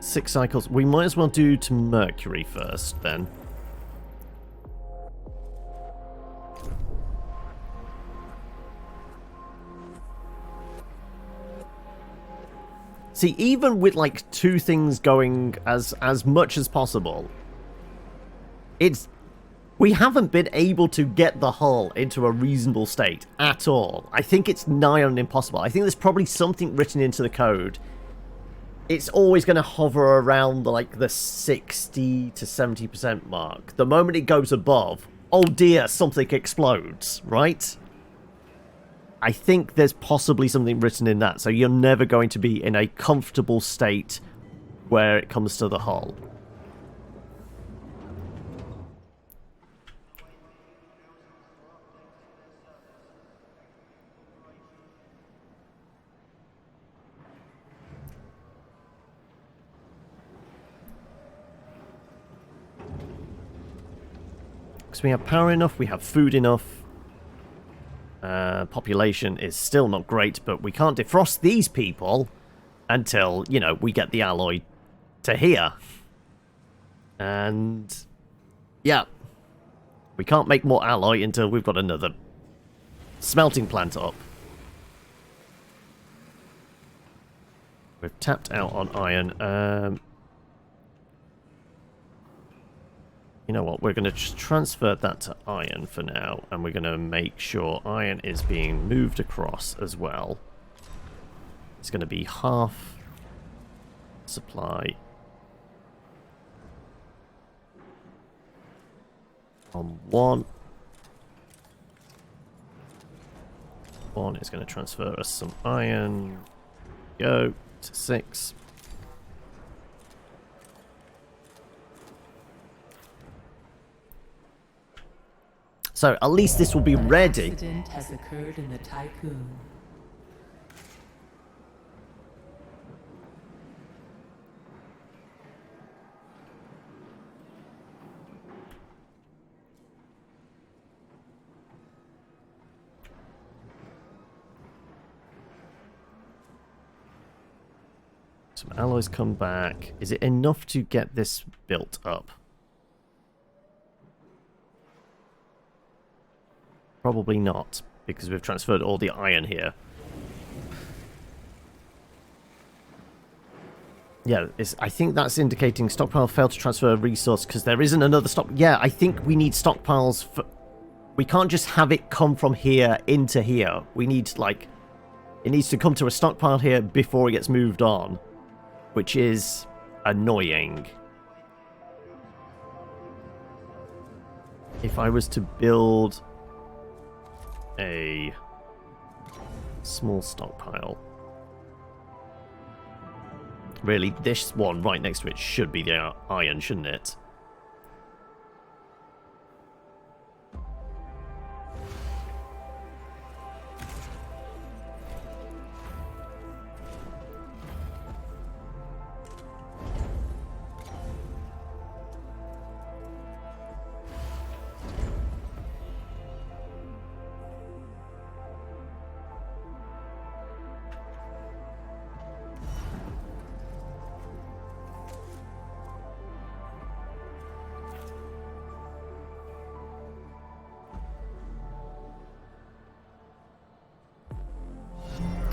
6 cycles. We might as well do to Mercury first, then. See, even with like 2 things going as much as possible, we haven't been able to get the hull into a reasonable state at all. I think it's nigh on impossible. I think there's probably something written into the code. It's always going to hover around like the 60 to 70% mark. The moment it goes above, oh dear, something explodes, right? I think there's possibly something written in that, so you're never going to be in a comfortable state where it comes to the hull. Because we have power enough, we have food enough. Population is still not great, but we can't defrost these people until, you know, we get the alloy to here. And yeah, we can't make more alloy until we've got another smelting plant up. We've tapped out on iron. You know what, we're going to just transfer that to iron for now, and we're going to make sure iron is being moved across as well. It's going to be half supply on 1. 1 is going to transfer us some iron. Go to 6. So at least this will be ready. An accident has occurred in the Tiqqun. Some alloys come back. Is it enough to get this built up? Probably not, because we've transferred all the iron here. Yeah, I think that's indicating stockpile failed to transfer a resource because there isn't another stock. Yeah, I think we need stockpiles for... We can't just have it come from here into here. We need, like... It needs to come to a stockpile here before it gets moved on, which is annoying. If I was to build a small stockpile. Really, this one right next to it should be the iron, shouldn't it?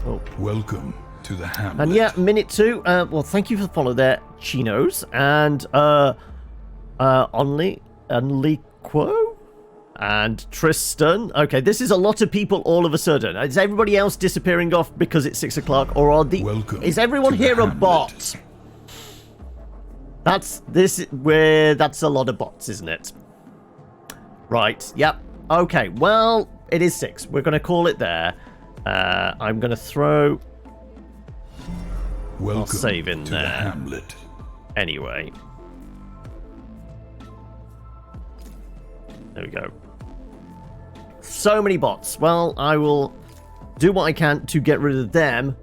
Oh. Welcome to the Hamlet. And yeah, minute 2. Well, thank you for the follow there, Chinos. And Onliquo and Tristan. Okay, this is a lot of people all of a sudden. Is everybody else disappearing off because it's 6 o'clock, or are the? Welcome is everyone to the here a Hamlet. bot? That's a lot of bots, isn't it? Right. Yep. Okay. Well, it is 6. We're going to call it there. I'm going to throw. Welcome I'll save in to there. the Hamlet. Anyway. There we go. So many bots. Well, I will do what I can to get rid of them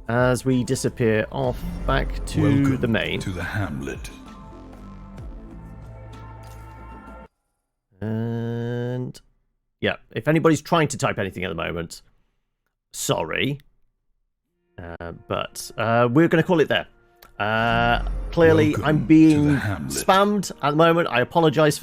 as we disappear off back to Welcome the main. to the Hamlet. And yeah, if anybody's trying to type anything at the moment, sorry. But we're going to call it there. Clearly, Welcome I'm to being the Hamlet. spammed at the moment. I apologize for that.